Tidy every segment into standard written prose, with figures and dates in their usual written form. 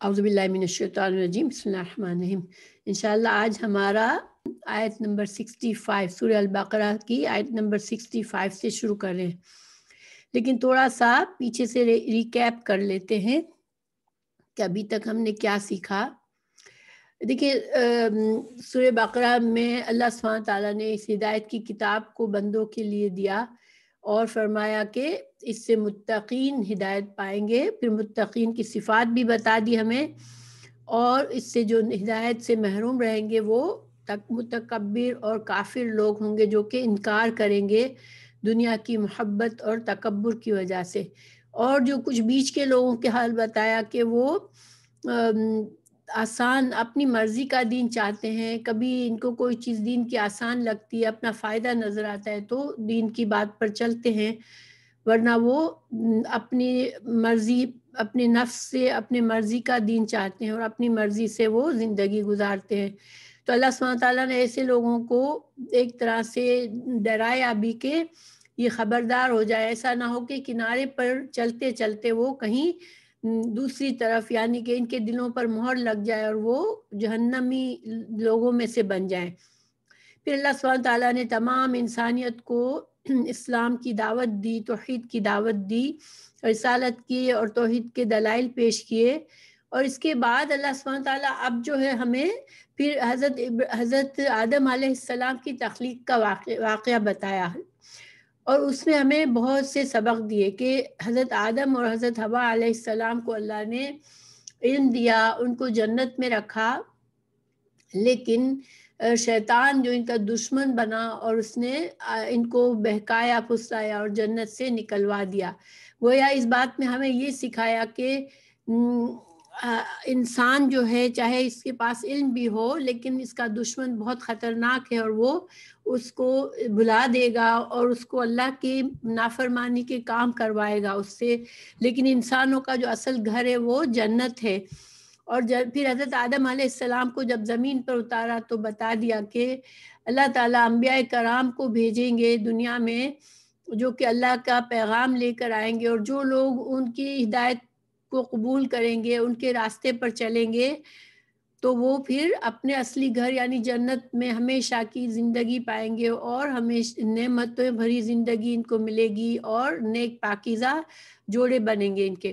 اعوذ باللہ من الشیطان الرجیم، بسم اللہ الرحمن الرحیم۔ انشاءاللہ آج ہمارا آیت نمبر 65 سورہ البقرہ کی آیت نمبر 65 سے شروع کر رہے ہیں، لیکن تھوڑا سا پیچھے سے ریکیپ کر لیتے ہیں کہ ابھی تک ہم نے کیا سیکھا۔ دیکھیں، سورہ بقرہ میں اللہ سبحانہ تعالیٰ نے اس ہدایت کی کتاب کو بندوں کے لیے دیا اور فرمایا کہ اس سے متقین ہدایت پائیں گے، پھر متقین کی صفات بھی بتا دی ہمیں، اور اس سے جو ہدایت سے محروم رہیں گے وہ متکبر اور کافر لوگ ہوں گے جو کہ انکار کریں گے دنیا کی محبت اور تکبر کی وجہ سے۔ اور جو کچھ بیچ کے لوگوں کے حال بتایا کہ وہ آسان اپنی مرضی کا دین چاہتے ہیں، کبھی ان کو کوئی چیز دین کی آسان لگتی ہے، اپنا فائدہ نظر آتا ہے تو دین کی بات پر چلتے ہیں، ورنہ وہ اپنی مرضی، اپنے نفس سے اپنے مرضی کا دین چاہتے ہیں اور اپنی مرضی سے وہ زندگی گزارتے ہیں۔ تو اللہ سبحانہ تعالیٰ نے ایسے لوگوں کو ایک طرح سے ڈرایا بھی کہ یہ خبردار ہو جائے، ایسا نہ ہو کہ کنارے پر چلتے چلتے وہ کہیں دوسری طرف، یعنی کہ ان کے دلوں پر مہر لگ جائے اور وہ جہنمی لوگوں میں سے بن جائیں۔ پھر اللہ سبحانہ تعالیٰ نے تمام انسانیت کو اسلام کی دعوت دی، توحید کی دعوت دی، رسالت کی اور توحید کے دلائل پیش کیے، اور اس کے بعد اللہ سبحانہ تعالیٰ اب جو ہے ہمیں پھر حضرت آدم علیہ السلام کی تخلیق کا واقعہ بتایا، اور اس میں ہمیں بہت سے سبق دیے کہ حضرت آدم اور حضرت حوا علیہ السلام کو اللہ نے علم دیا، ان کو جنت میں رکھا، لیکن شیطان جو ان کا دشمن بنا اور اس نے ان کو بہکایا پھسلایا اور جنت سے نکلوا دیا۔ گویا اس بات میں ہمیں یہ سکھایا کہ انسان جو ہے چاہے اس کے پاس علم بھی ہو، لیکن اس کا دشمن بہت خطرناک ہے اور وہ اس کو بلا دے گا اور اس کو اللہ کی نافرمانی کے کام کروائے گا اس سے، لیکن انسانوں کا جو اصل گھر ہے وہ جنت ہے۔ اور پھر حضرت آدم علیہ السلام کو جب زمین پر اتارا تو بتا دیا کہ اللہ تعالیٰ انبیاء کرام کو بھیجیں گے دنیا میں جو کہ اللہ کا پیغام لے کر آئیں گے، اور جو لوگ ان کی ہدایت کو قبول کریں گے، ان کے راستے پر چلیں گے، تو وہ پھر اپنے اصلی گھر یعنی جنت میں ہمیشہ کی زندگی پائیں گے، اور ہمیشہ نعمتیں بھری زندگی ان کو ملے گی اور نیک پاکیزہ جوڑے بنیں گے ان کے۔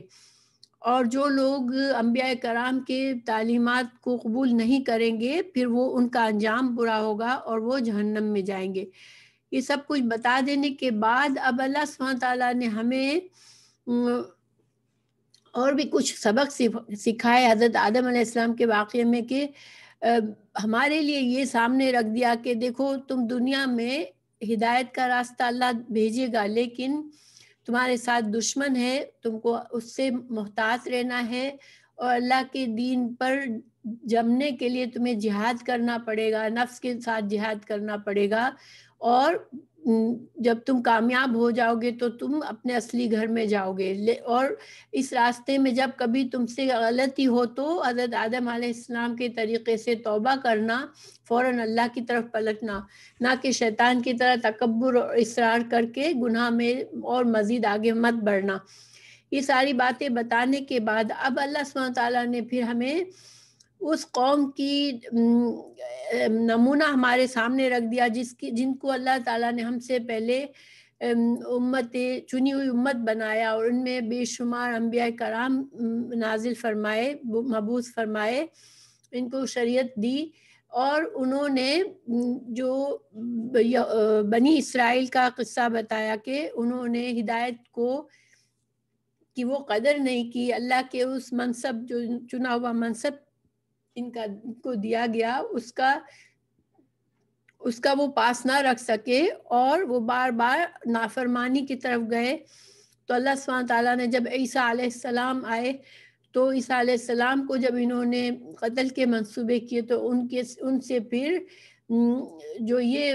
اور جو لوگ انبیاء کرام کے تعلیمات کو قبول نہیں کریں گے پھر وہ ان کا انجام برا ہوگا اور وہ جہنم میں جائیں گے۔ یہ سب کچھ بتا دینے کے بعد اب اللہ سبحانہ تعالیٰ نے ہمیں اور بھی کچھ سبق سکھائے حضرت آدم علیہ السلام کے واقعے میں کہ ہمارے لیے یہ سامنے رکھ دیا کہ دیکھو تم دنیا میں ہدایت کا راستہ اللہ بھیجے گا، لیکن تمہارے ساتھ دشمن ہے، تم کو اس سے محتاط رہنا ہے، اور اللہ کے دین پر جمنے کے لیے تمہیں جہاد کرنا پڑے گا، نفس کے ساتھ جہاد کرنا پڑے گا، اور جب تم کامیاب ہو جاؤ گے تو تم اپنے اصلی گھر میں جاؤ گے۔ اور اس راستے میں جب کبھی تم سے غلطی ہو تو حضرت آدم علیہ السلام کے طریقے سے توبہ کرنا، فوراً اللہ کی طرف پلٹنا، نہ کہ شیطان کی طرح تکبر اور اصرار کر کے گناہ میں اور مزید آگے مت بڑھنا۔ یہ ساری باتیں بتانے کے بعد اب اللہ سبحانہ تعالیٰ نے پھر ہمیں اس قوم کی نمونہ ہمارے سامنے رکھ دیا جن کو اللہ تعالیٰ نے ہم سے پہلے چنی ہوئی امت بنایا، اور ان میں بے شمار انبیاء کرام نازل فرمائے، مبعوث فرمائے، ان کو شریعت دی، اور انہوں نے جو بنی اسرائیل کا قصہ بتایا کہ انہوں نے ہدایت کی وہ قدر نہیں کی، اللہ کے اس منصب جو چنا ہوا منصب ان کو دیا گیا اس کا وہ پاس نہ رکھ سکے، اور وہ بار بار نافرمانی کی طرف گئے۔ تو اللہ سبحانہ تعالیٰ نے جب عیسیٰ علیہ السلام آئے تو عیسیٰ علیہ السلام کو جب انہوں نے قتل کے منصوبے کیے تو ان سے پھر جو یہ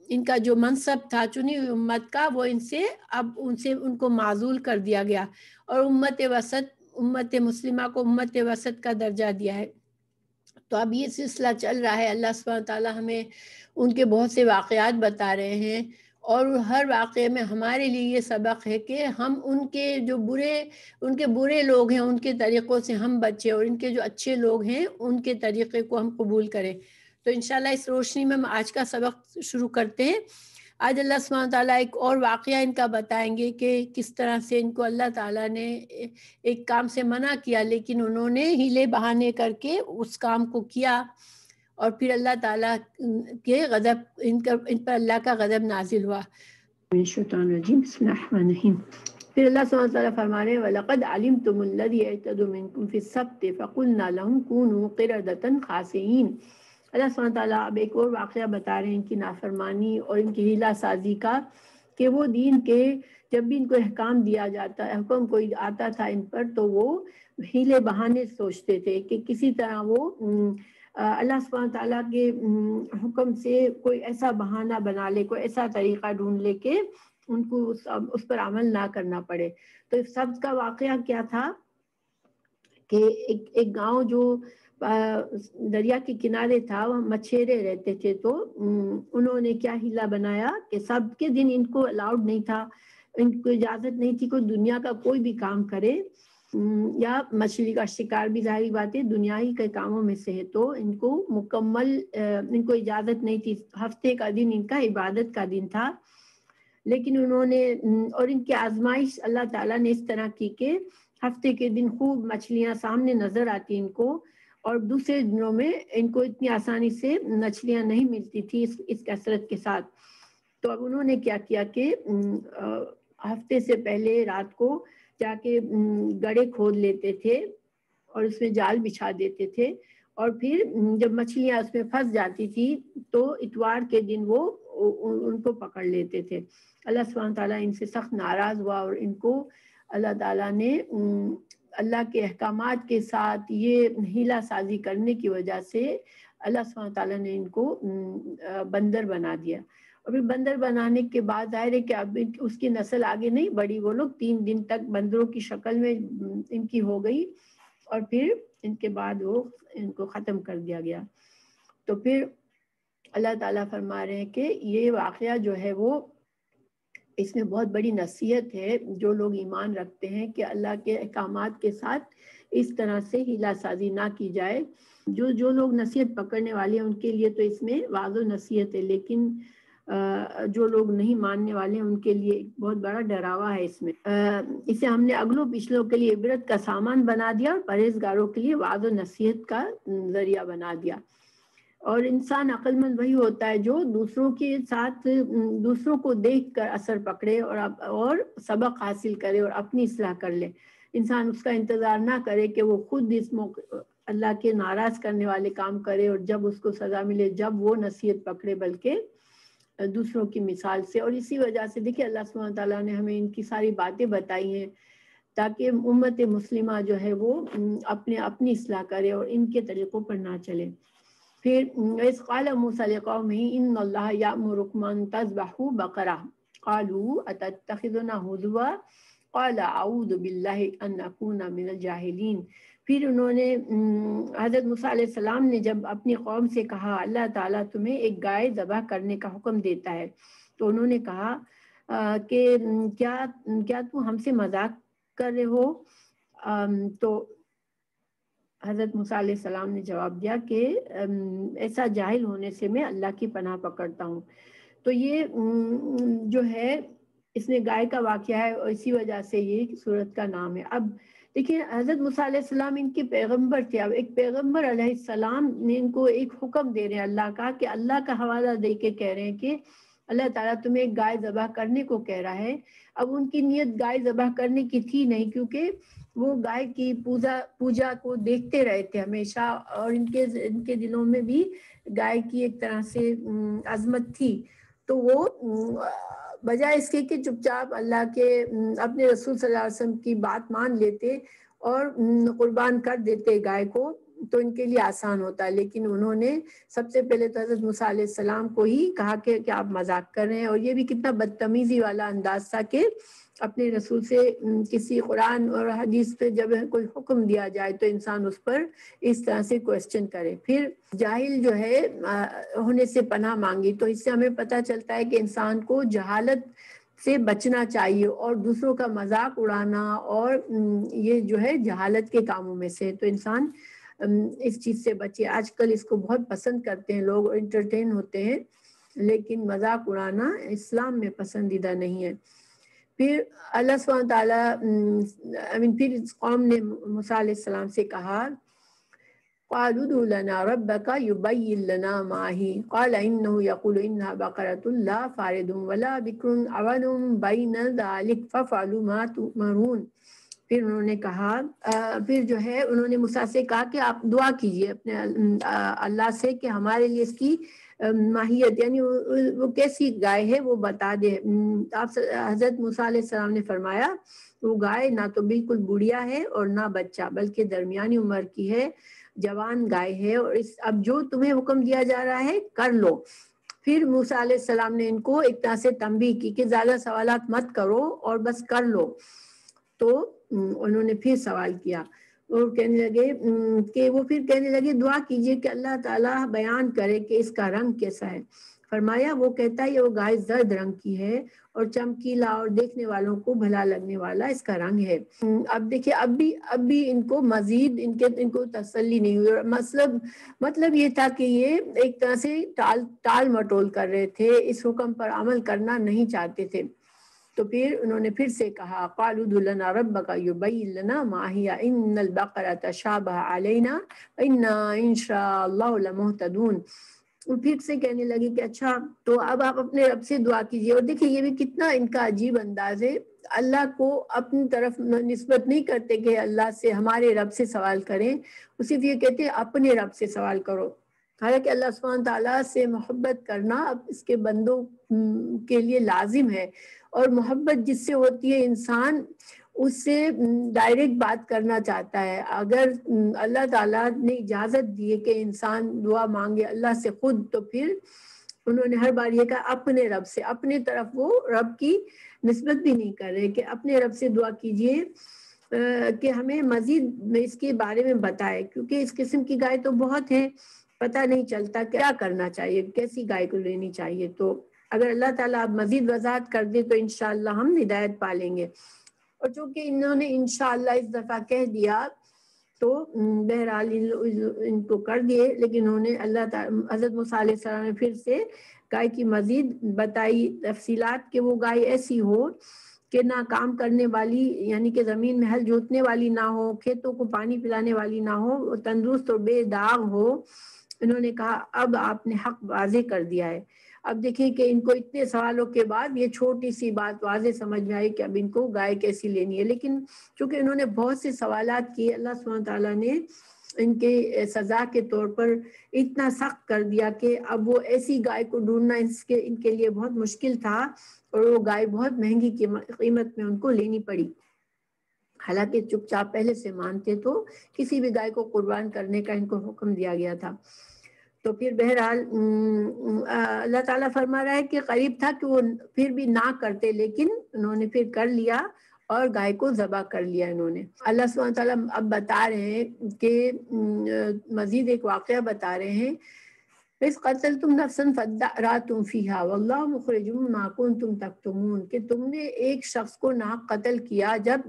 ان کا جو منصب تھا چنی ہوئی امت کا، وہ ان کو معزول کر دیا گیا، اور امت مسلمہ کو امت وسط کا درجہ دیا ہے۔ تو اب یہ سلسلہ چل رہا ہے، اللہ سبحانہ تعالیٰ ہمیں ان کے بہت سے واقعات بتا رہے ہیں، اور ہر واقعے میں ہمارے لیے یہ سبق ہے کہ ہم ان کے برے لوگ ہیں ان کے طریقوں سے ہم بچیں، اور ان کے جو اچھے لوگ ہیں ان کے طریقے کو ہم قبول کریں۔ تو انشاءاللہ اس روشنی میں ہم آج کا سبق شروع کرتے ہیں۔ آج اللہ سبحانہ تعالیٰ ایک اور واقعہ ان کا بتائیں گے کہ کس طرح سے ان کو اللہ تعالیٰ نے ایک کام سے منع کیا، لیکن انہوں نے ہیلے بہانے کر کے اس کام کو کیا، اور پھر اللہ تعالیٰ کے غضب ان پر اللہ کا غضب نازل ہوا۔ الشیطان الرجیم، بسم اللہ الرحمن الرحیم۔ پھر اللہ سبحانہ تعالیٰ فرما رہے ہیں وَلَقَدْ عَلِمْتُمُ الَّذِي اعْتَدُوا مِنْكُمْ فِي السَّبْتِ فَقُلْنَا لَهُمْ كُونُوا قِرَدَةً خَاسِئِينَ۔ اللہ سبحانہ تعالیٰ اب ایک اور واقعہ بتا رہے ہیں ان کی نافرمانی اور ان کی ہیلہ سازی کا، کہ وہ دین کے جب بھی ان کو احکام دیا جاتا ہے، حکم کوئی آتا تھا ان پر، تو وہ ہیلے بہانے سوچتے تھے کہ کسی طرح وہ اللہ سبحانہ تعالیٰ کے حکم سے کوئی ایسا بہانہ بنا لے، کوئی ایسا طریقہ ڈھونڈ لے کہ ان کو اس پر عمل نہ کرنا پڑے۔ تو سبز کا واقعہ کیا تھا کہ ایک گاؤں جو دریا کے کنارے تھا، وہ مچھیرے رہتے تھے، تو انہوں نے کیا ہیلا بنایا کہ سب کے دن ان کو الاؤڈ نہیں تھا، ان کو اجازت نہیں تھی کوئی دنیا کا کوئی بھی کام کرے، یا مچھلی کا شکار بھی ظاہری بات ہے دنیا ہی کے کاموں میں سے ہے، تو ان کو مکمل ان کو اجازت نہیں تھی۔ ہفتے کا دن ان کا عبادت کا دن تھا، لیکن انہوں نے اور ان کی آزمائش اللہ تعالیٰ نے اس طرح کی کہ ہفتے کے دن خوب مچھلیاں سامنے نظر آتی ان کو، اور دوسرے دنوں میں ان کو اتنی آسانی سے مچھلیاں نہیں ملتی تھی اس کثرت کے ساتھ۔ تو اب انہوں نے کیا کیا کہ ہفتے سے پہلے رات کو جا کے گڑھے کھود لیتے تھے اور اس میں جال بچھا دیتے تھے، اور پھر جب مچھلیاں اس میں پھنس جاتی تھی تو اتوار کے دن وہ ان کو پکڑ لیتے تھے۔ اللہ سبحانہ تعالیٰ ان سے سخت ناراض ہوا، اور ان کو اللہ تعالیٰ نے اللہ کے احکامات کے ساتھ یہ ہیلہ سازی کرنے کی وجہ سے اللہ سبحانہ تعالیٰ نے ان کو بندر بنا دیا۔ اور پھر بندر بنانے کے بعد ظاہر ہے کہ اب اس کی نسل آگے نہیں بڑھی، وہ لوگ 3 دن تک بندروں کی شکل میں ان کی ہو گئی، اور پھر ان کے بعد وہ ان کو ختم کر دیا گیا۔ تو پھر اللہ تعالیٰ فرما رہے ہیں کہ یہ واقعہ جو ہے وہ اس میں بہت بڑی نصیحت ہے جو لوگ ایمان رکھتے ہیں کہ اللہ کے احکامات کے ساتھ اس طرح سے ہیلہ سازی نہ کی جائے۔ جو لوگ نصیحت پکڑنے والے ہیں ان کے لیے تو اس میں واضح نصیحت ہے، لیکن جو لوگ نہیں ماننے والے ہیں ان کے لیے بہت بڑا ڈراوا ہے اس میں۔ اسے ہم نے اگلوں پچھلوں کے لیے عبرت کا سامان بنا دیا، اور پرہیزگاروں کے لیے واضح نصیحت کا ذریعہ بنا دیا۔ اور انسان عقل مند وہی ہوتا ہے جو دوسروں کے ساتھ دوسروں کو دیکھ کر اثر پکڑے اور سبق حاصل کرے اور اپنی اصلاح کر لے۔ انسان اس کا انتظار نہ کرے کہ وہ خود اس موقع اللہ کے ناراض کرنے والے کام کرے اور جب اس کو سزا ملے جب وہ نصیحت پکڑے، بلکہ دوسروں کی مثال سے۔ اور اسی وجہ سے دیکھیں اللہ سبحانہ تعالیٰ نے ہمیں ان کی ساری باتیں بتائی ہیں تاکہ امت مسلمہ جو ہے وہ اپنی اصلاح کرے اور ان کے طریقوں پر نہ چلے۔ پھر اِذ قال موسیٰ لقومہ ان اللہ یأمرکم ان تذبحوا بقرہ قالوا اتتخذنا ہزوا قال اعوذ باللہ ان اکون من الجاہلین۔ پھر انہوں نے حضرت موسیٰ علیہ السلام نے جب اپنی قوم سے کہا اللہ تعالیٰ تمہیں ایک گائے ذبح کرنے کا حکم دیتا ہے، تو انہوں نے کہا کہ کیا تم ہم سے مذاق کر رہے ہو؟ تو حضرت موسیٰ علیہ السلام نے جواب دیا کہ ایسا جاہل ہونے سے میں اللہ کی پناہ پکڑتا ہوں۔ تو یہ جو ہے اس میں گائے کا واقعہ ہے اور اسی وجہ سے یہ سورت کا نام ہے۔ اب دیکھیں حضرت موسیٰ علیہ السلام ان کے پیغمبر تھے، اب ایک پیغمبر علیہ السلام نے ان کو ایک حکم دے رہے ہیں اللہ کا، کہ اللہ کا حوالہ دے کے کہہ رہے ہیں کہ اللہ تعالیٰ تمہیں ایک گائے ذبح کرنے کو کہہ رہا ہے۔ اب ان کی نیت گائے ذبح کرنے کی تھی نہیں، کیونکہ وہ گائے کی پوجا کو دیکھتے رہے تھے ہمیشہ، اور ان کے دلوں میں بھی گائے کی ایک طرح سے عظمت تھی، تو وہ بجائے اس کے کہ چپ چاپ اللہ کے اپنے رسول صلی اللہ علیہ وسلم کی بات مان لیتے اور قربان کر دیتے گائے کو، تو ان کے لیے آسان ہوتا ہے، لیکن انہوں نے سب سے پہلے تو حضرت موسیٰ علیہ السلام کو ہی کہا کہ آپ مذاق کر رہے ہیں، اور یہ بھی کتنا بدتمیزی والا انداز تھا کہ اپنے رسول سے کسی قرآن اور حدیث پہ جب کوئی حکم دیا جائے تو انسان اس پر اس طرح سے کوسچن کرے. پھر جاہل جو ہے ہونے سے پناہ مانگی. تو اس سے ہمیں پتہ چلتا ہے کہ انسان کو جہالت سے بچنا چاہیے، اور دوسروں کا مذاق اڑانا اور یہ جو ہے جہالت کے کاموں میں سے. تو انسان اس چیز سے بچے. آج کل اس کو بہت پسند کرتے ہیں لوگ، انٹرٹین ہوتے ہیں، لیکن مذاق اڑانا اسلام میں پسندیدہ نہیں ہے. پھر اللہ سبحانہ تعالیٰ پھر اس قوم نے موسیٰ علیہ السلام سے کہا قالوا ادع لنا ربك يبين لنا ما هي قال انه يقول انها بقرة لا فارض ولا بكر عوان بين ذلك فافعلوا ما تؤمرون. پھر انہوں نے کہا پھر جو ہے انہوں نے موسیٰ سے کہا کہ آپ دعا کیجئے اپنے اللہ سے کہ ہمارے لیے اس کی ماہیت یعنی وہ کیسی گائے ہے وہ بتا دے. آپ حضرت موسیٰ علیہ السلام نے فرمایا وہ گائے نہ تو بالکل بڑھیا ہے اور نہ بچہ، بلکہ درمیانی عمر کی ہے، جوان گائے ہے، اور اب جو تمہیں حکم دیا جا رہا ہے کر لو. پھر موسیٰ علیہ السلام نے ان کو ایک طرح سے تنبیہ کی کہ زیادہ سوالات مت کرو اور بس کر لو. تو انہوں نے پھر سوال کیا اور کہنے لگے کہ وہ پھر کہنے لگے دعا کیجئے کہ اللہ تعالیٰ بیان کرے کہ اس کا رنگ کیسا ہے. فرمایا وہ کہتا ہے وہ گائے زرد رنگ کی ہے اور چمکیلا اور دیکھنے والوں کو بھلا لگنے والا اس کا رنگ ہے. اب دیکھیں اب بھی ان کو مزید ان کو تسلی نہیں ہوئی. مطلب یہ تھا کہ یہ ایک طرح سے ٹال مٹول کر رہے تھے، اس حکم پر عمل کرنا نہیں چاہتے تھے. تو پھر انہوں نے پھر سے کہا قالوا ادع لنا ربك يبين لنا ما هي ان البقرة تشابه علينا انا ان شاء الله لمهتدون. اور پھر سے کہنے لگے کہ اچھا تو اب آپ اپنے رب سے دعا کیجئے. اور دیکھیں یہ بھی کتنا ان کا عجیب انداز ہے، اللہ کو اپنی طرف نسبت نہیں کرتے کہ اللہ سے ہمارے رب سے سوال کریں، صرف یہ کہتے ہیں اپنے رب سے سوال کرو. حالانکہ اللہ سبحانہ تعالیٰ سے محبت کرنا اب اس کے بندوں کے لیے لازم ہے، اور محبت جس سے ہوتی ہے انسان اس سے ڈائریکٹ بات کرنا چاہتا ہے. اگر اللہ تعالیٰ نے اجازت دی ہے کہ انسان دعا مانگے اللہ سے خود، تو پھر انہوں نے ہر بار یہ کہا اپنے رب سے. اپنے طرف وہ رب کی نسبت بھی نہیں کر رہے کہ اپنے رب سے دعا کیجئے کہ ہمیں مزید اس کے بارے میں بتائے، کیونکہ اس قسم کی گائے تو بہت ہیں، پتہ نہیں چلتا کیا کرنا چاہیے، کیسی گائے کو لینی چاہیے. تو اگر اللہ تعالیٰ آپ مزید وضاحت کر دے تو انشاءاللہ ہم ہدایت پالیں گے. اور چونکہ انہوں نے انشاءاللہ اس دفعہ کہہ دیا تو بہرحال ان کو کر دیے، لیکن انہوں نے اللہ تعالیٰ حضرت موسیٰ علیہ السلام نے پھر سے گائے کی مزید بتائی تفصیلات کہ وہ گائے ایسی ہو کہ نہ کام کرنے والی یعنی کہ زمین میں ہل جوتنے والی نہ ہو، کھیتوں کو پانی پلانے والی نہ ہو، تندرست اور بے داغ ہو. انہوں نے کہا اب آپ نے حق واضح کر دیا ہے. اب دیکھیں کہ ان کو اتنے سوالوں کے بعد یہ چھوٹی سی بات واضح سمجھ میں آئی کہ اب ان کو گائے کیسی لینی ہے. لیکن چونکہ انہوں نے بہت سے سوالات کیے، اللہ سبحانہ تعالیٰ نے ان کے سزا کے طور پر اتنا سخت کر دیا کہ اب وہ ایسی گائے کو ڈھونڈنا ان کے لیے بہت مشکل تھا، اور وہ گائے بہت مہنگی قیمت میں ان کو لینی پڑی. حالانکہ چپ چاپ پہلے سے مانتے تو کسی بھی گائے کو قربان کرنے کا ان کو حکم دیا گیا تھا. تو پھر بہرحال اللہ تعالیٰ فرما رہا ہے کہ قریب تھا کہ وہ پھر بھی نہ کرتے، لیکن انہوں نے پھر کر لیا اور گائے کو ذبح کر لیا انہوں نے. اللہ سبحانہ تعالیٰ اب بتا رہے ہیں کہ مزید ایک واقعہ بتا رہے ہیں اس قتلتم نفسا فادارأتم فیہا واللہ مخرج ما کنتم تکتمون، کہ تم نے ایک شخص کو ناحق قتل کیا جب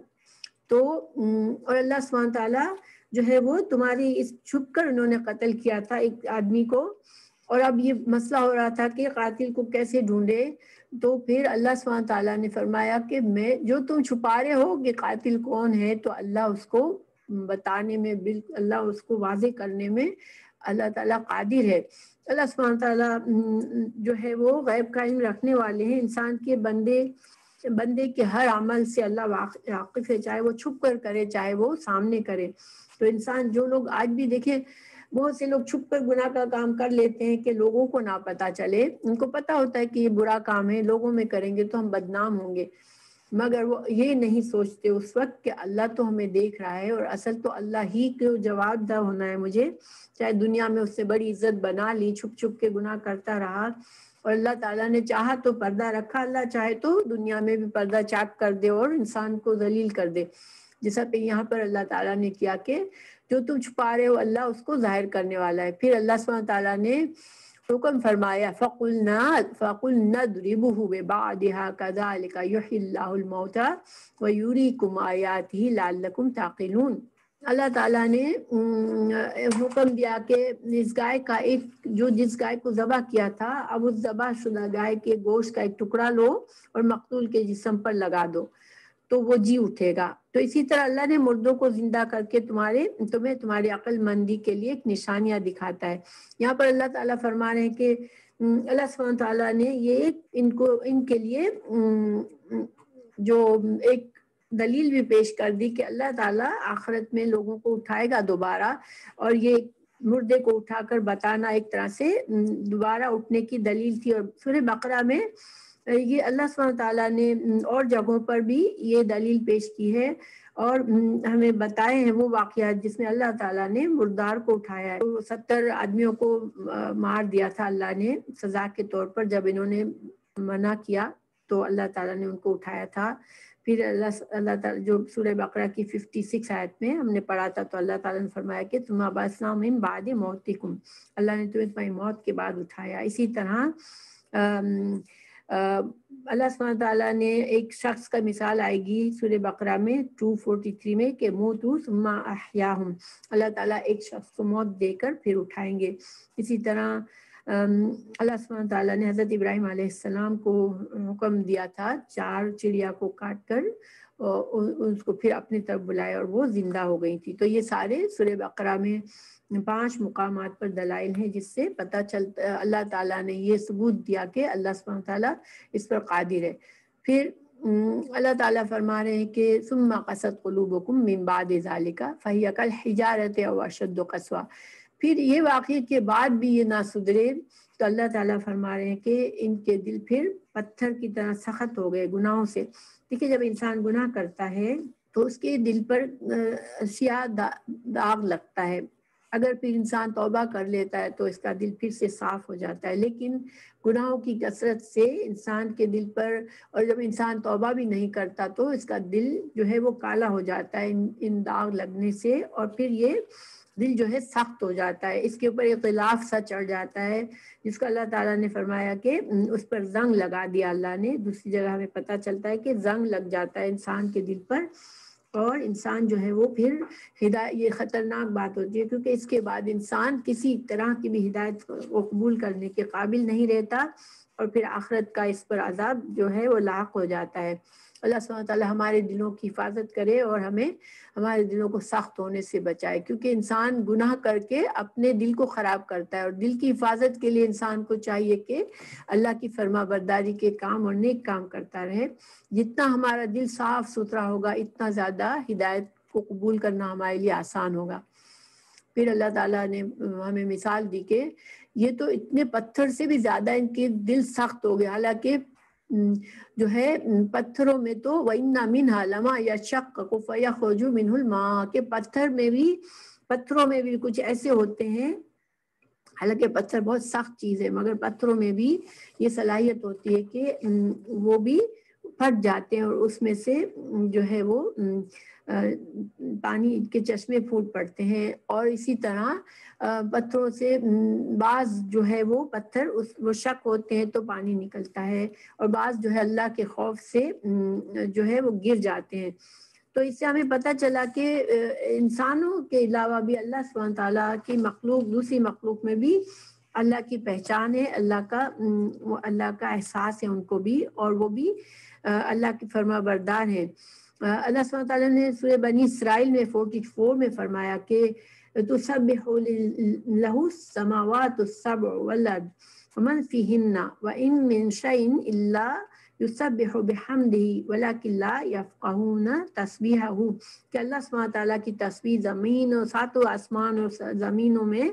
تو اور اللہ سبحانہ تعالیٰ جو ہے وہ تمہاری اس چھپ کر انہوں نے قتل کیا تھا ایک آدمی کو، اور اب یہ مسئلہ ہو رہا تھا کہ قاتل کو کیسے ڈھونڈے. تو پھر اللہ سبحانہ تعالیٰ نے فرمایا کہ میں جو تم چھپا رہے ہو کہ قاتل کون ہے، تو اللہ اس کو بتانے میں اللہ اس کو واضح کرنے میں اللہ تعالیٰ قادر ہے. اللہ سبحانہ تعالیٰ جو ہے وہ غیب کا علم رکھنے والے ہیں. انسان کے بندے کے ہر عمل سے اللہ واقف ہے، چاہے وہ چھپ کر کرے چاہے وہ سامنے کرے. تو انسان جو لوگ آج بھی دیکھیں بہت سے لوگ چھپ کر گناہ کا کام کر لیتے ہیں کہ لوگوں کو نہ پتہ چلے، ان کو پتہ ہوتا ہے کہ یہ برا کام ہے، لوگوں میں کریں گے تو ہم بدنام ہوں گے. مگر وہ یہ نہیں سوچتے اس وقت کہ اللہ تو ہمیں دیکھ رہا ہے، اور اصل تو اللہ ہی کو جواب دہ ہونا ہے مجھے، چاہے دنیا میں اس سے بڑی عزت بنا لی، چھپ چھپ کے گناہ کرتا رہا، اور اللہ تعالیٰ نے چاہا تو پردہ رکھا، اللہ چاہے تو دنیا میں بھی پردہ چاک کر دے اور انسان کو ذلیل کر دے، جیسا کہ یہاں پر اللہ تعالیٰ نے کیا کہ جو تم چھپا رہے ہو اللہ اس کو ظاہر کرنے والا ہے۔ پھر اللہ سبحانہ تعالیٰ نے حکم فرمایا فَقُلْنَا اضْرِبُوهُ بِبَعْضِهَا كَذَلِكَ يُحْيِي اللَّهُ الْمَوْتَى وَيُرِيكُمْ آيَاتِهِ لَعَلَّكُمْ تَعْقِلُونَ۔ اللہ تعالیٰ نے حکم دیا کہ اس گائے کا جس گائے کو ذبح کیا تھا، اب اس ذبح شدہ گائے کے گوشت کا ایک ٹکڑا لو اور مقتول کے جسم پر لگا دو تو وہ جی اٹھے گا۔ تو اسی طرح اللہ نے مردوں کو زندہ کر کے تمہیں تمہاری عقل مندی کے لیے ایک نشانیاں دکھاتا ہے۔ یہاں پر اللہ تعالیٰ فرما رہے ہیں کہ اللہ سبحانہ تعالیٰ نے یہ ان کے لیے جو ایک دلیل بھی پیش کر دی کہ اللہ تعالیٰ آخرت میں لوگوں کو اٹھائے گا دوبارہ، اور یہ مردے کو اٹھا کر بتانا ایک طرح سے دوبارہ اٹھنے کی دلیل تھی۔ اور سورہ بقرہ میں یہ اللہ سبحانہ تعالیٰ نے اور جگہوں پر بھی یہ دلیل پیش کی ہے اور ہمیں بتائے ہیں وہ واقعات جس میں اللہ تعالیٰ نے مردار کو اٹھایا ہے۔ 70 آدمیوں کو مار دیا تھا اللہ نے سزا کے طور پر، جب انہوں نے منع کیا تو اللہ تعالیٰ نے ان کو اٹھایا تھا۔ پھر اللہ تعالیٰ جو سورہ بقرہ کی 56 آیت میں ہم نے پڑھا تھا، تو اللہ تعالیٰ نے فرمایا کہ ثم بعثناکم من بعد موتکم، اللہ نے تمہیں موت کے بعد اٹھایا۔ اسی طرح اللہ سبحانہ تعالیٰ نے ایک شخص کا مثال آئے گی سورہ بقرہ میں 243 میں کہ موتوا ثم احیاہم، اللہ تعالیٰ ایک شخص کو موت دے کر پھر اٹھائیں گے۔ اسی طرح اللہ سبحانہ تعالیٰ نے حضرت ابراہیم علیہ السلام کو حکم دیا تھا 4 چڑیا کو کاٹ کر اس کو پھر اپنی طرف بلایا اور وہ زندہ ہو گئی تھی۔ تو یہ سارے سورہ بقرہ میں 5 مقامات پر دلائل ہیں جس سے پتہ چلتا اللہ تعالیٰ نے یہ ثبوت دیا کہ اللہ سبحانہ تعالیٰ اس پر قادر ہے۔ پھر اللہ تعالیٰ فرما رہے ہیں کہ ثم قست قلوبکم من بعد ذلک فہی کالحجارۃ او اشد قسوہ، پھر یہ واقعے کے بعد بھی یہ نہ سدھرے تو اللہ تعالیٰ فرما رہے ہیں کہ ان کے دل پھر پتھر کی طرح سخت ہو گئے گناہوں سے۔ دیکھیے جب انسان گناہ کرتا ہے تو اس کے دل پر سیاہ داغ لگتا ہے، اگر پھر انسان توبہ کر لیتا ہے تو اس کا دل پھر سے صاف ہو جاتا ہے، لیکن گناہوں کی کثرت سے انسان کے دل پر، اور جب انسان توبہ بھی نہیں کرتا تو اس کا دل جو ہے وہ کالا ہو جاتا ہے ان داغ لگنے سے، اور پھر یہ دل جو ہے سخت ہو جاتا ہے، اس کے اوپر اختلاف سا چڑھ جاتا ہے جس کو اللہ تعالیٰ نے فرمایا کہ اس پر زنگ لگا دیا اللہ نے۔ دوسری جگہ ہمیں پتہ چلتا ہے کہ زنگ لگ جاتا ہے انسان کے دل پر، اور انسان جو ہے وہ پھر یہ خطرناک بات ہوتی ہے کیونکہ اس کے بعد انسان کسی طرح کی بھی ہدایت کو قبول کرنے کے قابل نہیں رہتا، اور پھر آخرت کا اس پر عذاب جو ہے وہ لاحق ہو جاتا ہے۔ اللہ سبحانہ تعالیٰ ہمارے دلوں کی حفاظت کرے اور ہمیں ہمارے دلوں کو سخت ہونے سے بچائے، کیونکہ انسان گناہ کر کے اپنے دل کو خراب کرتا ہے، اور دل کی حفاظت کے لیے انسان کو چاہیے کہ اللہ کی فرما برداری کے کام اور نیک کام کرتا رہے۔ جتنا ہمارا دل صاف ستھرا ہوگا اتنا زیادہ ہدایت کو قبول کرنا ہمارے لیے آسان ہوگا۔ پھر اللہ تعالیٰ نے ہمیں مثال دی کہ یہ تو اتنے پتھر سے بھی زیادہ ان کے دل سخت ہو گئے، حالانکہ جو ہے پتھروں میں تو وَإِنَّ مِنْهَا لَمَا يَشَقَّقُ فَيَخْرُجُ مِنْهُ الْمَاءُ، کہ پتھروں میں بھی کچھ ایسے ہوتے ہیں، حالانکہ پتھر بہت سخت چیز ہے مگر پتھروں میں بھی یہ صلاحیت ہوتی ہے کہ وہ بھی پھٹ جاتے ہیں، اور اس میں سے جو ہے وہ پانی کے چشمے پھوٹ پڑتے ہیں۔ اور اسی طرح پتھروں سے بعض جو ہے وہ پتھر وہ شک ہوتے ہیں تو پانی نکلتا ہے، اور بعض جو ہے اللہ کے خوف سے جو ہے وہ گر جاتے ہیں۔ تو اس سے ہمیں پتہ چلا کہ انسانوں کے علاوہ بھی اللہ سبحانہ تعالیٰ کی مخلوق، دوسری مخلوق میں بھی اللہ کی پہچان ہے، اللہ کا احساس ہے ان کو بھی، اور وہ بھی اللہ کی فرما بردار ہیں۔ اللہ سبحانہ تعالیٰ نے سورہ بنی اسرائیل میں 44 میں فرمایا کہ تسبح لہ السماوات السبع والارض ومن فیہن وان من شیء الا یسبح بحمدہ ولکن لا یفقہون تسبیحہ، کہ اللہ سبحانہ تعالیٰ کی تسبیح زمین اور 7 آسمان اور زمینوں میں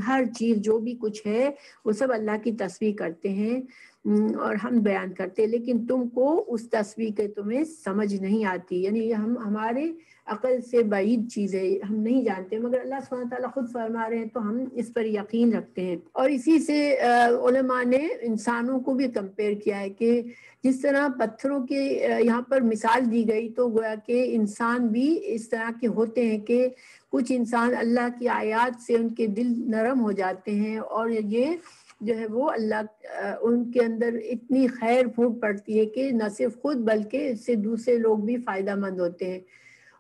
ہر چیز جو بھی کچھ ہے وہ سب اللہ کی تسبیح کرتے ہیں، اور ہم بیان کرتے، لیکن تم کو اس تصویر کے تمہیں سمجھ نہیں آتی، یعنی یہ ہمارے عقل سے بعید چیز ہے، ہم نہیں جانتے، مگر اللہ سبحانہ تعالیٰ خود فرما رہے ہیں تو ہم اس پر یقین رکھتے ہیں۔ اور اسی سے علماء نے انسانوں کو بھی کمپیئر کیا ہے کہ جس طرح پتھروں کے یہاں پر مثال دی گئی، تو گویا کہ انسان بھی اس طرح کے ہوتے ہیں کہ کچھ انسان اللہ کی آیات سے ان کے دل نرم ہو جاتے ہیں، اور یہ جو ہے وہ اللہ ان کے اندر اتنی خیر پھوٹ پڑتی ہے کہ نہ صرف خود بلکہ اس سے دوسرے لوگ بھی فائدہ مند ہوتے ہیں۔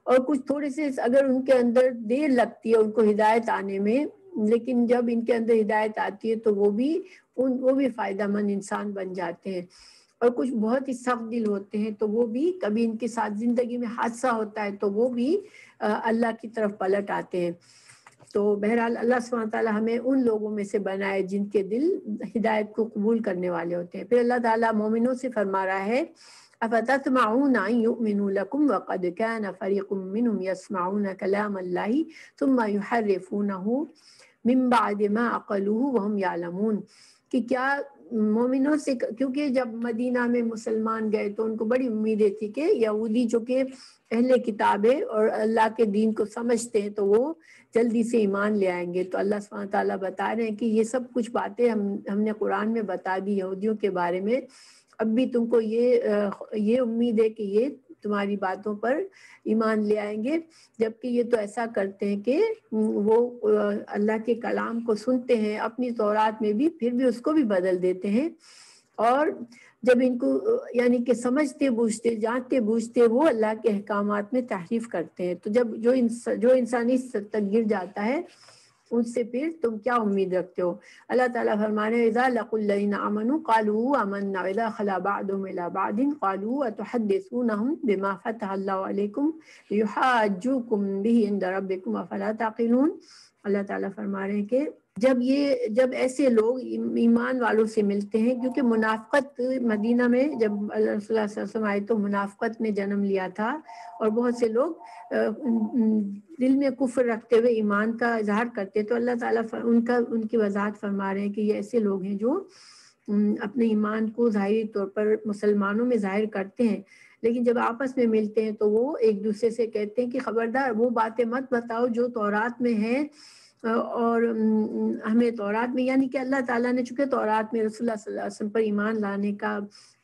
اور کچھ تھوڑے سے اگر ان کے اندر دیر لگتی ہے ان کو ہدایت آنے میں، لیکن جب ان کے اندر ہدایت آتی ہے تو وہ بھی فائدہ مند انسان بن جاتے ہیں۔ اور کچھ بہت ہی سخت دل ہوتے ہیں تو وہ بھی کبھی ان کے ساتھ زندگی میں حادثہ ہوتا ہے تو وہ بھی اللہ کی طرف پلٹ آتے ہیں۔ تو بہرحال اللہ سبحانہ تعالیٰ ہمیں ان لوگوں میں سے بنائے جن کے دل ہدایت کو قبول کرنے والے ہوتے ہیں۔ پھر اللہ تعالیٰ مومنوں سے فرما رہا ہے افتطمعون ان يؤمنوا لكم وقد كان فريق منهم يسمعون كلام الله ثم يحرفونه من بعد ما عقلوه وهم يعلمون، کہ کیا مومنوں سے، کیونکہ جب مدینہ میں مسلمان گئے تو ان کو بڑی امیدیں تھی کہ یہودی جو کہ اہل کتاب ہے اور اللہ کے دین کو سمجھتے ہیں تو وہ جلدی سے ایمان لے آئیں گے۔ تو اللہ سبحانہ تعالیٰ بتا رہے ہیں کہ یہ سب کچھ باتیں ہم نے قرآن میں بتا دی یہودیوں کے بارے میں، اب بھی تم کو یہ امید ہے کہ یہ تمہاری باتوں پر ایمان لے آئیں گے، جبکہ یہ تو ایسا کرتے ہیں کہ وہ اللہ کے کلام کو سنتے ہیں اپنی تورات میں بھی، پھر بھی اس کو بھی بدل دیتے ہیں، اور جب ان کو یعنی کہ سمجھتے بوجھتے جانتے بوجھتے وہ اللہ کے احکامات میں تحریف کرتے ہیں۔ تو جب جو انسان اس حد تک گر جاتا ہے ان سے پھر تم کیا امید رکھتے ہو؟ اللہ تعالیٰ فرمانے اذا لقوا الذین آمنوا قالوا آمنا واذا خلا بعضهم الى بعض قالوا اتحدثونهم بما فتح الله علیکم لیحاجوکم به عند ربکم افلا تعقلون۔ اللہ تعالیٰ فرما رہے ہیں کہ جب ایسے لوگ ایمان والوں سے ملتے ہیں، کیونکہ منافقت مدینہ میں جب اللہ صلی اللہ علیہ وسلم آئے تو منافقت نے جنم لیا تھا، اور بہت سے لوگ دل میں کفر رکھتے ہوئے ایمان کا اظہار کرتے، تو اللہ تعالیٰ ان کی وضاحت فرما رہے ہیں کہ یہ ایسے لوگ ہیں جو اپنے ایمان کو ظاہری طور پر مسلمانوں میں ظاہر کرتے ہیں، لیکن جب آپس میں ملتے ہیں تو وہ ایک دوسرے سے کہتے ہیں کہ خبردار وہ باتیں مت بتاؤ جو تورات میں ہیں، اور ہمیں تورات میں، یعنی کہ اللہ تعالیٰ نے چونکہ تورات میں رسول اللہ صلی اللہ علیہ وسلم پر ایمان لانے کا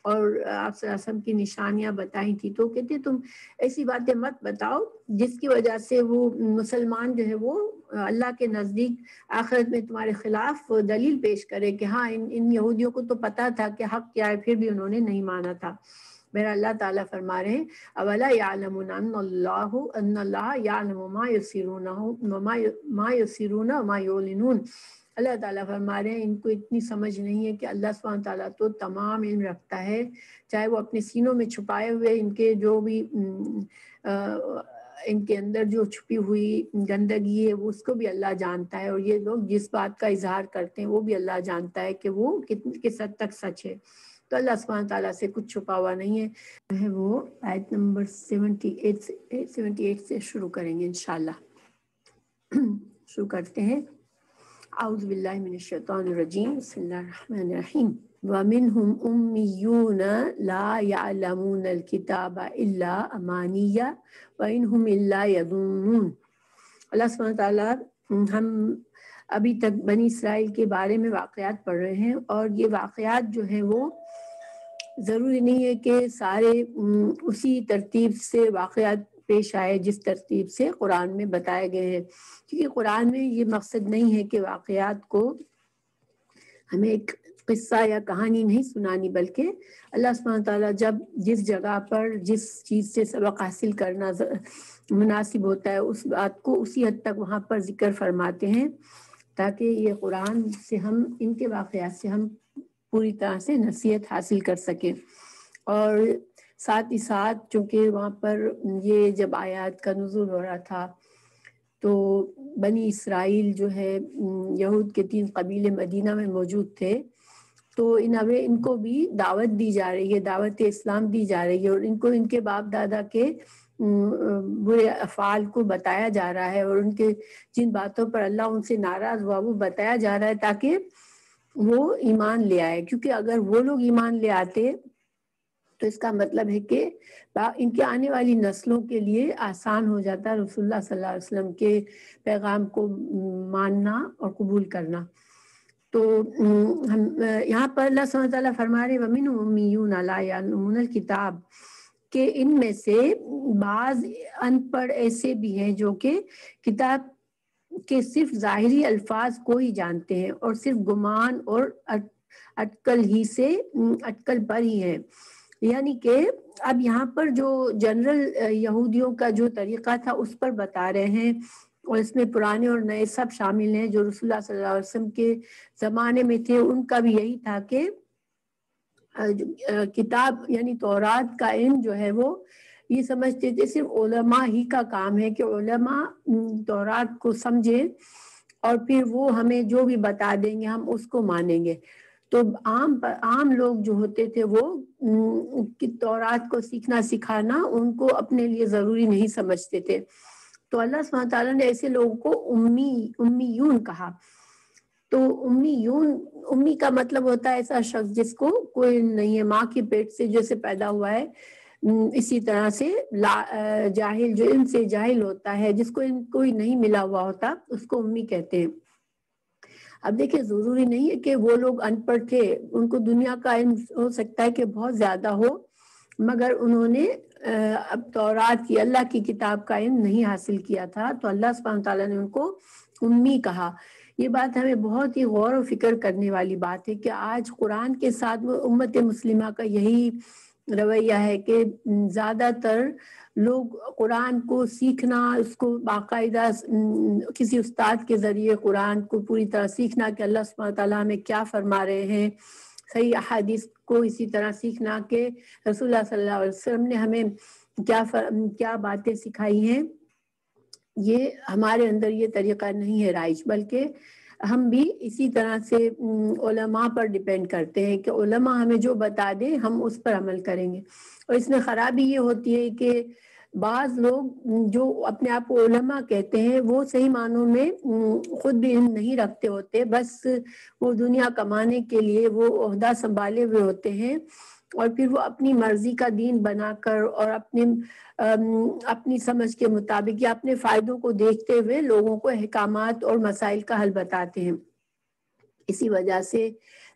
اور آپ صلی اللہ علیہ وسلم کی نشانیاں بتائی تھی، تو کہتے تم ایسی باتیں مت بتاؤ جس کی وجہ سے وہ مسلمان جو ہے وہ اللہ کے نزدیک آخرت میں تمہارے خلاف دلیل پیش کرے کہ ہاں ان یہودیوں کو تو پتا تھا کہ حق کیا ہے، پھر بھی انہوں نے نہیں مانا تھا۔ میرا اللہ تعالیٰ فرما رہے ہیں اولا یعلمون ان اللہ یعلم ما یسرون وما یعلنون۔ اللہ تعالیٰ فرما رہے ہیں ان کو اتنی سمجھ نہیں ہے کہ اللہ سبحانہ تعالیٰ تو تمام علم رکھتا ہے، چاہے وہ اپنے سینوں میں چھپائے ہوئے ان کے جو بھی ان کے اندر جو چھپی ہوئی گندگی ہے وہ اس کو بھی اللہ جانتا ہے، اور یہ لوگ جس بات کا اظہار کرتے ہیں وہ بھی اللہ جانتا ہے کہ وہ کس حد تک سچ ہے۔ تو اللہ سبحانہ تعالیٰ سے کچھ چھپا ہوا نہیں ہے۔ وہ آیت نمبر 78 سے شروع کریں گے انشاءاللہ۔ شروع کرتے ہیں۔ اعوذ باللہ من الشیطان الرجیم، بسم اللہ الرحمن الرحیم۔ وَمِنْهُمْ أُمِّيُّونَ لَا يَعْلَمُونَ الْكِتَابَ إِلَّا أَمَانِيَّ وَإِنْهُمْ إِلَّا يَظُنُّونَ۔ اللہ سبحانہ تعالیٰ، ہم ابھی تک بنی اسرائیل کے بارے میں واقعات پڑھ رہے ہیں، اور یہ واقعات جو ہیں وہ ضروری نہیں ہے کہ سارے اسی ترتیب سے واقعات پیش آئے جس ترتیب سے قرآن میں بتائے گئے ہیں، کیونکہ قرآن میں یہ مقصد نہیں ہے کہ واقعات کو ہمیں ایک قصہ یا کہانی نہیں سنانی، بلکہ اللہ سبحانہ تعالیٰ جب جس جگہ پر جس چیز سے سبق حاصل کرنا مناسب ہوتا ہے اس بات کو اسی حد تک وہاں پر ذکر فرماتے ہیں، تاکہ یہ قرآن سے ہم ان کے واقعات سے ہم پوری طرح سے نصیحت حاصل کر سکیں۔ اور ساتھ ہی ساتھ چونکہ وہاں پر یہ جب آیات کا نزول ہو رہا تھا تو بنی اسرائیل جو ہے یہود کے 3 قبیلے مدینہ میں موجود تھے، تو ان کو بھی دعوت دی جا رہی ہے، دعوت اسلام دی جا رہی ہے، اور ان کو ان کے باپ دادا کے برے افعال کو بتایا جا رہا ہے، اور ان کے جن باتوں پر اللہ ان سے ناراض ہوا وہ بتایا جا رہا ہے، تاکہ وہ ایمان لے آئے، کیونکہ اگر وہ لوگ ایمان لے آتے تو اس کا مطلب ہے کہ ان کے آنے والی نسلوں کے لیے آسان ہو جاتا رسول اللہ صلی اللہ علیہ وسلم کے پیغام کو ماننا اور قبول کرنا۔ تو ہم یہاں پر اللہ سبحانہ وتعالیٰ فرما رہے وَمِنْهُمْ أُمِّيُّونَ لَا يَعْلَمُونَ الْكِتَابَ، کہ ان میں سے بعض ان پڑھ ایسے بھی ہیں جو کہ کتاب کے صرف ظاہری الفاظ کو ہی جانتے ہیں اور صرف گمان اور اٹکل پر ہی ہیں۔ یعنی کہ اب یہاں پر جو جنرل یہودیوں کا جو طریقہ تھا اس پر بتا رہے ہیں، اور اس میں پرانے اور نئے سب شامل ہیں جو رسول اللہ صلی اللہ علیہ وسلم کے زمانے میں تھے۔ ان کا بھی یہی تھا کہ کتاب یعنی تورات کا علم جو ہے وہ یہ سمجھتے تھے صرف علماء ہی کا کام ہے کہ علماء تورات کو سمجھیں اور پھر وہ ہمیں جو بھی بتا دیں گے ہم اس کو مانیں گے۔ تو عام لوگ جو ہوتے تھے وہ تورات کو سیکھنا سکھانا ان کو اپنے لیے ضروری نہیں سمجھتے تھے۔ تو اللہ سبحانہ تعالیٰ نے ایسے لوگوں کو امیون کہا۔ تو امی کا مطلب ہوتا ہے ایسا شخص جس کو کوئی نہیں ہے، ماں کے پیٹ سے جیسے پیدا ہوا ہے اسی طرح سے جاہل، جو علم سے جاہل ہوتا ہے، جس کو علم کوئی نہیں ملا ہوا ہوتا اس کو امی کہتے ہیں۔ اب دیکھیں ضروری نہیں ہے کہ وہ لوگ ان پڑھ تھے، ان کو دنیا کا علم ہو سکتا ہے کہ بہت زیادہ ہو، مگر انہوں نے اب تورات کی اللہ کی کتاب کا علم نہیں حاصل کیا تھا، تو اللہ سبحانہ تعالیٰ نے ان کو امی کہا۔ یہ بات ہمیں بہت ہی غور و فکر کرنے والی بات ہے کہ آج قرآن کے ساتھ امت مسلمہ کا یہی رویہ ہے کہ زیادہ تر لوگ قرآن کو سیکھنا، اس کو باقاعدہ کسی استاد کے ذریعے قرآن کو پوری طرح سیکھنا کہ اللہ سبحانہ تعالیٰ ہمیں کیا فرما رہے ہیں، صحیح احادیث کو اسی طرح سیکھنا کہ رسول اللہ صلی اللہ علیہ وسلم نے ہمیں کیا باتیں سکھائی ہیں، یہ ہمارے اندر یہ طریقہ نہیں ہے رائج، بلکہ ہم بھی اسی طرح سے علماء پر ڈیپینڈ کرتے ہیں کہ علماء ہمیں جو بتا دیں ہم اس پر عمل کریں گے۔ اور اس میں خرابی یہ ہوتی ہے کہ بعض لوگ جو اپنے آپ کو علماء کہتے ہیں وہ صحیح معنوں میں خود بھی علم نہیں رکھتے ہوتے، بس وہ دنیا کمانے کے لیے وہ عہدہ سنبھالے ہوئے ہوتے ہیں، اور پھر وہ اپنی مرضی کا دین بنا کر اور اپنی سمجھ کے مطابق یا اپنے فائدوں کو دیکھتے ہوئے لوگوں کو احکامات اور مسائل کا حل بتاتے ہیں۔ اسی وجہ سے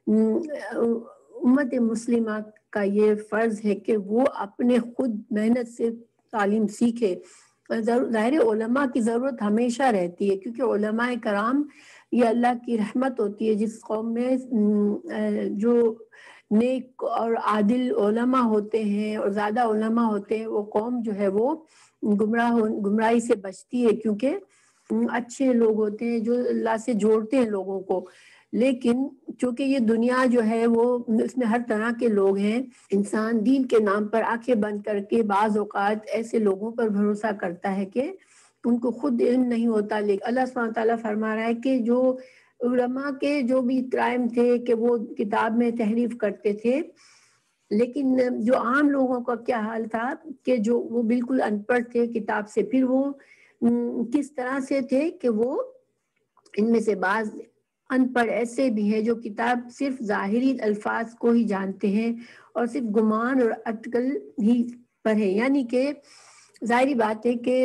امت مسلمہ کا یہ فرض ہے کہ وہ اپنے خود محنت سے تعلیم سیکھے۔ ظاہر علماء کی ضرورت ہمیشہ رہتی ہے، کیونکہ علماء کرام یہ اللہ کی رحمت ہوتی ہے۔ جس قوم میں جو نیک اور عادل علماء ہوتے ہیں اور زیادہ علماء ہوتے ہیں، وہ قوم جو ہے وہ گمراہی سے بچتی ہے، کیونکہ اچھے لوگ ہوتے ہیں جو اللہ سے جوڑتے ہیں لوگوں کو۔ لیکن چونکہ یہ دنیا جو ہے وہ اس میں ہر طرح کے لوگ ہیں، انسان دین کے نام پر آنکھیں بند کر کے بعض اوقات ایسے لوگوں پر بھروسہ کرتا ہے کہ ان کو خود علم نہیں ہوتا۔ لیکن اللہ سبحانہ تعالیٰ فرما رہا ہے کہ جو علماء کے جو بھی کرائم تھے کہ وہ کتاب میں تحریف کرتے تھے، لیکن جو عام لوگوں کا کیا حال تھا کہ جو وہ بالکل ان پڑھ تھے کتاب سے، پھر وہ کس طرح سے تھے کہ وہ ان میں سے بعض ان پڑھ ایسے بھی ہیں جو کتاب صرف ظاہری الفاظ کو ہی جانتے ہیں اور صرف گمان اور اٹکل ہی پر ہیں۔ یعنی کہ ظاہری بات ہے کہ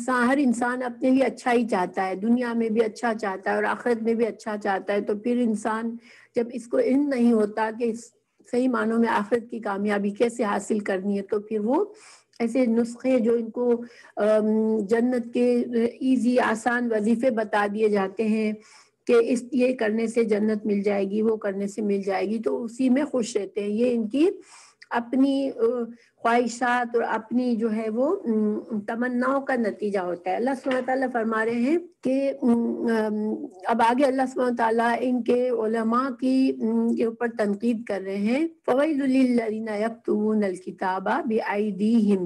ہر انسان اپنے لیے اچھا ہی چاہتا ہے، دنیا میں بھی اچھا چاہتا ہے اور آخرت میں بھی اچھا چاہتا ہے۔ تو پھر انسان جب اس کو علم نہیں ہوتا کہ صحیح معنوں میں آخرت کی کامیابی کیسے حاصل کرنی ہے، تو پھر وہ ایسے نسخے جو ان کو جنت کے ایزی آسان وظیفے بتا دیے جاتے ہیں کہ یہ کرنے سے جنت مل جائے گی، وہ کرنے سے مل جائے گی، تو اسی میں خوش رہتے ہیں۔ یہ ان کی اپنی خواہشات اور اپنی جو ہے وہ تمناؤں کا نتیجہ ہوتا ہے۔ اللہ سبحانہ تعالیٰ فرما رہے ہیں کہ اب آگے اللہ سبحانہ تعالیٰ ان کے علماء کے اوپر تنقید کر رہے ہیں۔ فَوَيْلٌ لِّلَّذِينَ يَكْتُبُونَ الْكِتَابَ بِأَيْدِيهِمْ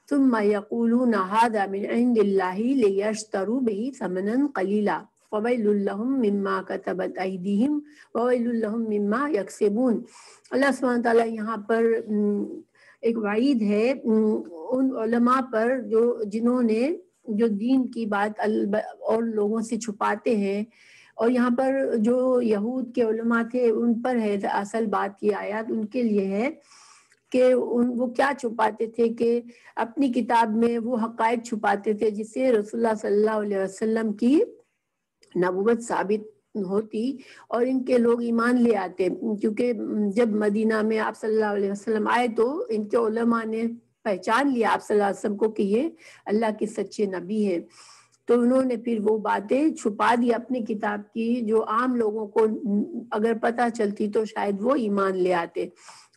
ثُمَّ يَقُولُونَ هَٰذَا مِنْ عِندِ اللَّهِ لِيَشْتَرُوا بِهِ ثَمَنًا قَلِيلًا فَوَيْلٌ لَّهُم مِّمَّا كَتَبَتْ أَيْدِيهِمْ وَوَيْلٌ لَّهُم مِّمَّا يَكْسِبُونَ۔ اللہ سبحانہ تعالیٰ یہاں پر ایک وعید ہے ان علماء پر جنہوں نے جو دین کی بات اور لوگوں سے چھپاتے ہیں اور یہاں پر جو یہود کے علماء تھے ان پر ہے اصل بات، کی آیات ان کے لیے ہے کہ وہ کیا چھپاتے تھے کہ اپنی کتاب میں وہ حقائق چھپاتے تھے جس سے رسول اللہ صلی اللہ علیہ وسلم کی نبوت ثابت ہوتی اور ان کے لوگ ایمان لے آتے، کیونکہ جب مدینہ میں آپ صلی اللہ علیہ وسلم آئے تو ان کے علماء نے پہچان لیا آپ صلی اللہ علیہ وسلم کو کہ یہ اللہ کے سچے نبی ہیں، تو انہوں نے پھر وہ باتیں چھپا دی اپنی کتاب کی جو عام لوگوں کو اگر پتہ چلتی تو شاید وہ ایمان لے آتے۔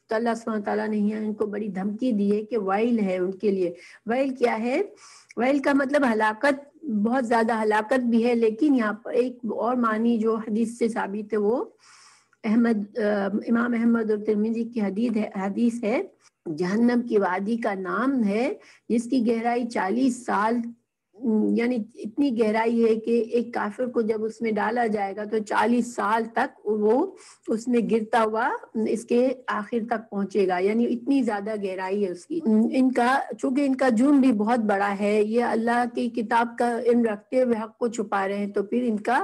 تو اللہ سبحانہ تعالیٰ نے یہاں ان کو بڑی دھمکی دی ہے کہ ویل ہے ان کے لیے۔ ویل کیا ہے؟ ویل کا مطلب ہلاکت، بہت زیادہ ہلاکت بھی ہے، لیکن یہاں پر ایک اور معنی جو حدیث سے ثابت ہے وہ امام احمد اور ترمذی کی حدیث ہے، جہنم کی وادی کا نام ہے جس کی گہرائی 40 سال، یعنی اتنی گہرائی ہے کہ ایک کافر کو جب اس میں ڈالا جائے گا تو 40 سال تک وہ اس میں گرتا ہوا اس کے آخر تک پہنچے گا، یعنی اتنی زیادہ گہرائی ہے اس کی۔ ان کا چونکہ ان کا جرم بھی بہت بڑا ہے، یہ اللہ کی کتاب کا علم رکھتے ہوئے حق کو چھپا رہے ہیں، تو پھر ان کا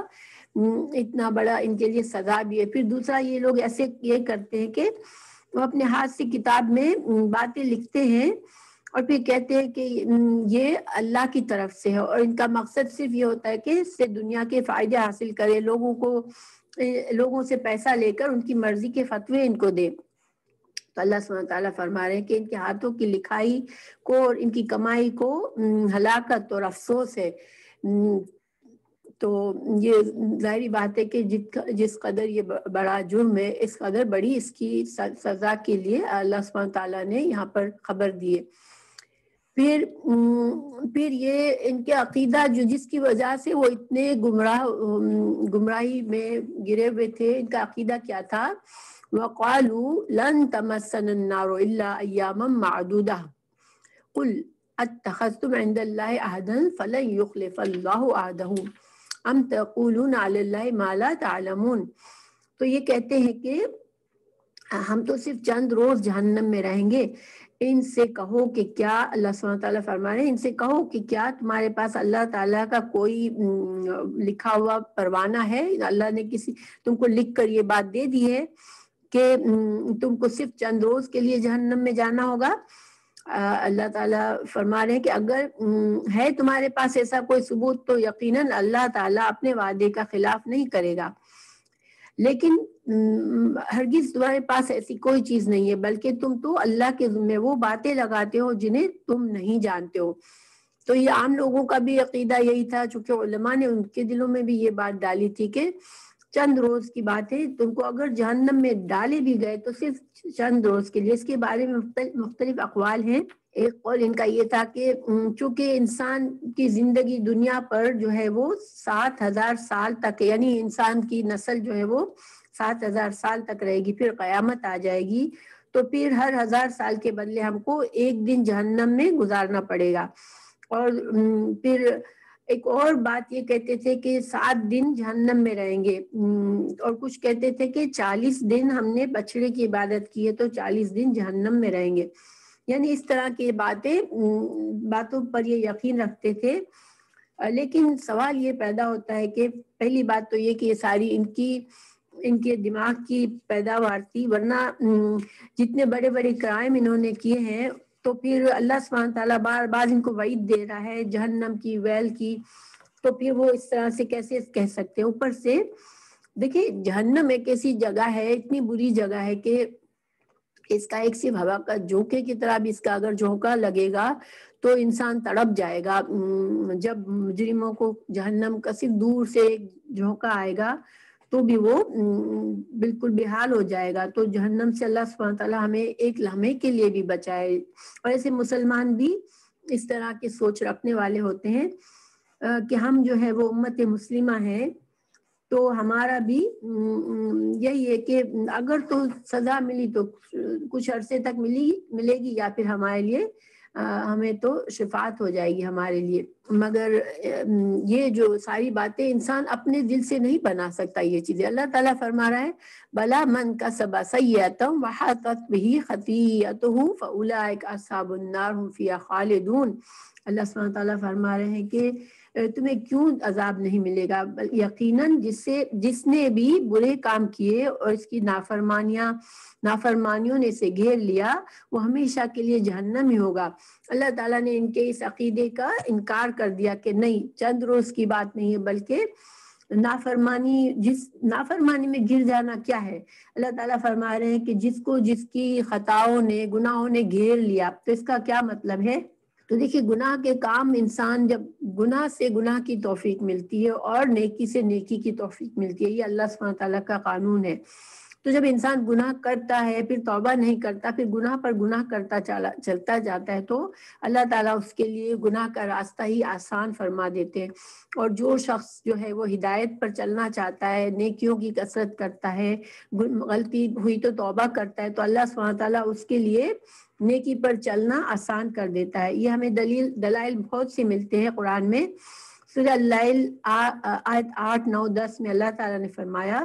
اتنا بڑا ان کے لیے سزا بھی ہے۔ پھر دوسرا یہ لوگ ایسے یہ کرتے ہیں کہ وہ اپنے ہاتھ سے کتاب میں باتیں لکھتے ہیں اور پھر کہتے ہیں کہ یہ اللہ کی طرف سے ہے، اور ان کا مقصد صرف یہ ہوتا ہے کہ اس سے دنیا کے فائدے حاصل کرے، لوگوں سے پیسہ لے کر ان کی مرضی کے فتوے ان کو دے۔ تو اللہ سبحانہ تعالیٰ فرما رہے ہیں کہ ان کے ہاتھوں کی لکھائی کو اور ان کی کمائی کو ہلاکت اور افسوس ہے۔ تو یہ ظاہری بات ہے کہ جس قدر یہ بڑا جرم ہے اس قدر بڑی اس کی سزا کے لیے اللہ سبحانہ تعالیٰ نے یہاں پر خبر دی ہے۔ پھر یہ ان کے عقیدہ جس کی وجہ سے وہ اتنے گمراہی میں گرے ہوئے تھے، ان کا عقیدہ کیا تھا؟ وَقَالُوا لَن تَمَسَّنَا النَّارُ إِلَّا أَيَّامًا مَعْدُودَةً قُلْ أَتَّخَذْتُمْ عِندَ اللَّهِ عَهْدًا فَلَن يُخْلِفَ اللَّهُ عَهْدَهُ أَمْ تَقُولُونَ عَلَى اللَّهِ مَا لَا تَعْلَمُونَ۔ تو یہ کہتے ہیں کہ ہم تو صرف چند روز جہنم میں رہیں گے، ان سے کہو کہ کیا، اللہ سبحانہ تعالیٰ فرما رہے ہیں ان سے کہو کہ کیا تمہارے پاس اللہ تعالیٰ کا کوئی لکھا ہوا پروانہ ہے؟ اللہ نے کسی تم کو لکھ کر یہ بات دے دی ہے کہ تم کو صرف چند روز کے لیے جہنم میں جانا ہوگا؟ اللہ تعالیٰ فرما رہے ہیں کہ اگر ہے تمہارے پاس ایسا کوئی ثبوت تو یقیناً اللہ تعالیٰ اپنے وعدے کا خلاف نہیں کرے گا، لیکن ہرگز تمہارے پاس ایسی کوئی چیز نہیں ہے، بلکہ تم تو اللہ کے ذمہ وہ باتیں لگاتے ہو جنہیں تم نہیں جانتے ہو۔ تو یہ عام لوگوں کا بھی عقیدہ یہی تھا، چونکہ علماء نے ان کے دلوں میں بھی یہ بات ڈالی تھی کہ چند روز کی بات ہے، تم کو اگر جہنم میں ڈالے بھی گئے تو صرف چند روز کے لیے۔ اس کے بارے میں مختلف اقوال ہیں۔ ایک قول ان کا یہ تھا کہ چونکہ انسان کی زندگی دنیا پر جو ہے وہ 7,000 سال تک، یعنی انسان کی نسل جو ہے وہ 7,000 سال تک رہے گی، پھر قیامت آ جائے گی، تو پھر ہر 1000 سال کے بدلے ہم کو ایک دن جہنم میں گزارنا پڑے گا۔ اور پھر ایک اور بات یہ کہتے تھے کہ 7 دن جہنم میں رہیں گے، اور کچھ کہتے تھے کہ 40 دن ہم نے بچڑے کی عبادت کی ہے تو 40 دن جہنم میں رہیں گے، یعنی اس طرح کی باتوں پر یہ یقین رکھتے تھے۔ لیکن سوال یہ پیدا ہوتا ہے کہ پہلی بات تو یہ کہ یہ ساری ان کے دماغ کی پیداوار تھی، ورنہ جتنے بڑے بڑے کرائم انہوں نے کیے ہیں تو پھر اللہ سبحانہ تعالیٰ بار بار ان کو وعید دے رہا ہے جہنم کی، ویل کی، تو پھر وہ اس طرح سے کیسے کہہ سکتے ہیں؟ اوپر سے دیکھیں جہنم ایک ایسی جگہ ہے، اتنی بری جگہ ہے کہ اس کا ایک صرف ہوا کا جھونکے کی طرح بھی اس کا اگر جھونکا لگے گا تو انسان تڑپ جائے گا۔ جب مجرموں کو جہنم کا صرف دور سے ایک جھونکا آئے گا تو بھی وہ بالکل بے حال ہو جائے گا۔ تو جہنم سے اللہ سبحانہ تعالیٰ ہمیں ایک لمحے کے لیے بھی بچائے۔ اور ایسے مسلمان بھی اس طرح کی سوچ رکھنے والے ہوتے ہیں کہ ہم جو ہے وہ امت مسلمہ ہیں، تو ہمارا بھی یہی ہے کہ اگر تو سزا ملی تو کچھ عرصے تک ملے گی، یا پھر ہمارے لیے ہمیں تو شفاعت ہو جائے گی ہمارے لیے۔ مگر یہ جو ساری باتیں انسان اپنے دل سے نہیں بنا سکتا یہ چیزیں۔ اللہ تعالیٰ فرما رہا ہے بلا من کسب سیئۃ وحاطت بہ خطیئتہ فاولئک اصحاب النار هم فیہا خالدون۔ اللہ سبحانہ وتعالیٰ فرما رہے ہیں کہ تمہیں کیوں عذاب نہیں ملے گا، یقیناً جس نے بھی برے کام کیے اور اس کی نافرمانیوں نے اسے گھیر لیا وہ ہمیشہ کے لیے جہنم ہی ہوگا۔ اللہ تعالیٰ نے ان کے اس عقیدے کا انکار کر دیا کہ نہیں، چند روز کی بات نہیں ہے، بلکہ نافرمانی میں گر جانا کیا ہے۔ اللہ تعالیٰ فرما رہے ہیں کہ جس کی خطاؤں نے، گناہوں نے گھیر لیا، تو اس کا کیا مطلب ہے؟ تو دیکھیے گناہ کے کام، انسان جب گناہ سے گناہ کی توفیق ملتی ہے اور نیکی سے نیکی کی توفیق ملتی ہے، یہ اللہ سبحانہ تعالیٰ کا قانون ہے۔ تو جب انسان گناہ کرتا ہے پھر توبہ نہیں کرتا، پھر گناہ پر گناہ کرتا چلتا جاتا ہے، تو اللہ تعالیٰ اس کے لیے گناہ کا راستہ ہی آسان فرما دیتے ہیں۔ اور جو شخص جو ہے وہ ہدایت پر چلنا چاہتا ہے، نیکیوں کی کثرت کرتا ہے، غلطی ہوئی تو توبہ کرتا ہے، تو اللہ سبحانہ تعالیٰ اس کے لیے نیکی پر چلنا آسان کر دیتا ہے۔ یہ ہمیں دلائل بہت سے ملتے ہیں قرآن میں۔ سورہ اللیل آیت 8، 9، 10 میں اللہ تعالیٰ نے فرمایا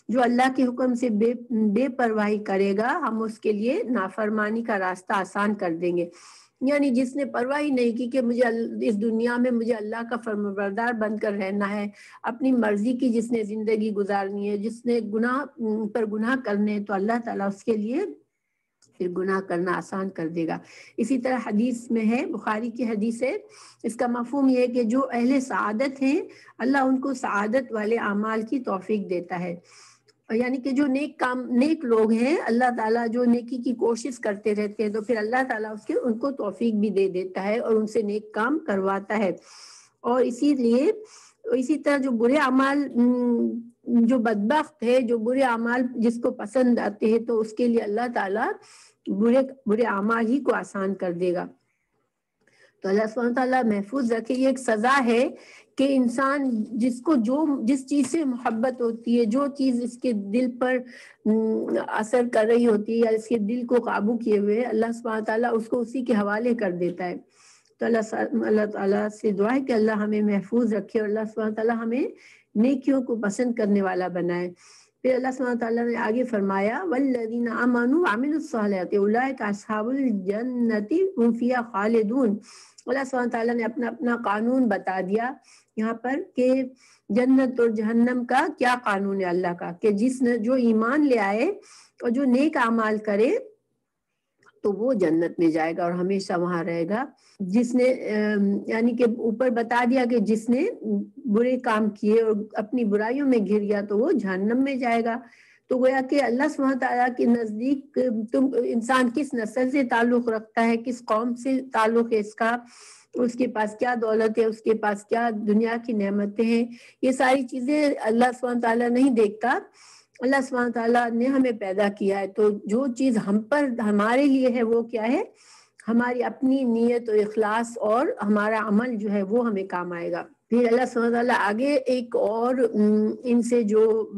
جو اللہ کے حکم سے بے پرواہی کرے گا ہم اس کے لیے نافرمانی کا راستہ آسان کر دیں گے۔ یعنی جس نے پرواہی نہیں کی کہ مجھے اس دنیا میں مجھے اللہ کا فرمانبردار بن کر رہنا ہے، اپنی مرضی کی جس نے زندگی گزارنی ہے، جس نے گناہ پر گناہ کرنے، تو اللہ تعالیٰ اس کے لیے پھر گناہ کرنا آسان کر دے گا۔ اسی طرح حدیث میں ہے، بخاری کی حدیث ہے، اس کا مفہوم یہ ہے کہ جو اہل سعادت ہیں اللہ ان کو سعادت والے اعمال کی توفیق دیتا ہے۔ یعنی کہ جو نیک لوگ ہیں، اللہ تعالیٰ جو نیکی کی کوشش کرتے رہتے ہیں، تو پھر اللہ تعالیٰ ان کو توفیق بھی دے دیتا ہے اور ان سے نیک کام کرواتا ہے۔ اور اسی طرح جو برے اعمال، جو بدبخت ہے، جو برے اعمال جس کو پسند آتے ہیں، تو اس کے لیے اللہ تعالیٰ برے اعمال ہی کو آسان کر دے گا۔ تو اللہ سبحانہ تعالیٰ محفوظ رکھے۔ یہ ایک سزا ہے کہ انسان جس چیز سے محبت ہوتی ہے، جو چیز اس کے دل پر اثر کر رہی ہوتی ہے یا اس کے دل کو قابو کیے ہوئے، اللہ سبحانہ تعالیٰ اس کو اسی کے حوالے کر دیتا ہے۔ تو اللہ تعالیٰ سے دعا ہے کہ اللہ ہمیں محفوظ رکھے اور اللہ سبحانہ تعالیٰ ہمیں نیکیوں کو پسند کرنے والا بنائے۔ پھر اللہ سبحانہ تعالیٰ نے آگے فرمایا والذین آمنوا وعملوا الصالحات اولئک اصحاب الجنۃ هم فیہا خالدون۔ اللہ سبحانہ تعالیٰ نے اپنا قانون بتا دیا یہاں پر کہ جنت اور جہنم کا کیا قانون ہے اللہ کا، کہ جو ایمان لے آئے اور جو نیک اعمال کرے تو وہ جنت میں جائے گا اور ہمیشہ وہاں رہے گا۔ جس نے یعنی کہ اوپر بتا دیا کہ جس نے برے کام کیے اور اپنی برائیوں میں گر گیا تو وہ جہنم میں جائے گا۔ تو گویا کہ اللہ سبحانہ تعالیٰ کے نزدیک انسان کس نسل سے تعلق رکھتا ہے، کس قوم سے تعلق ہے اس کا، اس کے پاس کیا دولت ہے، اس کے پاس کیا دنیا کی نعمتیں ہیں، یہ ساری چیزیں اللہ سبحانہ تعالیٰ نہیں دیکھتا۔ اللہ سبحانہ تعالیٰ نے ہمیں پیدا کیا ہے، تو جو چیز ہمارے لیے ہے وہ کیا ہے، ہماری اپنی نیت و اخلاص اور ہمارا عمل جو ہے وہ ہمیں کام آئے گا۔ پھر اللہ سبحانہ تعالیٰ آگے ایک اور ان سے جو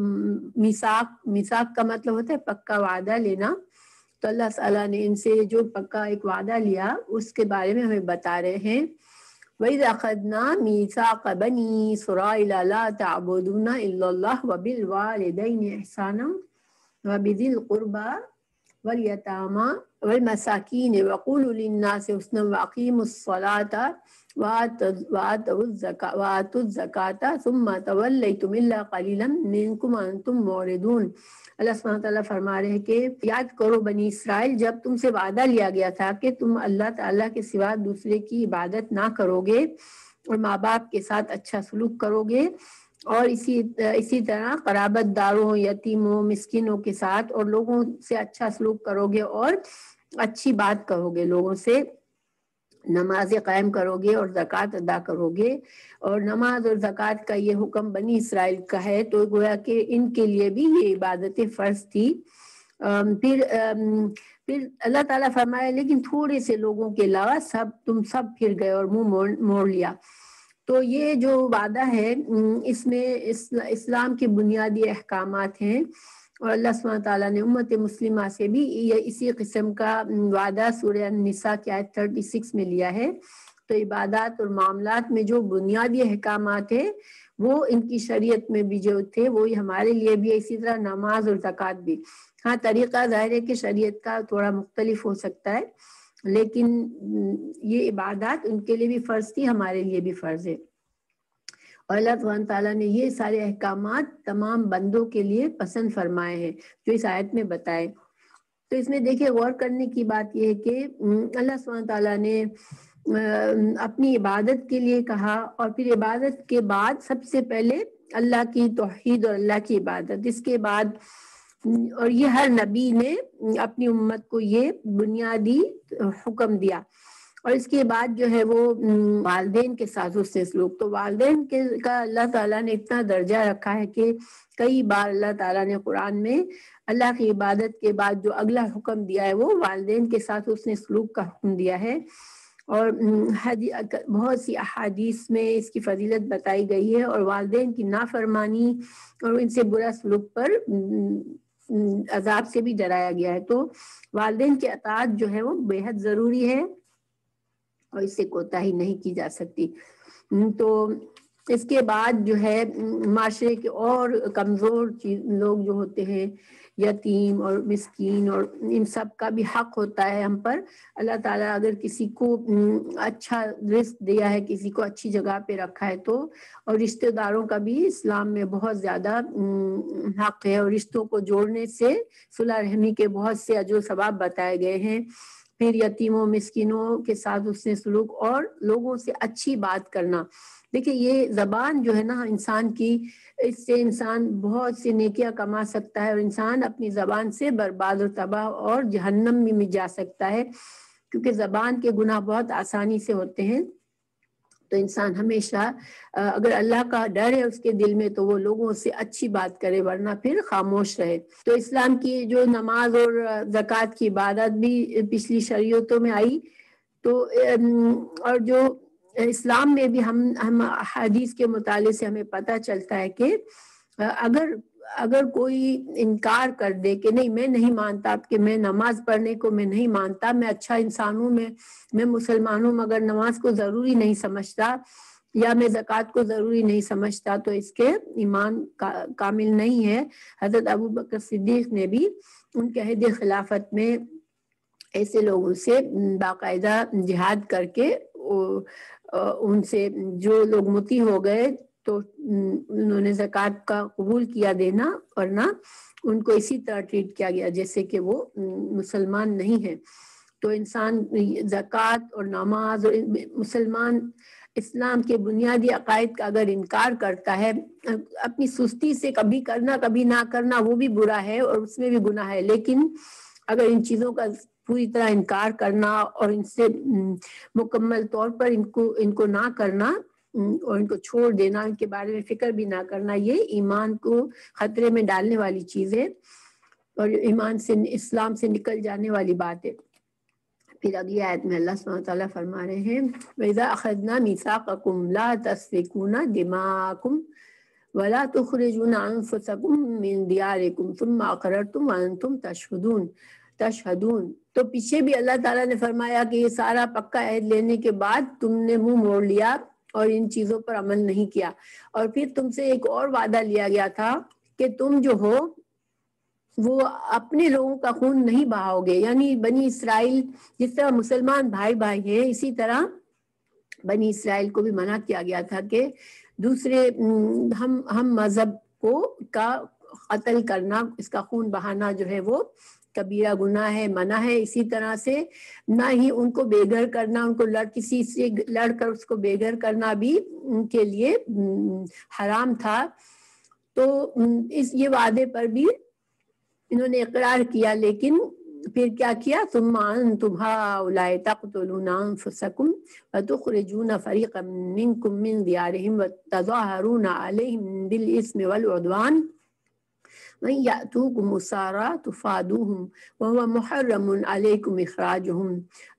میثاق کا مطلب ہوتا ہے پکا وعدہ لینا، تو اللہ تعالیٰ نے ان سے جو پکا ایک وعدہ لیا اس کے بارے میں ہمیں بتا رہے ہیں۔ وَإِذْ أَخَذْنَا مِيثَاقَ بَنِي إِسْرَائِيلَ لَا تَعْبُدُونَ إِلَّا اللَّهَ وَبِالْوَالِدَيْنِ إِحْسَانًا وَبِذِي الْقُرْبَى وَالْيَتَامَى وَالْمَسَاكِينِ وَقُولُوا لِلنَّاسِ حُسْنًا وَأَقِيمُوا الصَّلَاةَ وَآتُوا الزَّكَاةَ ثُمَّ تَوَلَّيْتُمْ إِلَّا قَلِيلًا مِنْكُمْ وَأَنْتُمْ مُعْرِضُونَ۔ اللہ سبحانہ تعالیٰ فرما رہے ہیں کہ یاد کرو بنی اسرائیل، جب تم سے وعدہ لیا گیا تھا کہ تم اللہ تعالیٰ کے سوا دوسرے کی عبادت نہ کرو گے اور ماں باپ کے ساتھ اچھا سلوک کرو گے، اور اسی طرح قرابت داروں، یتیموں، مسکینوں کے ساتھ اور لوگوں سے اچھا سلوک کرو گے اور اچھی بات کرو گے، لوگوں سے نماز قائم کرو گے اور زکوٰۃ ادا کرو گے۔ اور نماز اور زکوٰۃ کا یہ حکم بنی اسرائیل کا ہے، تو گویا کہ ان کے لیے بھی یہ عبادتیں فرض تھی۔ پھر اللہ تعالیٰ فرمایا لیکن تھوڑے سے لوگوں کے علاوہ تم سب پھر گئے اور منہ موڑ لیا۔ تو یہ جو وعدہ ہے اس میں اسلام کے بنیادی احکامات ہیں، اور اللہ سبحانہ تعالیٰ نے امت مسلمہ سے بھی اسی قسم کا وعدہ سورہ النساء کی آیت 36 میں لیا ہے۔ تو عبادات اور معاملات میں جو بنیادی احکامات ہیں وہ ان کی شریعت میں بھی جو تھے وہی ہمارے لیے بھی، اسی طرح نماز اور زکوٰۃ بھی۔ ہاں طریقہ ظاہر ہے کہ شریعت کا تھوڑا مختلف ہو سکتا ہے، لیکن یہ عبادات ان کے لیے بھی فرض تھی، ہمارے لیے بھی فرض ہے، اور اللہ سبحانہ تعالیٰ نے یہ سارے احکامات تمام بندوں کے لیے پسند فرمائے ہیں جو اس آیت میں بتائے۔ تو اس میں دیکھیں غور کرنے کی بات یہ ہے کہ اللہ سبحانہ تعالیٰ نے اپنی عبادت کے لیے کہا، اور پھر عبادت کے بعد سب سے پہلے اللہ کی توحید اور اللہ کی عبادت، اس کے بعد اور یہ ہر نبی نے اپنی امت کو یہ بنیادی حکم دیا، اور اس کے بعد جو ہے وہ والدین کے ساتھ اس سے سلوک، تو والدین کا اللہ تعالیٰ نے اتنا درجہ رکھا ہے کہ کئی بار اللہ تعالیٰ نے قرآن میں اللہ کی عبادت کے بعد جو اگلا حکم دیا ہے وہ والدین کے ساتھ اس نے سلوک کا حکم دیا ہے، اور بہت سی احادیث میں اس کی فضیلت بتائی گئی ہے، اور والدین کی نافرمانی اور ان سے برا سلوک پر عذاب سے بھی ڈرایا گیا ہے۔ تو والدین کی اطاعت جو ہے وہ بے حد ضروری ہے اور اس سے کوتاہی نہیں کی جا سکتی۔ تو اس کے بعد جو ہے معاشرے کے اور کمزور لوگ جو ہوتے ہیں، یتیم اور مسکین، اور ان سب کا بھی حق ہوتا ہے ہم پر۔ اللہ تعالیٰ اگر کسی کو اچھا رزق دیا ہے، کسی کو اچھی جگہ پہ رکھا ہے تو، اور رشتہ داروں کا بھی اسلام میں بہت زیادہ حق ہے، اور رشتوں کو جوڑنے سے صلح رحمی کے بہت سے اجر و ثواب بتائے گئے ہیں۔ پھر یتیموں مسکینوں کے ساتھ اس نے سلوک، اور لوگوں سے اچھی بات کرنا۔ دیکھیں یہ زبان جو ہے نا انسان کی، اس سے انسان بہت سی نیکیاں کما سکتا ہے، اور انسان اپنی زبان سے برباد و تباہ اور جہنم میں جا سکتا ہے، کیونکہ زبان کے گناہ بہت آسانی سے ہوتے ہیں۔ تو انسان ہمیشہ اگر اللہ کا ڈر ہے اس کے دل میں تو وہ لوگوں سے اچھی بات کرے، ورنہ پھر خاموش رہے۔ تو اسلام کی جو نماز اور زکوٰۃ کی عبادت بھی پچھلی شریعتوں میں آئی، تو اور جو اسلام میں بھی ہم حدیث کے مطالعے سے ہمیں پتہ چلتا ہے کہ اگر کوئی انکار کر دے کہ نہیں میں نہیں مانتا کہ میں نماز پڑھنے کو میں نہیں مانتا، میں اچھا انسان ہوں، میں مسلمان ہوں، مگر نماز کو ضروری نہیں سمجھتا، یا میں زکوٰۃ کو ضروری نہیں سمجھتا، تو اس کے ایمان کامل نہیں ہے۔ حضرت ابوبکر صدیق نے بھی ان کے عہد خلافت میں ایسے لوگوں سے باقاعدہ جہاد کر کے ان سے جو لوگ مطیع ہو گئے تو انہوں نے زکوٰۃ کا قبول کیا دینا، ورنہ ان کو اسی طرح ٹریٹ کیا گیا جیسے کہ وہ مسلمان نہیں ہے۔ تو انسان زکوٰۃ اور نماز اور مسلمان اسلام کے بنیادی عقائد کا اگر انکار کرتا ہے، اپنی سستی سے کبھی کرنا کبھی نہ کرنا وہ بھی برا ہے اور اس میں بھی گناہ ہے، لیکن اگر ان چیزوں کا پوری طرح انکار کرنا اور ان سے مکمل طور پر ان کو نہ کرنا اور ان کو چھوڑ دینا، ان کے بارے میں فکر بھی نہ کرنا، یہ ایمان کو خطرے میں ڈالنے والی چیز ہے اور ایمان سے اسلام سے نکل جانے والی بات ہے۔ پھر اگلی آیت میں اللہ سبحانہ وتعالیٰ فرما رہے ہیں وَإِذَا أَخَذْنَا مِيثَاقَكُمْ لَا تَسْفِكُونَ دِمَاءَكُمْ وَلَا تُخْرِجُونَ أَنفُسَكُمْ مِنْ دِيَارِكُمْ ثُمَّ أَقْرَرْتُمْ وَأَنْتُمْ تشہدون۔ تو پیچھے بھی اللہ تعالیٰ نے فرمایا کہ یہ سارا پکا عہد لینے کے بعد تم نے منہ موڑ لیا اور ان چیزوں پر عمل نہیں کیا، اور پھر تم سے ایک اور وعدہ لیا گیا تھا کہ تم جو ہو وہ اپنے لوگوں کا خون نہیں بہاؤ گے، یعنی بنی اسرائیل جس طرح مسلمان بھائی بھائی ہیں اسی طرح بنی اسرائیل کو بھی منع کیا گیا تھا کہ دوسرے ہم مذہب کا قتل کرنا، اس کا خون بہانا جو ہے وہ کبیرہ گناہ ہے، منع ہے۔ اسی طرح سے نہ ہی ان کو بے گھر کرنا، ان کو کسی سے لڑ کر اس کو بے گھر کرنا بھی ان کے لیے حرام تھا۔ تو یہ وعدے پر بھی انہوں نے اقرار کیا، لیکن پھر کیا کیا؟ ثم انتم هؤلاء تقتلون انفسکم وتخرجون فریقا منکم من دیارہم وتظاہرون علیہم بالاسم والعدوان وَإِن يَأْتُوكُمْ أُسَارَىٰ تُفَادُوهُمْ وَهُوَ مُحَرَّمٌ عَلَيْكُمْ إِخْرَاجُهُمْ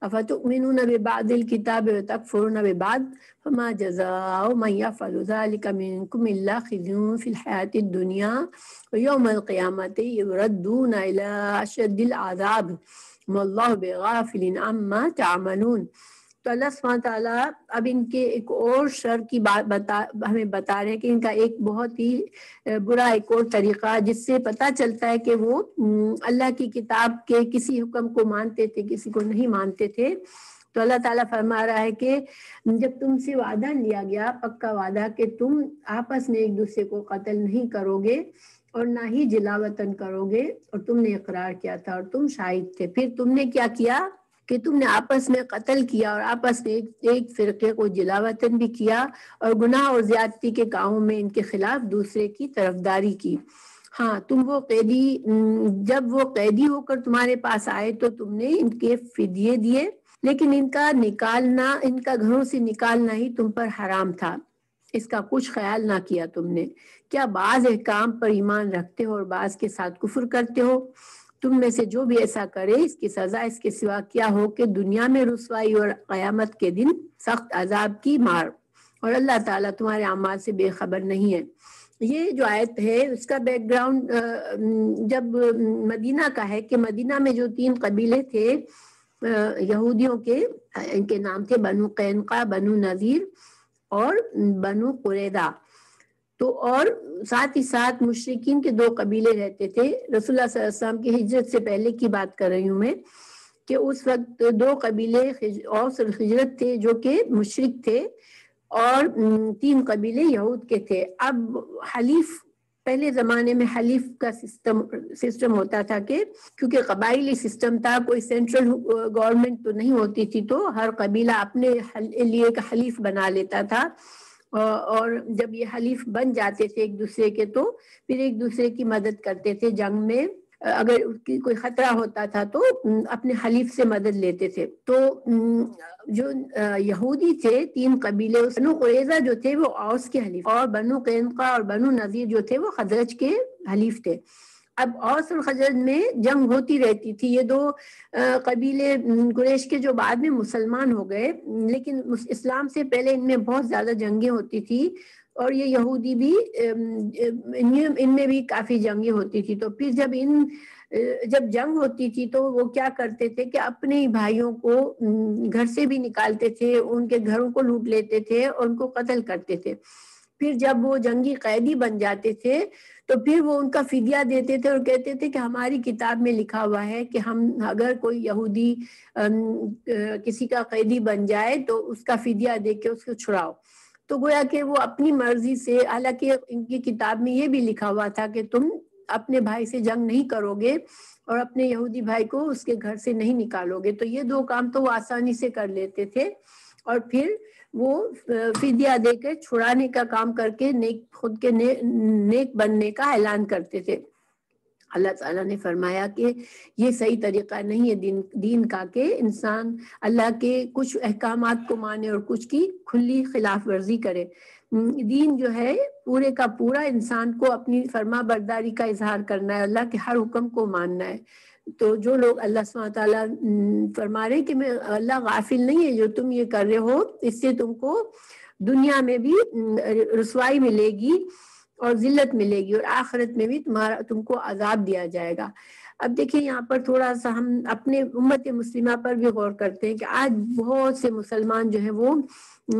أَفَتُؤْمِنُونَ بِبَعْضِ الْكِتَابِ وَتَكْفُرُونَ بِبَعْضٍ فَمَا جَزَاءُ مَن يَفْعَلُ ذَلِكَ مِنكُمْ إِلَّا خِزْيٌ فِي الْحَيَاةِ الدُّنْيَا وَيَوْمَ الْقِيَامَةِ يُرَدُّونَ إِلَىٰ أَشَدِّ الْعَذَابِ وَمَا اللَّهُ بِغَافِلٍ عَمَّا تَعْمَلُونَ۔ تو اللہ سبحانہ تعالیٰ اب ان کے ایک اور شر کی بات ہمیں بتا رہے ہیں کہ ان کا ایک بہت ہی برا ایک اور طریقہ، جس سے پتہ چلتا ہے کہ وہ اللہ کی کتاب کے کسی حکم کو مانتے تھے، کسی کو نہیں مانتے تھے۔ تو اللہ تعالیٰ فرما رہا ہے کہ جب تم سے وعدہ لیا گیا، پکا وعدہ، کہ تم آپس میں ایک دوسرے کو قتل نہیں کرو گے اور نہ ہی جلا وطن کرو گے، اور تم نے اقرار کیا تھا اور تم شاہد تھے، پھر تم نے کیا کیا کہ تم نے آپس میں قتل کیا اور آپس میں ایک فرقے کو جلا وطن بھی کیا، اور گناہ اور زیادتی کے کاموں میں ان کے خلاف دوسرے کی طرفداری کی۔ ہاں، تم وہ قیدی، جب وہ قیدی ہو کر تمہارے پاس آئے تو تم نے ان کے فدیے دیے، لیکن ان کا نکالنا، ان کا گھروں سے نکالنا ہی تم پر حرام تھا، اس کا کچھ خیال نہ کیا تم نے۔ کیا بعض احکام پر ایمان رکھتے ہو اور بعض کے ساتھ کفر کرتے ہو؟ تم میں سے جو بھی ایسا کرے اس کی سزا اس کے سوا کیا ہو کہ دنیا میں رسوائی اور قیامت کے دن سخت عذاب کی مار، اور اللہ تعالیٰ تمہارے اعمال سے بے خبر نہیں ہے۔ یہ جو آیت ہے اس کا بیک گراؤنڈ جب مدینہ کا ہے، کہ مدینہ میں جو 3 قبیلے تھے یہودیوں کے، ان کے نام تھے بنو قینقاع، بنو نذیر اور بنو قریظہ، تو اور ساتھ ہی ساتھ مشرکین کے 2 قبیلے رہتے تھے۔ رسول اللہ صلی اللہ علیہ وسلم کی ہجرت سے پہلے کی بات کر رہی ہوں میں، کہ اس وقت 2 قبیلے اوس اور خزرج تھے جو کہ مشرک تھے، اور 3 قبیلے یہود کے تھے۔ اب حلیف، پہلے زمانے میں حلیف کا سسٹم ہوتا تھا، کہ کیونکہ قبائلی سسٹم تھا، کوئی سینٹرل گورنمنٹ تو نہیں ہوتی تھی، تو ہر قبیلہ اپنے لیے ایک حلیف بنا لیتا تھا، اور جب یہ حلیف بن جاتے تھے ایک دوسرے کے تو پھر ایک دوسرے کی مدد کرتے تھے جنگ میں، اگر کوئی خطرہ ہوتا تھا تو اپنے حلیف سے مدد لیتے تھے۔ تو جو یہودی تھے 3 قبیلے، بنو قریظہ جو تھے وہ اوس کے حلیف، اور بنو قینقاع اور بنو نذیر جو تھے وہ خزرج کے حلیف تھے۔ اب اوس اور خزرج میں جنگ ہوتی رہتی تھی، یہ 2 قبیلے قریش کے جو بعد میں مسلمان ہو گئے، لیکن اسلام سے پہلے ان میں بہت زیادہ جنگیں ہوتی تھی، اور یہ یہودی بھی ان میں بھی کافی جنگیں ہوتی تھی۔ تو پھر جب جنگ ہوتی تھی تو وہ کیا کرتے تھے کہ اپنے بھائیوں کو گھر سے بھی نکالتے تھے، ان کے گھروں کو لوٹ لیتے تھے اور ان کو قتل کرتے تھے۔ پھر جب وہ جنگی قیدی بن جاتے تھے تو پھر وہ ان کا فدیہ دیتے تھے اور کہتے تھے کہ ہماری کتاب میں لکھا ہوا ہے کہ ہم اگر کوئی یہودی کسی کا قیدی بن جائے تو اس کا فدیہ دے کے اس کو چھڑاؤ۔ تو گویا کہ وہ اپنی مرضی سے، حالانکہ ان کی کتاب میں یہ بھی لکھا ہوا تھا کہ تم اپنے بھائی سے جنگ نہیں کرو گے اور اپنے یہودی بھائی کو اس کے گھر سے نہیں نکالو گے، تو یہ 2 کام تو وہ آسانی سے کر لیتے تھے، اور پھر وہ فدیہ دے کے چھڑانے کا کام کر کے خود کے نیک بننے کا اعلان کرتے تھے۔ اللہ تعالیٰ نے فرمایا کہ یہ صحیح طریقہ نہیں ہے دین کا، کہ انسان اللہ کے کچھ احکامات کو مانے اور کچھ کی کھلی خلاف ورزی کرے۔ دین جو ہے پورے کا پورا انسان کو اپنی فرما برداری کا اظہار کرنا ہے، اللہ کے ہر حکم کو ماننا ہے۔ تو جو لوگ، اللہ سبحانہ تعالیٰ فرما رہے کہ اللہ غافل نہیں ہے، جو تم یہ کر رہے ہو اس سے تم کو دنیا میں بھی رسوائی ملے گی اور ذلت ملے گی، اور آخرت میں بھی تم کو عذاب دیا جائے گا۔ اب دیکھیں یہاں پر تھوڑا سا ہم اپنے امت مسلمہ پر بھی غور کرتے ہیں کہ آج بہت سے مسلمان جو ہیں وہ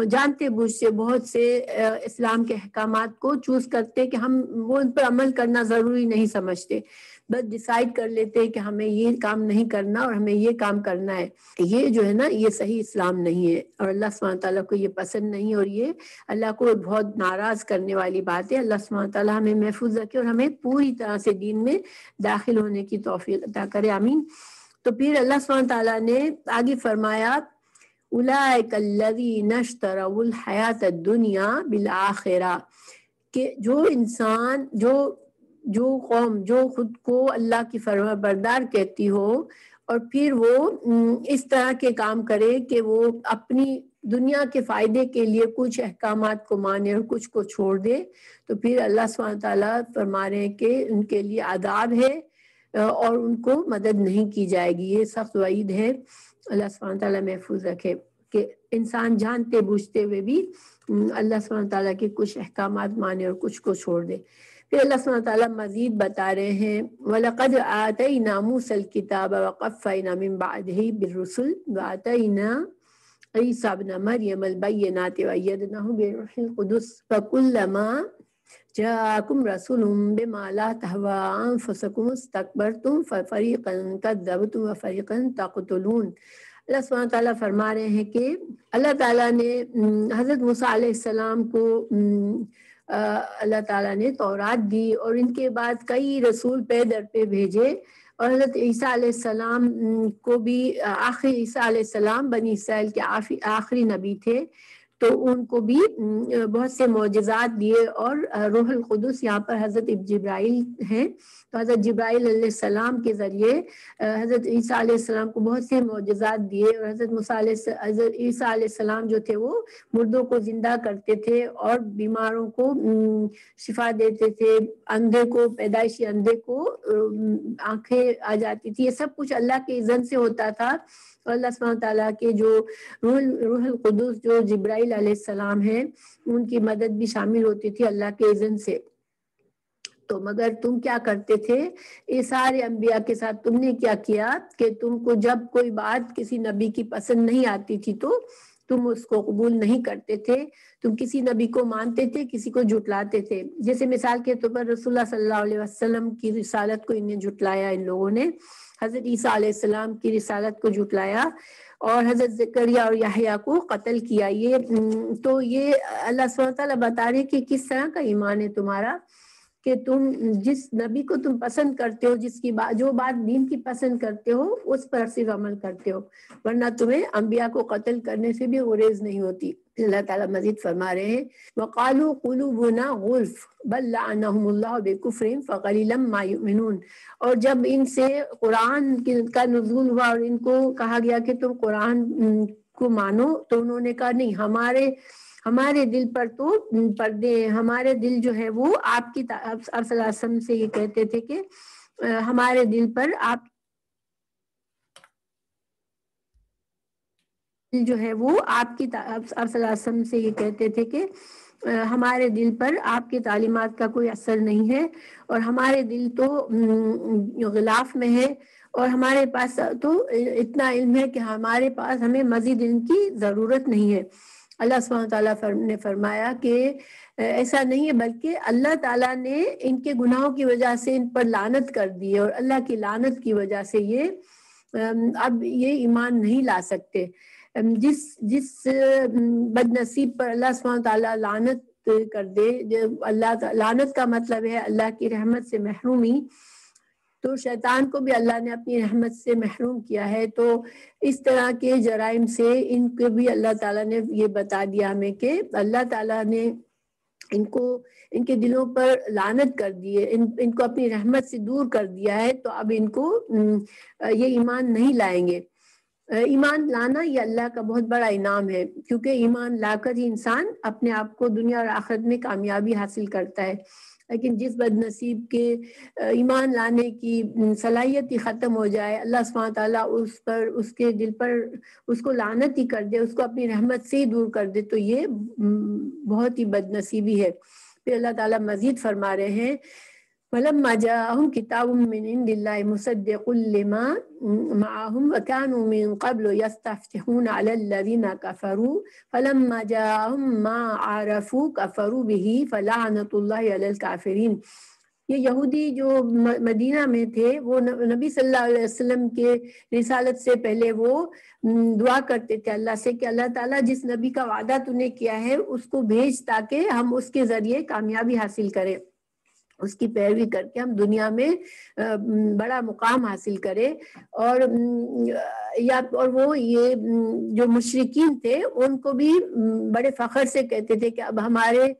جانتے بوجھ سے بہت سے اسلام کے احکامات کو چوز کرتے کہ وہ ان پر عمل کرنا ضروری نہیں سمجھتے، بس ڈیسائیڈ کر لیتے کہ ہمیں یہ کام نہیں کرنا اور ہمیں یہ کام کرنا ہے۔ یہ جو ہے نا، یہ صحیح اسلام نہیں ہے، اور اللہ سبحانہ تعالیٰ کو یہ پسند نہیں، اور یہ اللہ کو بہت ناراض کرنے والی بات ہے۔ اللہ سبحانہ تعالیٰ ہمیں محفوظ رکھے اور ہمیں پوری طرح سے دین میں داخل ہونے کی توفیق عطا کرے، آمین۔ تو پھر اللہ سبحانہ تعالیٰ نے آگے فرمایا اولئک الذین اشتروا الحیات الدنیا بالآخرہ، کہ جو انسان، جو قوم جو خود کو اللہ کی فرما بردار کہتی ہو اور پھر وہ اس طرح کے کام کرے کہ وہ اپنی دنیا کے فائدے کے لیے کچھ احکامات کو مانے اور کچھ کو چھوڑ دے، تو پھر اللہ سبحانہ تعالیٰ فرما رہے ہیں کہ ان کے لیے عذاب ہے اور ان کو مدد نہیں کی جائے گی۔ یہ سخت وعید ہے، اللہ سبحانہ تعالیٰ محفوظ رکھے کہ انسان جانتے بوجھتے ہوئے بھی اللہ سبحانہ تعالیٰ کے کچھ احکامات مانے اور کچھ کو چھوڑ دے۔ پھر اللہ سبحانہ تعالیٰ مزید بتا رہے ہیں وَلَقَدْ آتَيْنَا مُوسَى الْكِتَابَ وَقَفَّيْنَا مِن بَعْدِهِ بِالرُّسُلِ وَآتَيْنَا عیسیٰ ابن مریم البینات وأیدناہ بروح القدس فکلما جاءکم رسول بما لا تہوی انفسکم استکبرتم ففریقا کذبتم وفریقا تقتلون۔ اللہ سبحانہ تعالیٰ فرما رہے ہیں کہ اللہ تعالیٰ نے حضرت موسیٰ علیہ السلام کو اللہ تعالیٰ نے تورات دی، اور ان کے بعد کئی رسول پے در پہ بھیجے، اور حضرت عیسیٰ علیہ السلام کو بھی آخری عیسیٰ علیہ السلام بنی اسرائیل کے آخری نبی تھے، تو ان کو بھی بہت سے معجزات دیے، اور روح القدس یہاں پر حضرت جبرائیل ہیں، تو حضرت جبرائیل علیہ السلام کے ذریعے حضرت عیسیٰ علیہ السلام کو بہت سے معجزات دیے، اور حضرت عیسیٰ علیہ السلام جو تھے وہ مردوں کو زندہ کرتے تھے، اور بیماروں کو شفا دیتے تھے، اندھے کو، پیدائشی اندھے کو آنکھیں آ جاتی تھی، یہ سب کچھ اللہ کے اذن سے ہوتا تھا۔ اور اللہ سبحانہ تعالیٰ کے جو روح القدس جو جبرائیل علیہ السلام ہیں، ان کی مدد بھی شامل ہوتی تھی اللہ کے اذن سے۔ تو مگر تم کیا کرتے تھے، یہ سارے انبیاء کے ساتھ تم نے کیا کیا کہ تم کو جب کوئی بات کسی نبی کی پسند نہیں آتی تھی تو تم اس کو قبول نہیں کرتے تھے، تم کسی نبی کو مانتے تھے، کسی کو جھٹلاتے تھے۔ جیسے مثال کے طور پر رسول اللہ صلی اللہ علیہ وسلم کی رسالت کو انہیں جھٹلایا، ان لوگوں نے حضرت عیسیٰ علیہ السلام کی رسالت کو جھٹلایا، اور حضرت زکریا اور یحییٰ کو قتل کیا۔ یہ تو یہ اللہ سبحانہ تعالیٰ بتا رہے کہ کس طرح کا ایمان ہے تمہارا، کہ تم جس نبی کو تم پسند کرتے ہو، جس کی جو بات دین کی پسند کرتے ہو، اس پر صرف عمل کرتے ہو، ورنہ تمہیں انبیاء کو قتل کرنے سے بھی گریز نہیں ہوتی۔ اللہ تعالیٰ مزید فرما رہے ہیں وَقَالُوا قُلُوبُنَا غُلْفٌ بَل لَّعَنَهُمُ اللَّهُ بِكُفْرِهِمْ فَقَلِيلًا مَا يُؤْمِنُونَ۔ اور جب ان سے قرآن کا نزول ہوا اور ان کو کہا گیا کہ تم قرآن کو مانو، تو انہوں نے کہا نہیں، ہمارے دل پر تو پردے ہیں، ہمارے دل جو ہے وہ آپ کی آپ صلی اللہ علیہ وسلم سے یہ کہتے تھے کہ ہمارے دل پر آپ جو ہے وہ آپ کی آپ صلی اللہ علیہ وسلم سے یہ کہتے تھے کہ ہمارے دل پر آپ کی تعلیمات کا کوئی اثر نہیں ہے، اور ہمارے دل تو غلاف میں ہے، اور ہمارے پاس تو اتنا علم ہے کہ ہمارے پاس ہمیں مزید علم کی ضرورت نہیں ہے۔ اللہ سبحانہ تعالیٰ نے فرمایا کہ ایسا نہیں ہے، بلکہ اللہ تعالیٰ نے ان کے گناہوں کی وجہ سے ان پر لعنت کر دی ہے، اور اللہ کی لعنت کی وجہ سے یہ اب یہ ایمان نہیں لا سکتے۔ جس بد نصیب پر اللہ سبحانہ تعالیٰ لعنت کر دے، لعنت کا مطلب ہے اللہ کی رحمت سے محرومی، تو شیطان کو بھی اللہ نے اپنی رحمت سے محروم کیا ہے۔ تو اس طرح کے جرائم سے ان کو بھی اللہ تعالیٰ نے یہ بتا دیا ہمیں کہ اللہ تعالیٰ نے ان کے دلوں پر لعنت کر دی ہے، ان کو اپنی رحمت سے دور کر دیا ہے، تو اب ان کو یہ ایمان نہیں لائیں گے۔ ایمان لانا یہ اللہ کا بہت بڑا انعام ہے، کیونکہ ایمان لا کر ہی انسان اپنے آپ کو دنیا اور آخرت میں کامیابی حاصل کرتا ہے۔ لیکن جس بد نصیب کے ایمان لانے کی صلاحیت ہی ختم ہو جائے، اللہ سبحانہ تعالیٰ اس کے دل پر اس کو لعنت ہی کر دے، اس کو اپنی رحمت سے ہی دور کر دے، تو یہ بہت ہی بد نصیبی ہے۔ پھر اللہ تعالیٰ مزید فرما رہے ہیں فَلَمَّا جَاءَهُمْ كِتَابٌ مِّنْ عِندِ اللَّهِ مُصَدِّقٌ لِّمَا مَعَهُمْ وَكَانُوا مِن قَبْلُ يَسْتَفْتِحُونَ عَلَى الَّذِينَ كَفَرُوا فَلَمَّا جَاءَهُم مَّا عَرَفُوا كَفَرُوا بِهِ فَلَعْنَةُ اللَّهِ عَلَى الْكَافِرِينَ۔ یہ یہودی جو مدینہ میں تھے، وہ نبی صلی اللہ علیہ وسلم کے رسالت سے پہلے وہ دعا کرتے تھے اللہ سے کہ اللہ تعالیٰ جس نبی کا وعدہ تو نے کیا ہے اس کو بھیج، تاکہ ہم اس کے ذریعے کامیابی حاصل کریں، اس کی پیروی کر کے ہم دنیا میں بڑا مقام حاصل کرے۔ اور وہ یہ جو مشرکین تھے ان کو بھی بڑے فخر سے کہتے تھے کہ اب ہمارے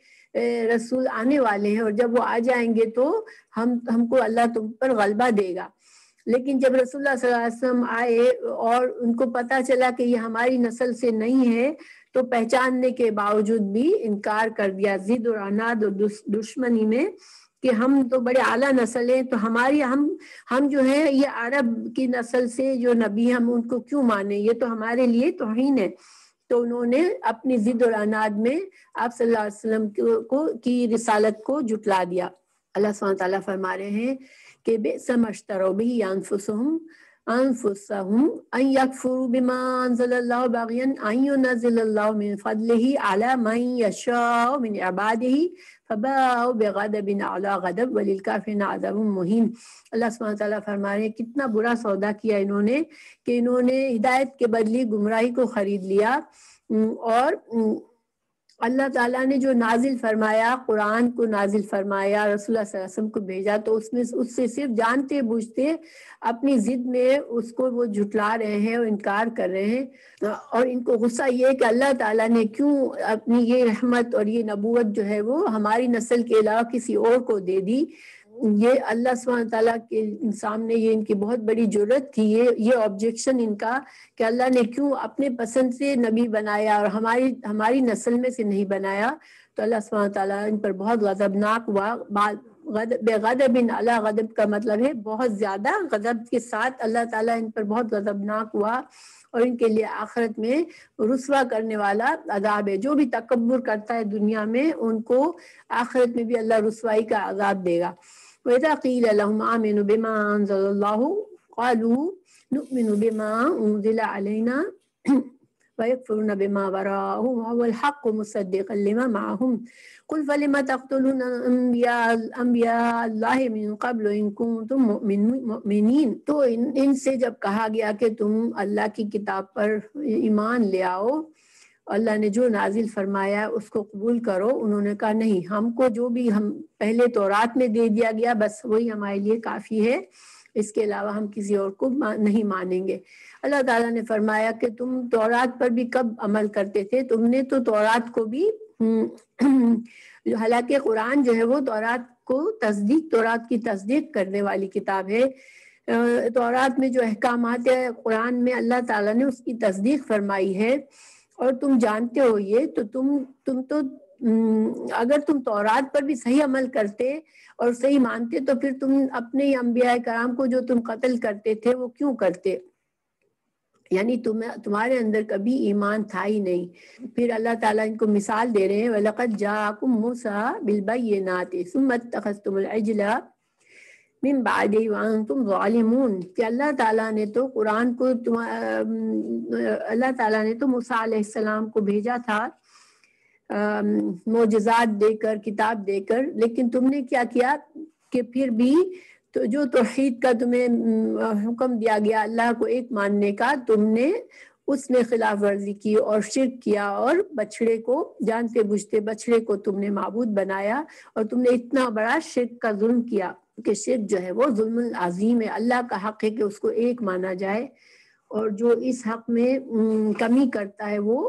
رسول آنے والے ہیں، اور جب وہ آ جائیں گے تو ہم کو اللہ تم پر غلبہ دے گا۔ لیکن جب رسول اللہ صلی اللہ علیہ وسلم آئے اور ان کو پتہ چلا کہ یہ ہماری نسل سے نہیں ہے، تو پہچاننے کے باوجود بھی انکار کر دیا، ضد اور عناد اور دشمنی میں، کہ ہم تو بڑے اعلیٰ نسل ہیں، تو ہم جو ہیں یہ عرب کی نسل سے جو نبی ہم ان کو کیوں مانیں، یہ تو ہمارے لیے توہین ہے۔ تو انہوں نے اپنی ضد اور عناد میں آپ صلی اللہ علیہ وسلم کی رسالت کو جھٹلا دیا۔ اللہ سبحانہ تعالیٰ فرما رہے ہیں کہ بئس ما اشتروا بہ انفسہم أنفسهم أن يكفروا بما أنزل الله بغيا أن ينزل الله من فضله على من يشاء من عباده فباءوا بغضب على غضب وللكافرين عذاب مهين۔ اللہ سبحانہ تعالیٰ فرما رہے ہیں کتنا برا سودا کیا انہوں نے کہ انہوں نے ہدایت کے بدلے گمراہی کو خرید لیا، اور اللہ تعالیٰ نے جو نازل فرمایا، قرآن کو نازل فرمایا، رسول اللہ صلی اللہ علیہ وسلم کو بھیجا، تو اس سے صرف جانتے بوجھتے اپنی ضد میں اس کو وہ جھٹلا رہے ہیں اور انکار کر رہے ہیں، اور ان کو غصہ یہ ہے کہ اللہ تعالیٰ نے کیوں اپنی یہ رحمت اور یہ نبوت جو ہے وہ ہماری نسل کے علاوہ کسی اور کو دے دی۔ یہ اللہ سبحانہ تعالیٰ کے سامنے یہ ان کی بہت بڑی جرت تھی، یہ آبجیکشن ان کا کہ اللہ نے کیوں اپنے پسند سے نبی بنایا اور ہماری نسل میں سے نہیں بنایا۔ تو اللہ سبحانہ تعالیٰ ان پر بہت غضبناک ہوا۔ بے غضب علی غضب کا مطلب ہے بہت زیادہ غضب کے ساتھ اللہ تعالیٰ ان پر بہت غضبناک ہوا، اور ان کے لیے آخرت میں رسوا کرنے والا عذاب ہے۔ جو بھی تکبر کرتا ہے دنیا میں ان کو آخرت میں بھی اللہ رسوائی کا عذاب دے گا۔ وَإِذَا قِيلَ لَهُمْ آمِنُوا بِمَا أَنزَلَ اللَّهُ قَالُوا نُؤْمِنُ بِمَا أُنزِلَ عَلَيْنَا وَيَكْفُرُونَ بِمَا وَرَاءَهُ وَهُوَ الْحَقُّ مُصَدِّقًا لِمَا مَعَهُمْ قُلْ فَلِمَ تَقْتُلُونَ أَنْبِيَاءَ اللَّهِ مِنْ قَبْلُ إِن كُنتُم مُؤْمِنِينَ۔ تو ان سے جب کہا گیا کہ تم اللہ کی کتاب پر ایمان لے آؤ، اللہ نے جو نازل فرمایا اس کو قبول کرو، انہوں نے کہا نہیں، ہم کو جو بھی ہم پہلے تورات میں دے دیا گیا بس وہی ہمارے لیے کافی ہے، اس کے علاوہ ہم کسی اور کو نہیں مانیں گے۔ اللہ تعالیٰ نے فرمایا کہ تم تورات پر بھی کب عمل کرتے تھے؟ تم نے تو تورات کو بھی حالانکہ قرآن جو ہے وہ تورات کی تصدیق کرنے والی کتاب ہے، تورات میں جو احکامات ہے قرآن میں اللہ تعالیٰ نے اس کی تصدیق فرمائی ہے، اور تم جانتے ہو یہ، تو تم تو اگر تم تورات پر بھی صحیح عمل کرتے اور صحیح مانتے تو پھر تم اپنے انبیاء کرام کو جو تم قتل کرتے تھے وہ کیوں کرتے؟ یعنی تمہارے اندر کبھی ایمان تھا ہی نہیں۔ پھر اللہ تعالیٰ ان کو مثال دے رہے ہیں وَلَقَدْ جَاءَكُم مُوسَىٰ بِالْبَيِّنَاتِ ثُمَّ اتَّخَذْتُمُ الْعِجْلَ مِن بَعْدِهِ وَأَنْتُمْ ظَالِمُونَ کہ اللہ تعالیٰ نے تو قرآن کو اللہ تعالیٰ نے تو موسیٰ علیہ السلام کو بھیجا تھا معجزات دے کر، کتاب دے کر، لیکن تم نے کیا کیا کہ پھر بھی تو جو توحید کا تمہیں حکم دیا گیا اللہ کو ایک ماننے کا، تم نے اس میں خلاف ورزی کی اور شرک کیا، اور بچڑے کو جانتے بوجھتے بچڑے کو تم نے معبود بنایا، اور تم نے اتنا بڑا شرک کا ظلم کیا کہ شرک جو ہے وہ ظلم عظیم ہے۔ اللہ کا حق ہے کہ اس کو ایک مانا جائے، اور جو اس حق میں کمی کرتا ہے وہ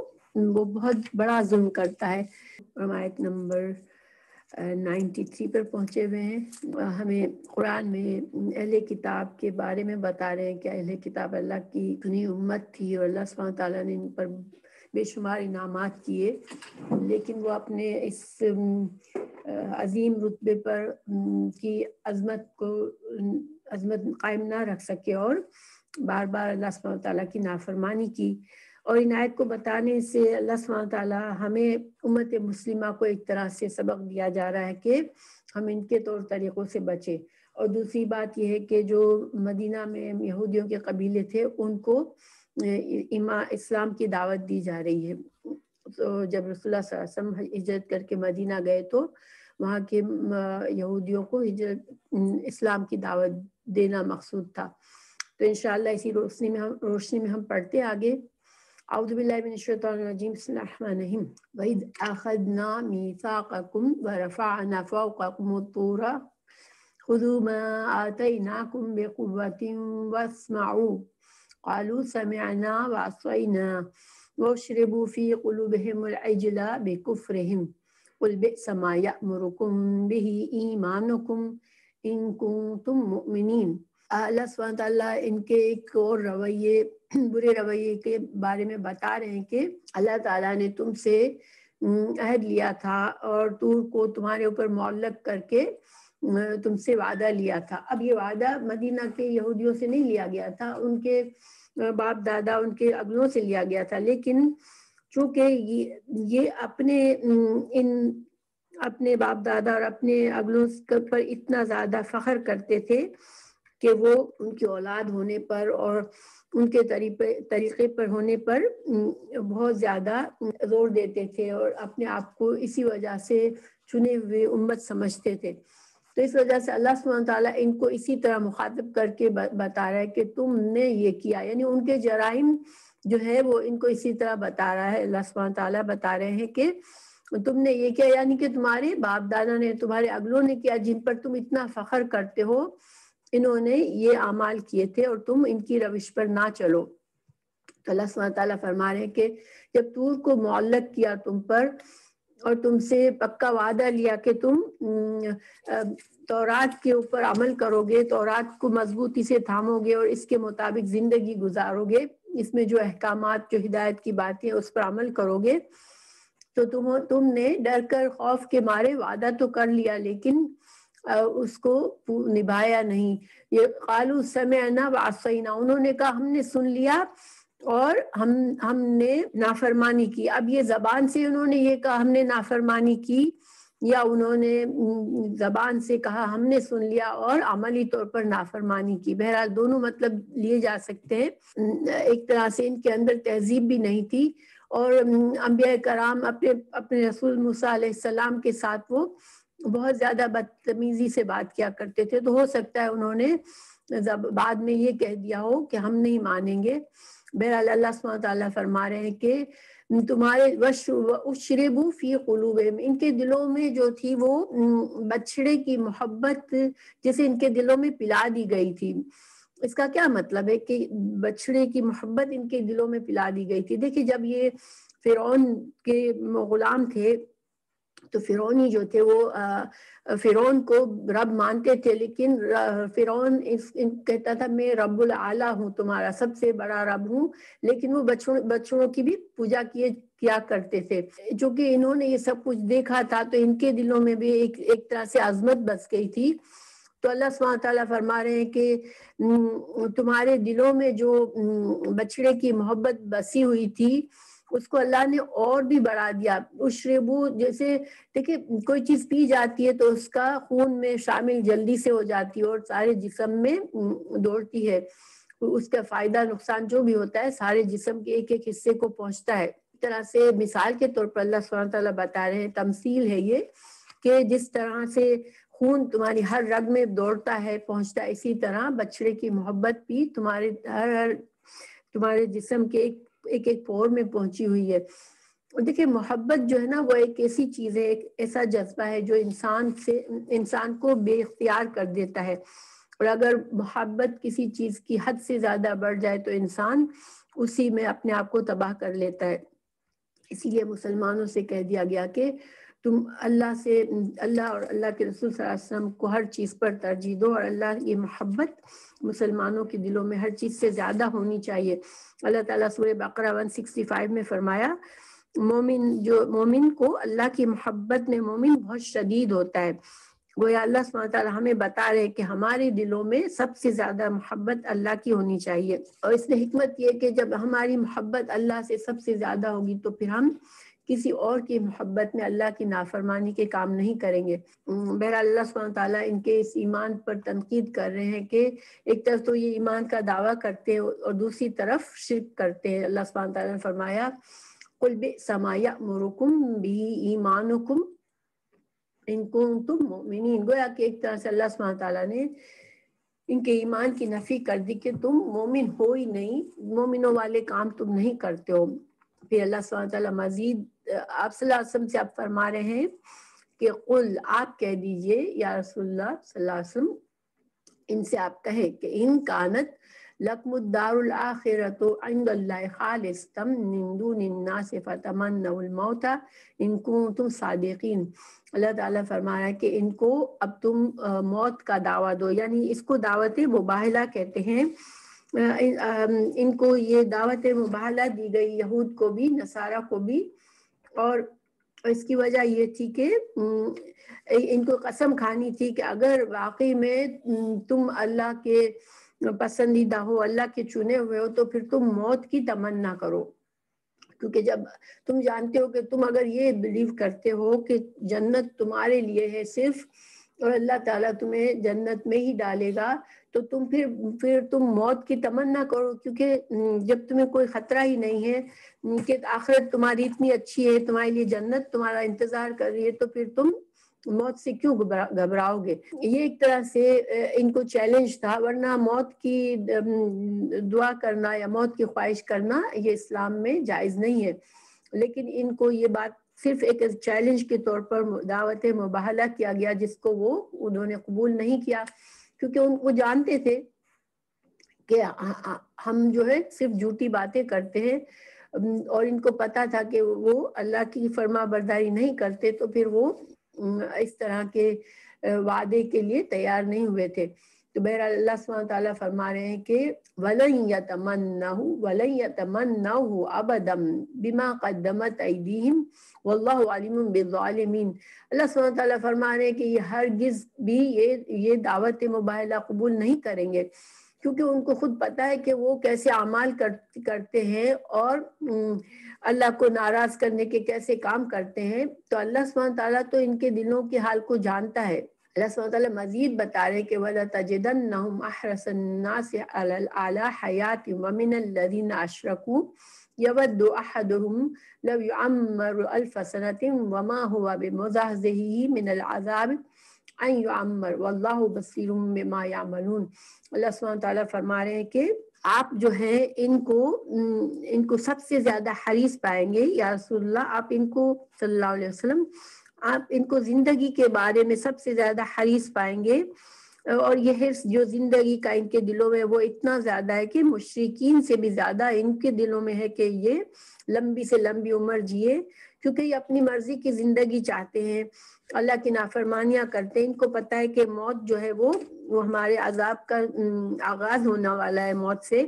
بہت بڑا ظلم کرتا ہے۔ آیت نمبر 93 پر پہنچے ہوئے ہیں۔ ہمیں قرآن میں اہل کتاب کے بارے میں بتا رہے ہیں کہ اہل کتاب اللہ کی چنی امت تھی، اور اللہ سبحانہ تعالیٰ نے ان پر بے شمار انعامات کیے، لیکن وہ اپنے اس عظیم رتبے پر کی عظمت قائم نہ رکھ سکے، اور بار بار اللہ سبحانہ تعالیٰ کی نافرمانی کی۔ اور ان آیت کو بتانے سے اللہ سبحانہ تعالیٰ ہمیں امت مسلمہ کو ایک طرح سے سبق دیا جا رہا ہے کہ ہم ان کے طور طریقوں سے بچیں۔ اور دوسری بات یہ ہے کہ جو مدینہ میں یہودیوں کے قبیلے تھے ان کو اسلام کی دعوت دی جا رہی ہے۔ تو جب رسول اللہ صلی اللہ علیہ وسلم ہجرت کر کے مدینہ گئے تو وہاں کے یہودیوں کو اسلام کی دعوت دینا مقصود تھا۔ تو انشاءاللہ اسی روشنی میں ہم پڑھتے آگے۔ اعوذ باللہ من الشیطان الرجیم، بسم اللہ الرحمن الرحیم۔ وَإِذْ أَخَذْنَا مِيثَاقَكُمْ وَرَفَعْنَا فَوْقَكُمُ الطُّورَ خُذُوا مَا آتَيْنَاكُمْ بِقُوَّةٍ وَاسْمَعُوا قَالُوا سَمِعْنَا وَعَصَيْنَا وَاشْرِبُوا فِي قُلُوبِهِمُ الْعِجْلَ بِكُفْرِهِمْ قُلْ بِئْسَ مَا يَأْمُرُكُمْ بِهِ إِيمَانُكُمْ إِن كُنتُم مُؤْمِنِينَ۔ اللہ سبحانہ تعالیٰ ان کے ایک اور برے رویے کے بارے میں بتا رہے ہیں کہ اللہ تعالیٰ نے تم سے عہد لیا تھا اور طور کو تمہارے اوپر معلق کر کے تم سے وعدہ لیا تھا۔ اب یہ وعدہ مدینہ کے یہودیوں سے نہیں لیا گیا تھا، ان کے باپ دادا ان کے اگلوں سے لیا گیا تھا، لیکن چونکہ یہ اپنے باپ دادا اور اپنے اگلوں پر اتنا زیادہ فخر کرتے تھے کہ وہ ان کی اولاد ہونے پر اور ان کے طریقے پر ہونے پر بہت زیادہ زور دیتے تھے اور اپنے آپ کو اسی وجہ سے چنے ہوئے امت سمجھتے تھے. تو اس وجہ سے اللہ سبحانہ تعالیٰ ان کو اسی طرح مخاطب کر کے بتا رہا ہے کہ تم نے یہ کیا، یعنی ان کے جرائم جو ہے وہ ان کو اسی طرح بتا رہا ہے. اللہ سبحانہ تعالیٰ بتا رہے ہیں کہ تم نے یہ کیا، یعنی کہ تمہارے باپ دادا نے، تمہارے اگلوں نے کیا، جن پر تم اتنا فخر کرتے ہو، انہوں نے یہ اعمال کیے تھے اور تم ان کی روش پر نہ چلو. تو اللہ سبحانہ تعالیٰ فرما رہے ہیں کہ جب طور کو معلق کیا تم پر اور تم سے پکا وعدہ لیا کہ تم تورات کے اوپر عمل کرو گے، تورات کو مضبوطی سے تھامو گے اور اس کے مطابق زندگی گزارو گے، اس میں جو احکامات، جو ہدایت کی باتیں اس پر عمل کرو گے، تو تم نے ڈر کر خوف کے مارے وعدہ تو کر لیا لیکن اس کو نبھایا نہیں. یہ قالوا سمعنا وعصینا، انہوں نے کہا ہم نے سن لیا اور ہم نے نافرمانی کی. اب یہ زبان سے انہوں نے یہ کہا ہم نے نافرمانی کی، یا انہوں نے زبان سے کہا ہم نے سن لیا اور عملی طور پر نافرمانی کی. بہرحال دونوں مطلب لیے جا سکتے ہیں. ایک طرح سے ان کے اندر تہذیب بھی نہیں تھی اور انبیاء کرام اپنے رسول موسیٰ علیہ السلام کے ساتھ وہ بہت زیادہ بدتمیزی سے بات کیا کرتے تھے. تو ہو سکتا ہے انہوں نے بعد میں یہ کہہ دیا ہو کہ ہم نہیں مانیں گے. بہرحال اللہ سبحانہ تعالیٰ فرما رہے ہیں کہ تمہارے وَأُشْرِبُوا فِي قُلُوبِهِمْ، ان کے دلوں میں جو تھی وہ بچھڑے کی محبت جیسے ان کے دلوں میں پلا دی گئی تھی. اس کا کیا مطلب ہے کہ بچھڑے کی محبت ان کے دلوں میں پلا دی گئی تھی؟ دیکھیں جب یہ فرعون کے غلام تھے تو فرعونی جو تھے وہ فرعون کو رب مانتے تھے، لیکن فرعون کہتا تھا میں رب العالی ہوں، تمہارا سب سے بڑا رب ہوں، لیکن وہ بچڑوں کی بھی پوجا کیا کرتے تھے. چونکہ انہوں نے یہ سب کچھ دیکھا تھا تو ان کے دلوں میں بھی ایک طرح سے عظمت بس گئی تھی. تو اللہ سبحانہ تعالیٰ فرما رہے ہیں کہ تمہارے دلوں میں جو بچڑے کی محبت بسی ہوئی تھی اس کو اللہ نے اور بھی بڑھا دیا. اشربو، جیسے دیکھیں کوئی چیز پی جاتی ہے تو اس کا خون میں شامل جلدی سے ہو جاتی ہے اور سارے جسم میں دوڑتی ہے، اس کا فائدہ نقصان جو بھی ہوتا ہے سارے جسم کے ایک ایک حصے کو پہنچتا ہے. اس طرح سے مثال کے طور پر اللہ سبحانہ تعالیٰ بتا رہے ہیں، تمثیل ہے یہ کہ جس طرح سے خون تمہاری ہر رگ میں دوڑتا ہے پہنچتا ہے، اسی طرح بچڑے کی محبت بھی تمہارے جسم کے ایک ایک پور میں پہنچی ہوئی ہے. دیکھیں محبت جو ہے نا وہ ایک ایسی چیز ہے، ایک ایسا جذبہ ہے جو انسان کو بے اختیار کر دیتا ہے، اور اگر محبت کسی چیز کی حد سے زیادہ بڑھ جائے تو انسان اسی میں اپنے آپ کو تباہ کر لیتا ہے. اسی لیے مسلمانوں سے کہہ دیا گیا کہ تم اللہ اور اللہ کے رسول صلی اللہ علیہ وسلم کو ہر چیز پر ترجیح دو، اور اللہ یہ محبت مسلمانوں کے دلوں میں ہر چیز سے زیادہ ہونی چاہیے. اللہ تعالیٰ سورہ بقرہ 165 میں فرمایا مومن کو اللہ کی محبت میں مومن بہت شدید ہوتا ہے. گویا اللہ سبحانہ تعالیٰ ہمیں بتا رہے کہ ہمارے دلوں میں سب سے زیادہ محبت اللہ کی ہونی چاہیے. اور اس میں حکمت یہ کہ جب ہماری محبت اللہ سے سب سے زیادہ ہوگی تو پھر ہم کسی اور کی محبت میں اللہ کی نافرمانی کے کام نہیں کریں گے. بہرحال اللہ سبحانہ تعالیٰ ان کے اس ایمان پر تنقید کر رہے ہیں کہ ایک طرف تو یہ ایمان کا دعویٰ کرتے ہیں اور دوسری طرف شرک کرتے ہیں. اللہ سبحانہ تعالیٰ نے فرمایا قُلْ بِئْسَ مَا يَأْمُرُكُمْ بِهِ إِيمَانُكُمْ إِن كُنتُم مُؤْمِنِينَ. گویا کہ ایک طرح سے اللہ سبحانہ تعالیٰ نے ان کے ایمان کی نفی کر دی کہ تم مومن ہو ہی نہیں، مومنوں والے کام تم نہیں کرتے ہو. پھر اللہ سبحانہ تعالیٰ مزید آپ صلی اللہ علیہ وسلم سے آپ فرما رہے ہیں کہ قل، آپ کہہ دیجئے یا رسول اللہ صلی اللہ علیہ وسلم، ان سے آپ کہیں کہ ان کانت لکم الدار الآخرۃ عند اللہ خالصۃ من دون الناس فتمنوا الموت ان کنتم صادقین. اللہ تعالیٰ فرما رہا ہے کہ ان کو اب تم موت کا دعویٰ دو، یعنی اس کو دعوت مباہلہ کہتے ہیں. ان کو یہ دعوت مباہلہ دی گئی، یہود کو بھی نصارہ کو بھی، اور اس کی وجہ یہ تھی کہ ان کو قسم کھانی تھی کہ اگر واقعی میں تم اللہ کے پسندیدہ ہو، اللہ کے چنے ہوئے ہو، تو پھر تم موت کی تمنا کرو. کیونکہ جب تم جانتے ہو کہ تم اگر یہ بلیو کرتے ہو کہ جنت تمہارے لیے ہے صرف اور اللہ تعالیٰ تمہیں جنت میں ہی ڈالے گا، تو تم پھر تم موت کی تمنا کرو، کیونکہ جب تمہیں کوئی خطرہ ہی نہیں ہے کہ آخرت تمہاری اتنی اچھی ہے، تمہارے لیے جنت تمہارا انتظار کر رہی ہے، تو پھر تم موت سے کیوں گھبراؤ گے؟ یہ ایک طرح سے ان کو چیلنج تھا، ورنہ موت کی دعا کرنا یا موت کی خواہش کرنا یہ اسلام میں جائز نہیں ہے، لیکن ان کو یہ بات صرف ایک چیلنج کے طور پر دعوت مباہلہ کیا گیا، جس کو انہوں نے قبول نہیں کیا، کیونکہ وہ جانتے تھے کہ ہم جو ہے صرف جھوٹی باتیں کرتے ہیں، اور ان کو پتا تھا کہ وہ اللہ کی فرما برداری نہیں کرتے، تو پھر وہ اس طرح کے وعدے کے لیے تیار نہیں ہوئے تھے۔ تو بہرحال اللہ سبحانہ وتعالیٰ فرما رہے ہیں کہ وَلَن يَتَمَنَّوْهُ أَبَدًا بِمَا قَدَّمَتْ أَيْدِيهِمْ وَاللَّهُ عَلِيمٌ بِالظَّالِمِينَ۔ اللہ سبحانہ وتعالیٰ فرما رہے ہیں کہ یہ ہرگز بھی یہ دعوت مباہلہ قبول نہیں کریں گے، کیونکہ ان کو خود پتا ہے کہ وہ کیسے اعمال کرتے ہیں اور اللہ کو ناراض کرنے کے کیسے کام کرتے ہیں۔ تو اللہ سبحانہ تعالیٰ تو ان کے دلوں کے حال کو جانتا ہے۔ اللہ سبحانہ تعالیٰ مزید بتا رہے کہ وَلَتَجِدَنَّهُمْ أَحْرَصَ النَّاسِ عَلَى حَيَاةٍ وَمِنَ الَّذِينَ أَشْرَكُوا يَوَدُّ أَحَدُهُمْ لَوْ يُعَمَّرُ أَلْفَ سَنَةٍ وَمَا هُوَ بِمُزَحْزِحِهِ مِنَ الْعَذَابِ أَن يُعَمَّرَ وَاللَّهُ بَصِيرٌ بِمَا يَعْمَلُونَ۔ اللہ سبحانہ تعالیٰ فرما رہے ہیں کہ آپ جو ہے ان کو سب سے زیادہ حریص پائیں گے، یا رسول اللہ آپ ان کو صلی اللہ علیہ وسلم آپ ان کو زندگی کے بارے میں سب سے زیادہ حریص پائیں گے، اور یہ حرص جو زندگی کا ان کے دلوں میں وہ اتنا زیادہ ہے کہ مشرکین سے بھی زیادہ ان کے دلوں میں ہے کہ یہ لمبی سے لمبی عمر جیے، کیونکہ یہ اپنی مرضی کی زندگی چاہتے ہیں، اللہ کی نافرمانیاں کرتے ہیں۔ ان کو پتہ ہے کہ موت جو ہے وہ ہمارے عذاب کا آغاز ہونے والا ہے موت سے،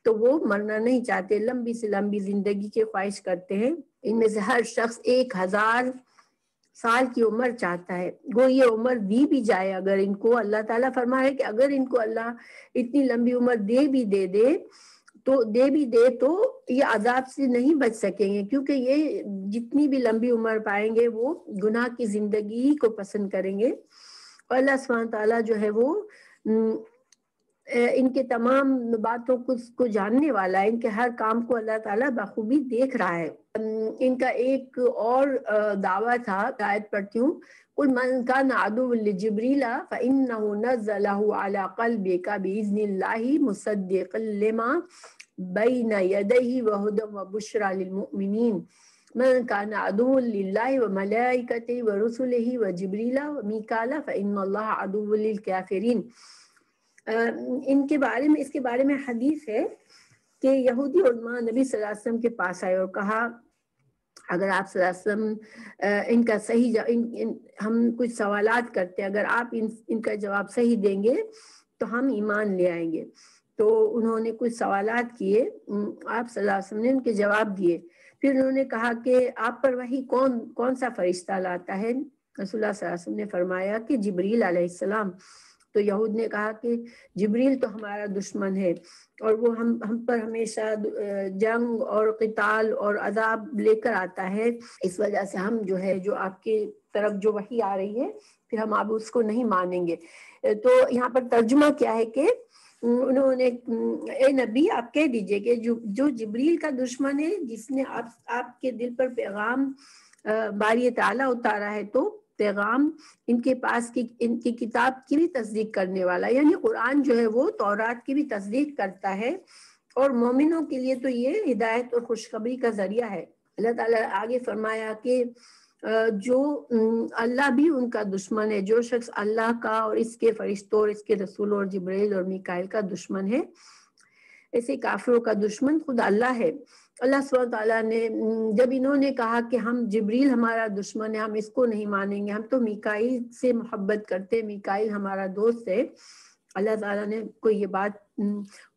تو وہ مرنا نہیں چاہتے، لمبی سے لمبی زندگی کی خواہش کرتے ہیں۔ ان میں سے ہر شخص 1000 سال کی عمر چاہتا ہے، وہ یہ عمر دی بھی جائے اگر ان کو، اللہ تعالیٰ فرما ہے کہ اگر ان کو اللہ اتنی لمبی عمر دے بھی دے تو یہ عذاب سے نہیں بچ سکیں گے، کیونکہ یہ جتنی بھی لمبی عمر پائیں گے وہ گناہ کی زندگی کو پسند کریں گے، اور اللہ سبحانہ تعالیٰ جو ہے وہ ان کے تمام باتوں کو جاننے والا ہے، ان کے ہر کام کو اللہ تعالیٰ بخوبی دیکھ رہا ہے۔ ان کا ایک اور دعویٰ تھا، آیت پڑھتی ہوں، قُلْ مَنْ كَانَ عَدُوًّا لِجِبْرِيلَ فَإِنَّهُ نَزَّلَهُ عَلَى قَلْبِكَ بِإِذْنِ اللَّهِ مُصَدِّقًا لِمَا بَيْنَ يَدَيْهِ وَهُدًى وَبُشْرًى لِلْمُؤْمِنِينَ مَنْ كَانَ عَدُوًّا لِلَّهِ وَمَلَائِكَتِهِ وَرُسُلِهِ وَجِبْرِيلَ وَمِيكَالَ فَإِنَّ اللَّهَ عَدُوٌّ لِلْكَافِرِينَ۔ ان کے بارے میں، اس کے بارے میں حدیث ہے کہ یہودی علماء نبی صلی اللہ علیہ وسلم کے پاس آئے اور کہا اگر آپ صلی اللہ علیہ وسلم ان کا صحیح ہم کچھ سوالات کرتے ہیں، اگر آپ ان کا جواب صحیح دیں گے تو ہم ایمان لے آئیں گے۔ تو انہوں نے کچھ سوالات کیے، آپ صلی اللہ علیہ وسلم نے ان کے جواب دیے، پھر انہوں نے کہا کہ آپ پر وحی کون سا فرشتہ لاتا ہے؟ رسول اللہ صلی اللہ علیہ وسلم نے فرمایا کہ جبریل علیہ السلام۔ تو یہود نے کہا کہ جبریل تو ہمارا دشمن ہے اور وہ ہم پر ہمیشہ جنگ اور قتال اور عذاب لے کر آتا ہے، اس وجہ سے ہم جو ہے جو آپ کی طرف جو وحی آ رہی ہے پھر ہم اب اس کو نہیں مانیں گے۔ تو یہاں پر ترجمہ کیا ہے کہ انہوں نے اے نبی آپ کہہ دیجئے کہ جو جبریل کا دشمن ہے، جس نے آپ کے دل پر پیغام باری تعالیٰ اتارا ہے، تو پیغام ان کے پاس کی ان کی کتاب کی بھی تصدیق کرنے والا، یعنی قرآن جو ہے وہ تورات کی بھی تصدیق کرتا ہے، اور مومنوں کے لیے تو یہ ہدایت اور خوشخبری کا ذریعہ ہے۔ اللہ تعالیٰ آگے فرمایا کہ جو اللہ بھی ان کا دشمن ہے، جو شخص اللہ کا اور اس کے فرشتوں اور اس کے رسول اور جبرائیل اور میکائیل کا دشمن ہے، ایسے کافروں کا دشمن خود اللہ ہے۔ اللہ سبحانہ تعالیٰ نے جب انہوں نے کہا کہ ہم جبریل ہمارا دشمن ہے، ہم اس کو نہیں مانیں گے، ہم تو میکائیل سے محبت کرتے، میکائیل ہمارا دوست ہے، اللہ تعالیٰ نے کوئی یہ بات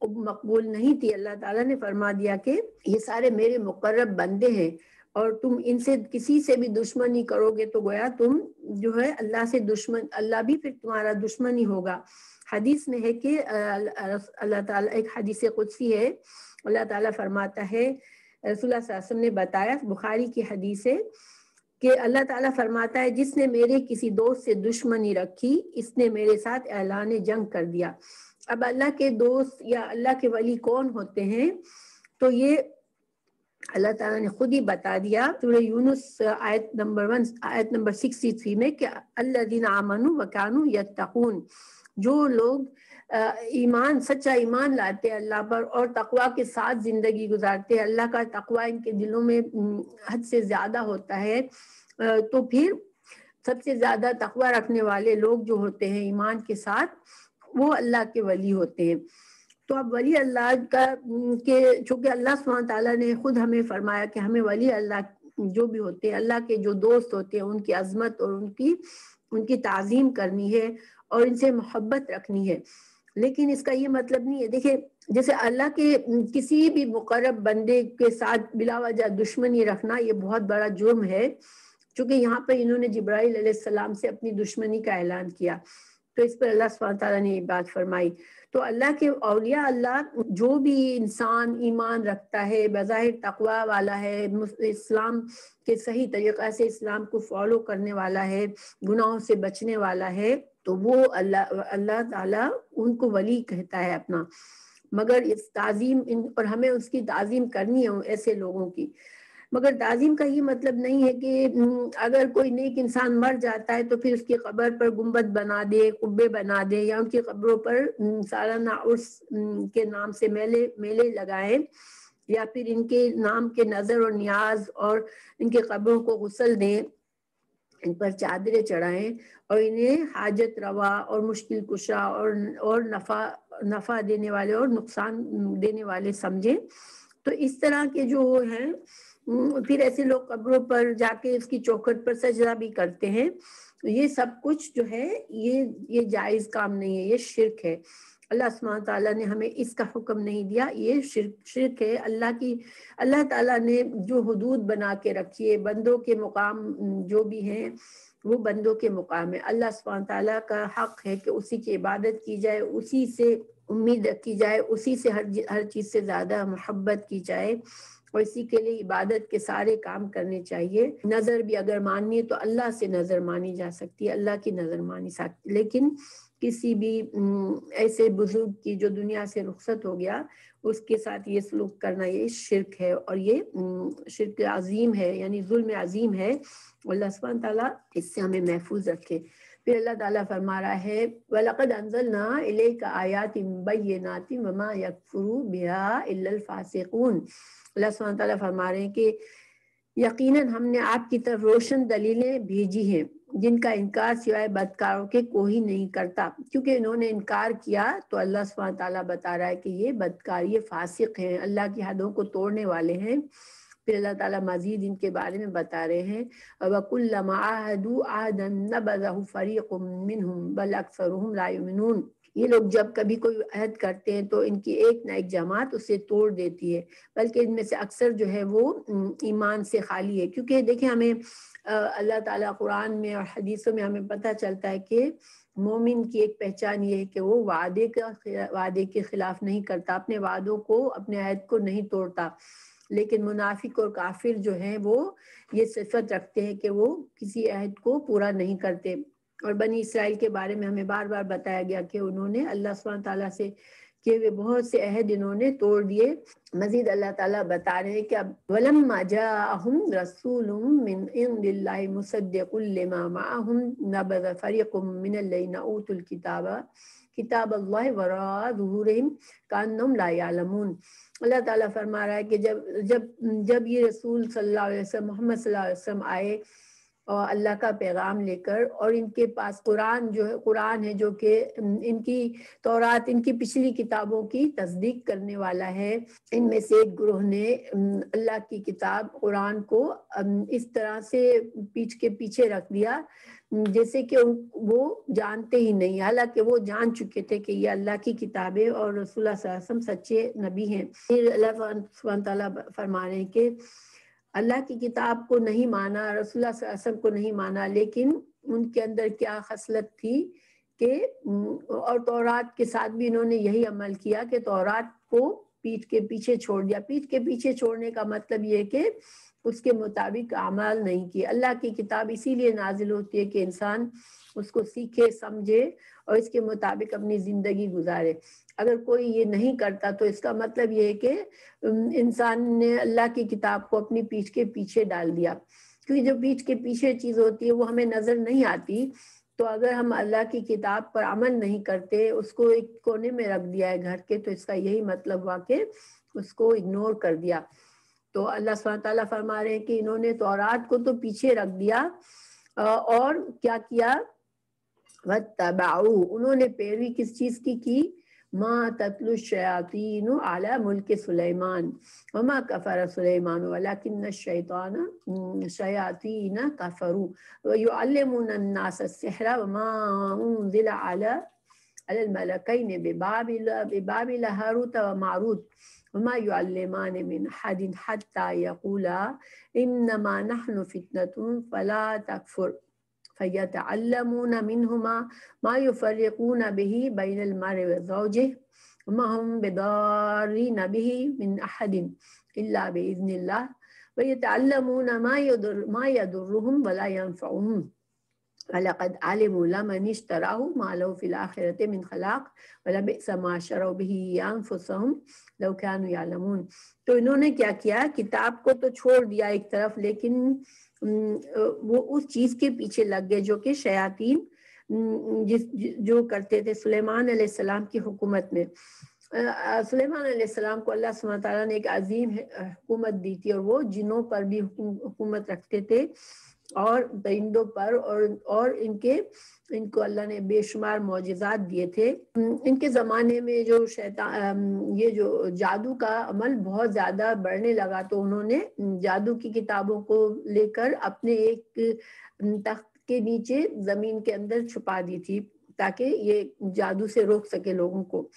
مقبول نہیں تھی۔ اللہ تعالیٰ نے فرما دیا کہ یہ سارے میرے مقرب بندے ہیں، اور تم ان سے کسی سے بھی دشمنی کرو گے تو گویا تم جو ہے اللہ سے دشمن، اللہ بھی پھر تمہارا دشمن ہی ہوگا۔ حدیث میں ہے کہ اللہ تعالیٰ، ایک حدیث قدسی ہے، اللہ تعالیٰ فرماتا ہے، رسول اللہ صلی اللہ علیہ وسلم نے بتایا، بخاری کی حدیث ہے کہ اللہ تعالیٰ فرماتا ہے جس نے میرے کسی دوست سے دشمنی رکھی اس نے میرے ساتھ اعلان جنگ کر دیا۔ اب اللہ کے دوست یا اللہ کے ولی کون ہوتے ہیں؟ تو یہ اللہ تعالیٰ نے خود ہی بتا دیا سورہ یونس آیت نمبر 63 میں کہ الذین آمنوا وکانوا یتقون، جو لوگ ایمان سچا ایمان لاتے ہیں اللہ پر اور تقوی کے ساتھ زندگی گزارتے ہیں، اللہ کا تقوی ان کے دلوں میں حد سے زیادہ ہوتا ہے، تو پھر سب سے زیادہ تقوی رکھنے والے لوگ جو ہوتے ہیں ایمان کے ساتھ وہ اللہ کے ولی ہوتے ہیں۔ تو اب ولی اللہ کا کہ چونکہ اللہ سبحانہ تعالیٰ نے خود ہمیں فرمایا کہ ہمیں ولی اللہ جو بھی ہوتے ہیں، اللہ کے جو دوست ہوتے ہیں، ان کی عظمت اور ان کی تعظیم کرنی ہے اور ان سے محبت رکھنی ہے۔ لیکن اس کا یہ مطلب نہیں ہے، دیکھیں جیسے اللہ کے کسی بھی مقرب بندے کے ساتھ بلا وجہ دشمنی رکھنا یہ بہت بڑا جرم ہے، چونکہ یہاں پہ انہوں نے جبرائیل علیہ السلام سے اپنی دشمنی کا اعلان کیا، تو اس پر اللہ سبحانہ تعالیٰ نے یہ بات فرمائی۔ تو اللہ کے اولیاء اللہ جو بھی انسان ایمان رکھتا ہے، بظاہر تقوی والا ہے، اسلام کے صحیح طریقہ سے اسلام کو فالو کرنے والا ہے، گناہوں سے بچنے والا ہے، تو وہ اللہ تعالیٰ ان کو ولی کہتا ہے اپنا۔ مگر اس تعظیم اور ہمیں اس کی تعظیم کرنی ہے ایسے لوگوں کی، مگر تعظیم کا یہ مطلب نہیں ہے کہ اگر کوئی نیک انسان مر جاتا ہے تو پھر اس کی قبر پر گنبد بنا دے، قبے بنا دے، یا ان کی قبروں پر سالانہ عرس کے نام سے میلے لگائیں، یا پھر ان کے نام کے نظر اور نیاز اور ان کے قبروں کو غسل دیں، ان پر چادریں چڑھائیں اور انہیں حاجت روا اور مشکل کشا اور نفع دینے والے اور نقصان دینے والے سمجھیں۔ تو اس طرح کے جو ہیں پھر ایسے لوگ قبروں پر جا کے اس کی چوکھٹ پر سجدہ بھی کرتے ہیں، یہ سب کچھ جو ہے یہ جائز کام نہیں ہے، یہ شرک ہے۔ اللہ سبحانہ تعالیٰ نے ہمیں اس کا حکم نہیں دیا، یہ شرک ہے۔ اللہ تعالیٰ نے جو حدود بنا کے رکھی ہے، بندوں کے مقام جو بھی ہیں وہ بندوں کے مقام ہے۔ اللہ سبحانہ تعالیٰ کا حق ہے کہ اسی کی عبادت کی جائے، اسی سے امید رکھی جائے، اسی سے ہر چیز سے زیادہ محبت کی جائے، اور اسی کے لیے عبادت کے سارے کام کرنے چاہیے۔ نظر بھی اگر ماننی ہے تو اللہ سے نظر مانی جا سکتی ہے، اللہ کی نظر مانی سکتی، لیکن کسی بھی ایسے بزرگ کی جو دنیا سے رخصت ہو گیا اس کے ساتھ یہ سلوک کرنا یہ شرک ہے، اور یہ شرک عظیم ہے، یعنی ظلم عظیم ہے۔ اللہ سبحانہ تعالیٰ اس سے ہمیں محفوظ رکھے۔ پھر اللہ تعالیٰ فرما رہا ہے وَلَقَدْ أَنزَلْنَا إِلَيْكَ آيَاتٍ بَيِّنَاتٍ وَمَا يَكْفُرُ بِهَا إِلَّا الْفَاسِقُونَ۔ اللہ سبحانہ تعالیٰ فرما رہے ہیں کہ یقیناً ہم نے آپ کی طرف روشن دلیلیں بھیجی ہیں جن کا انکار سوائے بدکاروں کے کوئی نہیں کرتا، کیونکہ انہوں نے انکار کیا تو اللہ سبحانہ تعالیٰ بتا رہا ہے کہ یہ بدکار، یہ فاسق ہیں، اللہ کی حدوں کو توڑنے والے ہیں۔ پھر اللہ تعالیٰ مزید ان کے بارے میں بتا رہے ہیں وَكُلَّمَا عَاهَدُوا عَهْدًا نَبَذَهُ فَرِيقٌ مِّنْهُمْ بَلْ أَكْثَرُهُمْ لَا يُؤْمِنُونَ۔ یہ لوگ جب کبھی کوئی عہد کرتے ہیں تو ان کی ایک نہ ایک جماعت اسے توڑ دیتی ہے، بلکہ ان میں سے اکثر جو ہے وہ ایمان سے خالی ہے۔ کیونکہ دیکھیں ہمیں اللہ تعالیٰ قرآن میں اور حدیثوں میں ہمیں پتہ چلتا ہے کہ مومن کی ایک پہچان یہ ہے کہ وہ وعدے کے خلاف نہیں کرتا، اپنے وعدوں کو، اپنے عہد کو نہیں توڑتا، لیکن منافق اور کافر جو ہیں وہ یہ صفت رکھتے ہیں کہ وہ کسی عہد کو پورا نہیں کرتے۔ اور بنی اسرائیل کے بارے میں ہمیں بار بار بتایا گیا کہ انہوں نے اللہ سبحانہ تعالیٰ سے کہ وہ بہت سے عہد انہوں نے توڑ دیے۔ مزید اللہ تعالیٰ بتا رہے ہیں کہ اب وَلَمَّا جَاءَهُمْ رَسُولٌ مِّنْ عِنْدِ اللَّهِ مُصَدِّقٌ لِمَا مَعَهُمْ نَبَذَ فَرِيقٌ مِّنَ الَّذِينَ أُوتُوا الْكِتَابَ کتاب اللہ وراء ظہورہم کأنہم لا یعلمون۔ اللہ تعالیٰ فرما رہا ہے کہ جب یہ رسول صلی اللہ علیہ وسلم محمد صلی اللہ علیہ وسلم آئے اور اللہ کا پیغام لے کر، اور ان کے پاس قرآن ہے جو کہ ان کی تورات، ان کی پچھلی کتابوں کی تصدیق کرنے والا ہے، ان میں سے ایک گروہ نے اللہ کی کتاب قرآن کو اس طرح سے پیچھ کے پیچھے رکھ دیا جیسے کہ وہ جانتے ہی نہیں، حالانکہ وہ جان چکے تھے کہ یہ اللہ کی کتاب ہے اور رسول اللہ صلی اللہ علیہ وسلم سچے نبی ہیں۔ پھر اللہ سبحانہ تعالیٰ فرما رہے ہیں کہ اللہ کی کتاب کو نہیں مانا، رسول اللہ صلی اللہ علیہ وسلم کو نہیں مانا، لیکن ان کے اندر کیا خصلت تھی کہ اور تورات کے ساتھ بھی انہوں نے یہی عمل کیا کہ تورات کو پیٹھ کے پیچھے چھوڑ دیا۔ پیٹھ کے پیچھے چھوڑنے کا مطلب یہ کہ اس کے مطابق اعمال نہیں کیے۔ اللہ کی کتاب اسی لیے نازل ہوتی ہے کہ انسان اس کو سیکھے، سمجھے اور اس کے مطابق اپنی زندگی گزارے۔ اگر کوئی یہ نہیں کرتا تو اس کا مطلب یہ ہے کہ انسان نے اللہ کی کتاب کو اپنی پیٹھ کے پیچھے ڈال دیا، کیونکہ جو پیٹھ کے پیچھے چیز ہوتی ہے وہ ہمیں نظر نہیں آتی۔ تو اگر ہم اللہ کی کتاب پر عمل نہیں کرتے، اس کو ایک کونے میں رکھ دیا ہے گھر کے، تو اس کا یہی مطلب ہوا کہ اس کو اگنور کر دیا۔ تو اللہ سبحانہ تعالیٰ فرما رہے ہیں کہ انہوں نے تورات کو تو پیچھے رکھ دیا اور کیا کیا، وَاتَّبَعُوا، انہوں نے پیروی کس چیز کی مَا تَتْلُو الشَّيَاطِينُ عَلَى مُلْكِ سُلَيْمَانَ وَمَا كَفَرَ سُلَيْمَانُ وَلَكِنَّ الشَّيَاطِينَ كَفَرُوا وَيُعَلِّمُونَ النَّاسَ السِّحْرَ وَمَا أُنزِلَ عَلَى الْمَلَكَيْنِ بِبَابِلَ هَارُوتَ وَمَارُوتَ وَمَا يُعَلِّمَانِ مِنْ أَحَدٍ حَتَّى يَقُولَا إِنَّمَا نَحْنُ فِتْنَةٌ فَلَا تَكْفُرْ فَيَتَعَلَّمُونَ مِنْهُمَا مَا يُفَرِّقُونَ بِهِ بَيْنَ الْمَرْءِ وَزَوْجِهِ وَمَا هُمْ بِضَارِّينَ بِهِ مِنْ أَحَدٍ إِلَّا بِإِذْنِ اللَّهِ وَيَتَعَلَّمُونَ مَا يَضُرُّهُمْ وَلَا يَنفَعُهُمْ وَلَقَدْ عَلِمُوا لَمَنِ اشْتَرَاهُ مَا لَهُ فِي الْآخِرَةِ مِنْ خَلَاقٍ وَلَبِئْسَ مَا شَرَوْا بِهِ أَنفُسَهُمْ لَوْ كَانُوا يَعْلَمُونَ۔ تو انہوں نے کیا کیا، کتاب کو تو چھوڑ دیا ایک طرف، لیکن وہ اس چیز کے پیچھے لگ گئے جو کہ شیاطین جو کرتے تھے سلیمان علیہ السلام کی حکومت میں۔ سلیمان علیہ السلام کو اللہ سبحانہ تعالیٰ نے ایک عظیم حکومت دی تھی، اور وہ جنوں پر بھی حکومت رکھتے تھے اور درندوں پر، اور ان کو اللہ نے بے شمار معجزات دیے تھے۔ ان کے زمانے میں جو یہ جو جادو کا عمل بہت زیادہ بڑھنے لگا، تو انہوں نے جادو کی کتابوں کو لے کر اپنے ایک تخت کے نیچے زمین کے اندر چھپا دی تھی تاکہ یہ جادو سے روک سکے لوگوں کو۔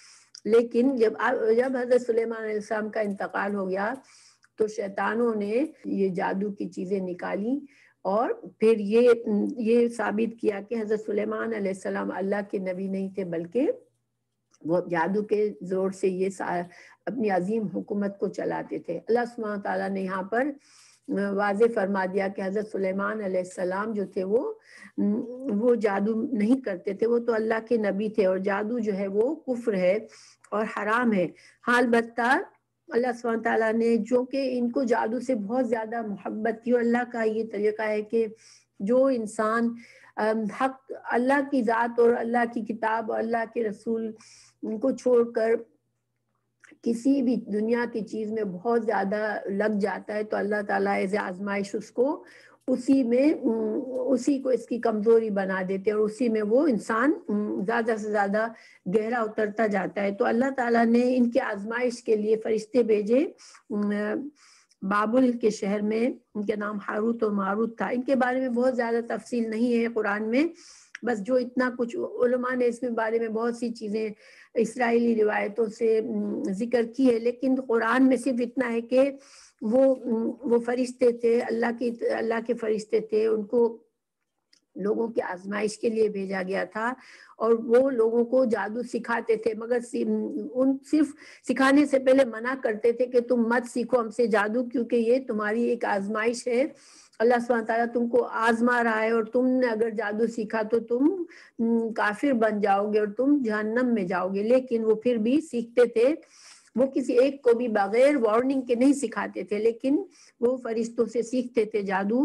لیکن جب حضرت سلیمان علیہ السلام کا انتقال ہو گیا تو شیطانوں نے یہ جادو کی چیزیں نکالی، اور پھر یہ ثابت کیا کہ حضرت سلیمان علیہ السلام اللہ کے نبی نہیں تھے، بلکہ وہ جادو کے زور سے یہ اپنی عظیم حکومت کو چلاتے تھے۔ اللہ سبحانہ تعالیٰ نے یہاں پر واضح فرما دیا کہ حضرت سلیمان علیہ السلام جو تھے وہ جادو نہیں کرتے تھے، وہ تو اللہ کے نبی تھے، اور جادو جو ہے وہ کفر ہے اور حرام ہے۔ حال البتہ اللہ سبحانہ تعالیٰ نے جو کہ ان کو جادو سے بہت زیادہ محبت تھی، اور اللہ کا یہ طریقہ ہے کہ جو انسان حق اللہ کی ذات اور اللہ کی کتاب اور اللہ کے رسول کو چھوڑ کر کسی بھی دنیا کی چیز میں بہت زیادہ لگ جاتا ہے، تو اللہ تعالیٰ ایز آزمائش اس کو اسی کو اس کی کمزوری بنا دیتے، اور اسی میں وہ انسان زیادہ سے زیادہ گہرا اترتا جاتا ہے۔ تو اللہ تعالیٰ نے ان کے آزمائش کے لیے فرشتے بھیجے بابل کے شہر میں، ان کے نام ہاروت اور ماروت تھا۔ ان کے بارے میں بہت زیادہ تفصیل نہیں ہے قرآن میں، بس جو اتنا کچھ علماء نے اس میں بارے میں بہت سی چیزیں اسرائیلی روایتوں سے ذکر کی ہے، لیکن قرآن میں صرف اتنا ہے کہ وہ فرشتے تھے، اللہ کے فرشتے تھے، ان کو لوگوں کی آزمائش کے لیے بھیجا گیا تھا، اور وہ لوگوں کو جادو سکھاتے تھے، مگر صرف سکھانے سے پہلے منع کرتے تھے کہ تم مت سیکھو ہم سے جادو، کیونکہ یہ تمہاری ایک آزمائش ہے، اللہ سبحانہ تعالیٰ تم کو آزما رہا ہے، اور تم نے اگر جادو سیکھا تو تم کافر بن جاؤ گے اور تم جہنم میں جاؤ گے۔ لیکن وہ پھر بھی سیکھتے تھے، وہ کسی ایک کو بھی بغیر وارننگ کے نہیں سکھاتے تھے، لیکن وہ فرشتوں سے سیکھتے تھے جادو،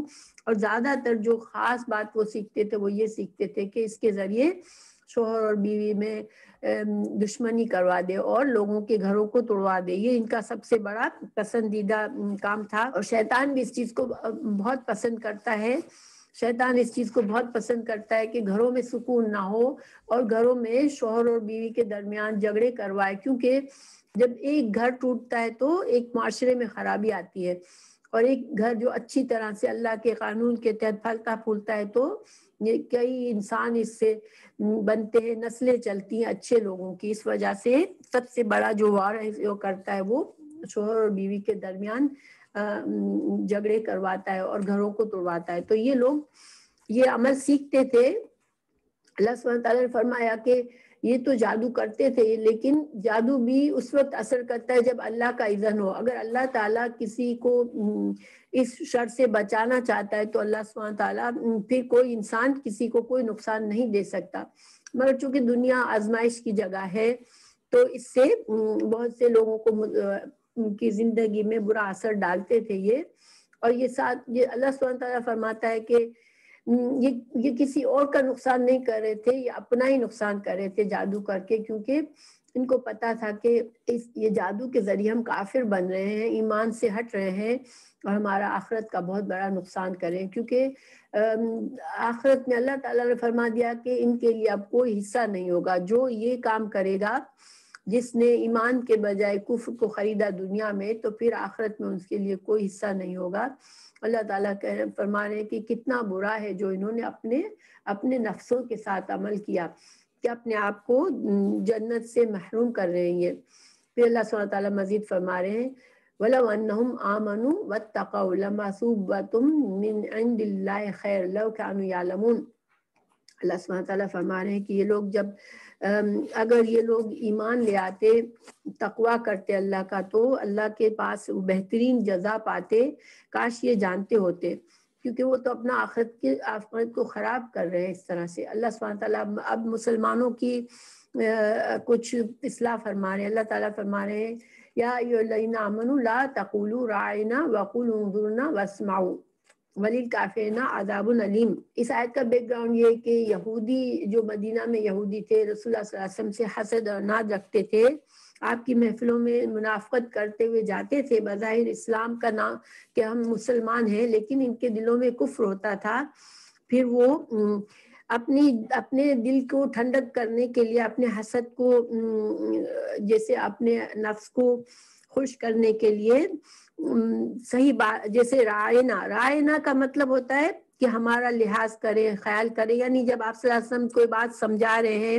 اور زیادہ تر جو خاص بات وہ سیکھتے تھے وہ یہ سیکھتے تھے کہ اس کے ذریعے شوہر اور بیوی میں دشمنی کروا دے اور لوگوں کے گھروں کو توڑوا دے، یہ ان کا سب سے بڑا پسندیدہ کام تھا۔ اور شیطان بھی اس چیز کو بہت پسند کرتا ہے، شیطان اس چیز کو بہت پسند کرتا ہے کہ گھروں میں سکون نہ ہو اور گھروں میں شوہر اور بیوی کے درمیان جھگڑے کروائے، کیونکہ جب ایک گھر ٹوٹتا ہے تو ایک معاشرے میں خرابی آتی ہے، اور ایک گھر جو اچھی طرح سے اللہ کے قانون کے تحت پھلتا پھولتا ہے تو کئی انسان اس سے بنتے ہیں، نسلیں چلتی ہیں اچھے لوگوں کی۔ اس وجہ سے سب سے بڑا جو وار ہے جو کرتا ہے وہ شوہر اور بیوی کے درمیان جھگڑے کرواتا ہے اور گھروں کو توڑواتا ہے۔ تو یہ لوگ یہ عمل سیکھتے تھے۔ اللہ سبحانہ تعالیٰ نے فرمایا کہ یہ تو جادو کرتے تھے، لیکن جادو بھی اس وقت اثر کرتا ہے جب اللہ کا اذن ہو. اگر اللہ تعالیٰ کسی کو اس شر سے بچانا چاہتا ہے تو اللہ سبحانہ تعالیٰ پھر کوئی انسان کسی کو کوئی نقصان نہیں دے سکتا. مگر چونکہ دنیا آزمائش کی جگہ ہے تو اس سے بہت سے لوگوں کو کی زندگی میں برا اثر ڈالتے تھے یہ. اور یہ اللہ سبحانہ تعالیٰ فرماتا ہے کہ یہ کسی اور کا نقصان نہیں کر رہے تھے، یہ اپنا ہی نقصان کر رہے تھے جادو کر کے، کیونکہ ان کو پتا تھا کہ یہ جادو کے ذریعے ہم کافر بن رہے ہیں، ایمان سے ہٹ رہے ہیں اور ہمارا آخرت کا بہت بڑا نقصان کریں. کیونکہ آخرت میں اللہ تعالیٰ نے فرما دیا کہ ان کے لیے اب کوئی حصہ نہیں ہوگا. جو یہ کام کرے گا، جس نے ایمان کے بجائے کفر کو خریدا دنیا میں، تو پھر آخرت میں اس کے لیے کوئی حصہ نہیں ہوگا. اللہ تعالیٰ فرما رہے ہیں کہ کتنا برا ہے جو انہوں نے اپنے نفسوں کے ساتھ عمل کیا کہ اپنے آپ کو جنت سے محروم کر رہے ہیں. پھر اللہ سبحانہ تعالیٰ مزید فرما رہے ہیں وَلَوْ أَنَّهُمْ آمَنُوا وَاتَّقَوْا لَمَثُوبَةٌ مِّنْ عِندِ اللَّهِ خَيْرٌ لَوْ كَانُوا يَعْلَمُونَ. اللہ سبحانہ تعالیٰ فرما رہے ہیں کہ یہ لوگ اگر یہ لوگ ایمان لے آتے، تقویٰ کرتے اللہ کا، تو اللہ کے پاس بہترین جزا پاتے، کاش یہ جانتے ہوتے. کیونکہ وہ تو اپنا آخرت کو خراب کر رہے ہیں اس طرح سے. اللہ سبحانہ تعالیٰ اب مسلمانوں کی کچھ اصلاح فرما رہے ہیں. اللہ تعالیٰ فرما رہے ہیں یا ایھا الذین آمنوا لا تقولوا راعنا وقولوا انظرنا واسمعوا وللکافرین عذاب علیم. اس آیت کا بیک گراؤنڈ یہ ہے کہ یہودی جو مدینہ میں یہودی تھے رسول اللہ صلی اللہ علیہ وسلم سے حسد اور ناد رکھتے تھے، آپ کی محفلوں میں منافقت کرتے ہوئے جاتے تھے بظاہر اسلام کا نام کہ ہم مسلمان ہیں، لیکن ان کے دلوں میں کفر ہوتا تھا. پھر وہ اپنے دل کو ٹھنڈک کرنے کے لیے، اپنے حسد کو جیسے اپنے نفس کو خوش کرنے کے لیے صحیح بات، جیسے رائنا کا مطلب ہوتا ہے کہ ہمارا لحاظ کرے، خیال کرے. یعنی جب آپ صلی اللہ علیہ وسلم کوئی بات سمجھا رہے ہیں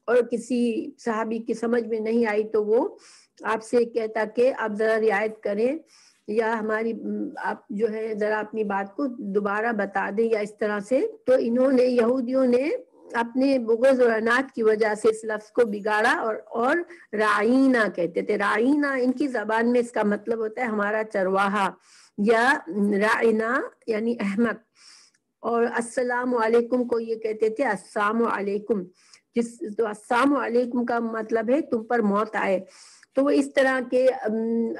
اور کسی صحابی کی سمجھ میں نہیں آئی تو وہ آپ سے کہتا کہ آپ ذرا رعایت کریں، یا آپ جو ہے ذرا اپنی بات کو دوبارہ بتا دیں، یا اس طرح سے. تو یہودیوں نے اپنے بغض اور عناد کی وجہ سے اس لفظ کو بگاڑا اور رعینا کہتے تھے. رعینا ان کی زبان میں اس کا مطلب ہوتا ہے ہمارا چرواہا، یا رعینا یعنی احمق. اور السلام علیکم کو یہ کہتے تھے السلام علیکم، تو السلام علیکم کا مطلب ہے تم پر موت آئے. تو وہ اس طرح کے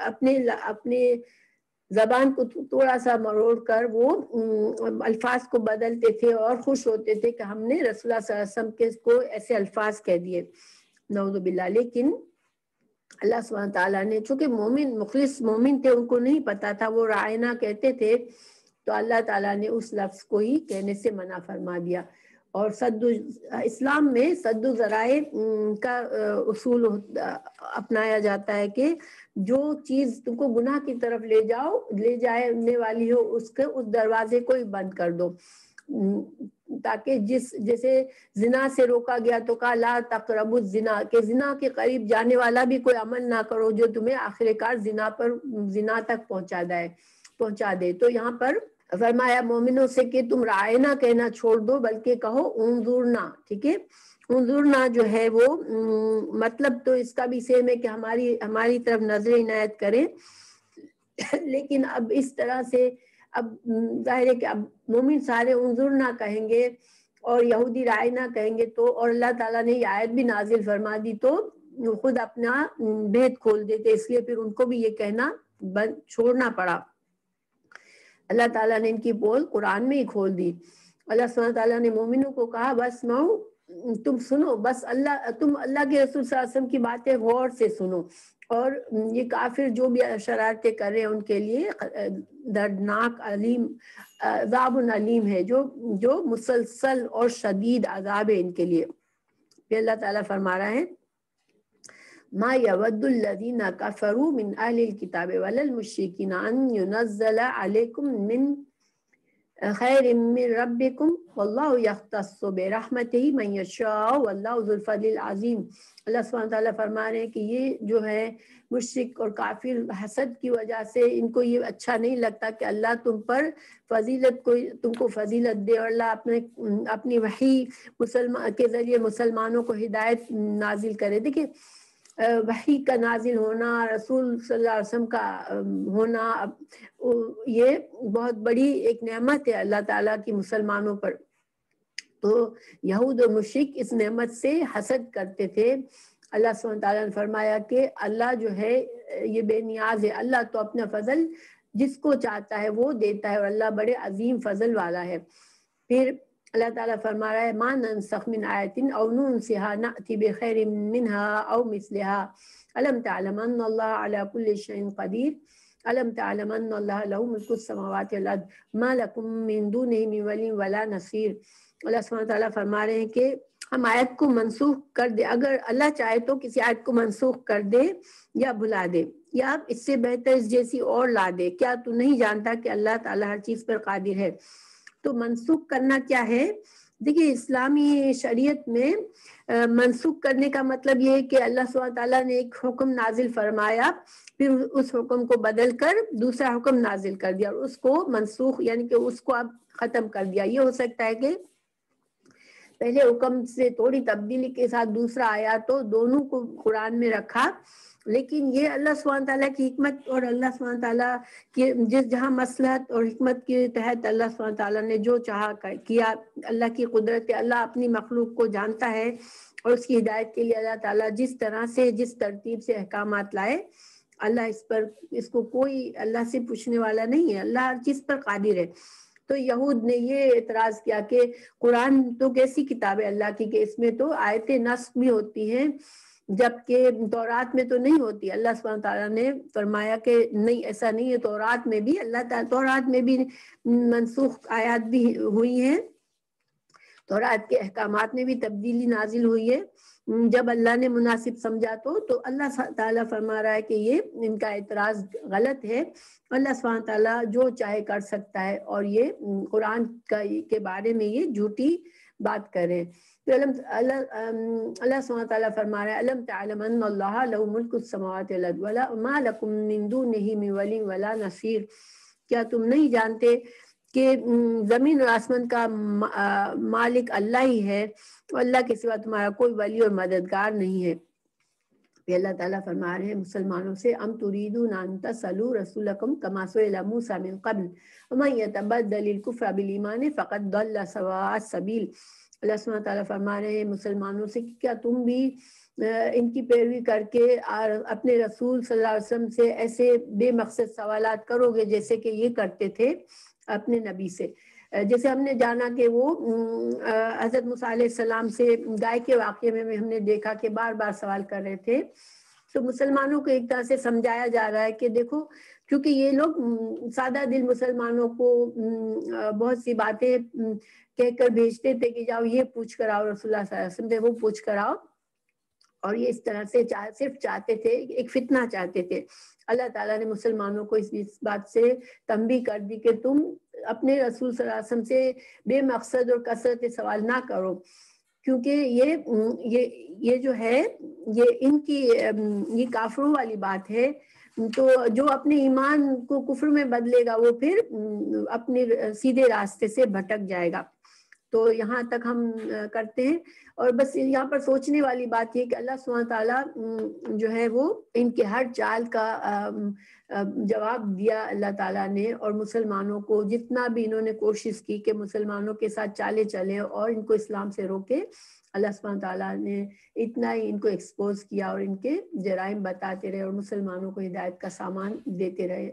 اپنے زبان کو تھوڑا سا مروڑ کر وہ الفاظ کو بدلتے تھے اور خوش ہوتے تھے کہ ہم نے رسول اللہ صلی اللہ علیہ وسلم کو ایسے الفاظ کہہ دیے، نعوذ باللہ. لیکن اللہ سبحانہ تعالیٰ نے، چونکہ مخلص مومن تھے، ان کو نہیں پتا تھا، وہ رائنا کہتے تھے، تو اللہ تعالیٰ نے اس لفظ کو ہی کہنے سے منع فرما دیا. اور اسلام میں سد ذرائع کا اصول اپنایا جاتا ہے کہ جو چیز تم کو گناہ کی طرف لے جانے والی ہو، اس دروازے کو ہی بند کر دو. تاکہ جیسے زنا سے روکا گیا تو کہا لا تقربوا الزنا، کہ زنا کے قریب جانے والا بھی کوئی عمل نہ کرو جو تمہیں آخر کار زنا تک پہنچا دے. تو یہاں پر فرمایا مومنوں سے کہ تم رائنا کہنا چھوڑ دو، بلکہ کہو انظرنا. ٹھیک ہے، انظرنا جو ہے وہ مطلب تو اس کا بھی سیم ہے کہ ہماری طرف نظر عنایت کریں. لیکن اب اس طرح سے اب ظاہر ہے کہ اب مومن سارے انظرنا کہیں گے اور یہودی رائنا کہیں گے، تو اور اللہ تعالیٰ نے یہ آیت بھی نازل فرما دی تو خود اپنا بھید کھول دیتے، اس لیے پھر ان کو بھی یہ کہنا چھوڑنا پڑا. اللہ تعالیٰ نے ان کی بول قرآن میں ہی کھول دی. اللہ سبحانہ تعالیٰ نے مومنوں کو کہا بس تم سنو، بس تم اللہ کے رسول صلی اللہ علیہ وسلم کی باتیں غور سے سنو. اور یہ کافر جو بھی شرارتیں کر رہے ہیں ان کے لیے دردناک عذاب علیم ہے، جو مسلسل اور شدید عذاب ہے ان کے لیے. پھر اللہ تعالیٰ فرما رہا ہے ما يود الذين كفروا من اهل الكتاب ولا المشركين ان ينزل عليكم من خیر من ربکم واللہ یختص برحمتہ من یشاء واللہ ذو الفضل العظیم۔ اللہ سبحانہ تعالیٰ فرما رہے ہیں کہ یہ جو ہے مشرک اور کافر حسد کی وجہ سے ان کو یہ اچھا نہیں لگتا کہ اللہ تم پر فضیلت تم کو فضیلت دے، اور اللہ اپنی وحی مسلمان کے ذریعے مسلمانوں کو ہدایت نازل کرے۔ دیکھیں وحی کا نازل ہونا، رسول صلی اللہ علیہ وسلم کا ہونا، یہ بہت بڑی ایک نعمت ہے اللہ تعالیٰ کی مسلمانوں پر۔ تو یہود و مشرک اس نعمت سے حسد کرتے تھے۔ اللہ سبحانہ تعالیٰ نے فرمایا کہ اللہ جو ہے یہ بے نیاز ہے، اللہ تو اپنا فضل جس کو چاہتا ہے وہ دیتا ہے، اور اللہ بڑے عظیم فضل والا ہے۔ پھر اللہ تعالیٰ فرما رہا ہے ما ننسخ من آیت او ننسها نأتی بخیر منها او مثلها الم تعلم ان اللہ علی کل شیء قدیر الم تعلم ان اللہ له ملک السماوات والارض ما لکم من دونہ من ولی ولا نصیر۔ اللہ سبحانہ تعالیٰ فرما رہے ہیں کہ ہم آیت کو منسوخ کر دے، اگر اللہ چاہے تو کسی آیت کو منسوخ کر دے یا بھلا دے یا اس سے بہتر اس جیسی اور لا دے، کیا تو نہیں جانتا کہ اللہ تعالیٰ ہر چیز پر قادر ہے۔ تو منسوخ کرنا کیا ہے؟ دیکھیے اسلامی شریعت میں منسوخ کرنے کا مطلب یہ ہے کہ اللہ سبحانہ تعالیٰ نے ایک حکم نازل فرمایا، پھر اس حکم کو بدل کر دوسرا حکم نازل کر دیا، اور اس کو منسوخ یعنی کہ اس کو اب ختم کر دیا۔ یہ ہو سکتا ہے کہ پہلے حکم سے تھوڑی تبدیلی کے ساتھ دوسرا آیا تو دونوں کو قرآن میں رکھا، لیکن یہ اللہ سبحانہ تعالیٰ کی حکمت اور اللہ سبحانہ تعالیٰ کی جہاں مصلحت اور حکمت کے تحت اللہ سبحانہ تعالیٰ نے جو چاہا کیا۔ اللہ کی قدرت ہے، اللہ اپنی مخلوق کو جانتا ہے، اور اس کی ہدایت کے لیے اللہ تعالیٰ جس طرح سے جس ترتیب سے احکامات لائے، اللہ اس کو کوئی اللہ سے پوچھنے والا نہیں ہے، اللہ ہر چیز پر قادر ہے۔ تو یہود نے یہ اعتراض کیا کہ قرآن تو کیسی کتاب ہے اللہ کی کہ اس میں تو آیت نسخ بھی ہوتی ہیں جبکہ تورات میں تو نہیں ہوتی۔ اللہ سبحانہ تعالیٰ نے فرمایا کہ نہیں، ایسا نہیں ہے، تورات میں بھی اللہ تعالیٰ تورات میں بھی منسوخ آیات بھی ہوئی ہیں، تورات کے احکامات میں بھی تبدیلی نازل ہوئی ہے جب اللہ نے مناسب سمجھا تو اللہ تعالیٰ فرما رہا ہے کہ یہ ان کا اعتراض غلط ہے، اللہ سبحانہ تعالیٰ جو چاہے کر سکتا ہے، اور یہ قرآن کے بارے میں یہ جھوٹی بات کریں۔ تو اللہ سبحانہ تعالیٰ فرما رہا ہے الم تعلم ان اللہ لہ ملک السماوات والارض ما لکم من دونہ من ولی ولا نصیر۔ کیا تم نہیں جانتے کہ زمین اور آسمان کا مالک اللہ ہی ہے، تو اللہ کے سوا تمہارا کوئی ولی اور مددگار نہیں ہے۔ پھر اللہ تعالیٰ فرما رہے ہیں مسلمانوں سے ام تریدون ان تسألوا رسولکم کما سئل موسیٰ من قبل ومن یتبدل الکفر بالایمان فقد ضل سواء السبیل۔ اللہ سبحانہ تعالیٰ فرما رہے ہیں مسلمانوں سے کہ کیا تم بھی ان کی پیروی کر کے اپنے رسول صلی اللہ علیہ وسلم سے ایسے بے مقصد سوالات کرو گے جیسے کہ یہ کرتے تھے اپنے نبی سے۔ جیسے ہم نے جانا کہ وہ حضرت موسیٰ علیہ السلام سے گائے کے واقعے میں ہم نے دیکھا کہ بار بار سوال کر رہے تھے، تو مسلمانوں کو ایک طرح سے سمجھایا جا رہا ہے کہ دیکھو کیونکہ یہ لوگ سادہ دل مسلمانوں کو بہت سی باتیں کہہ کر بھیجتے تھے کہ جاؤ یہ پوچھ کر آؤ، رسول اللہ صلی اللہ علیہ وسلم سے وہ پوچھ کر آؤ، اور یہ اس طرح سے صرف چاہتے تھے ایک فتنہ چاہتے تھے۔ اللہ تعالیٰ نے مسلمانوں کو اس بات سے تنبیہ کر دی کہ تم اپنے رسول صلی اللہ علیہ وسلم سے بے مقصد اور کثرت سوال نہ کرو، کیونکہ یہ جو ہے یہ ان کی یہ کافروں والی بات ہے۔ تو جو اپنے ایمان کو کفر میں بدلے گا وہ پھر اپنے سیدھے راستے سے بھٹک جائے گا۔ تو یہاں تک ہم کرتے ہیں، اور بس یہاں پر سوچنے والی بات یہ کہ اللہ سبحانہ تعالیٰ جو ہے وہ ان کے ہر چال کا جواب دیا اللہ تعالیٰ نے، اور مسلمانوں کو جتنا بھی انہوں نے کوشش کی کہ مسلمانوں کے ساتھ چالے چلیں اور ان کو اسلام سے روکے، اللہ سبحانہ تعالیٰ نے اتنا ہی ان کو ایکسپوز کیا اور ان کے جرائم بتاتے رہے اور مسلمانوں کو ہدایت کا سامان دیتے رہے۔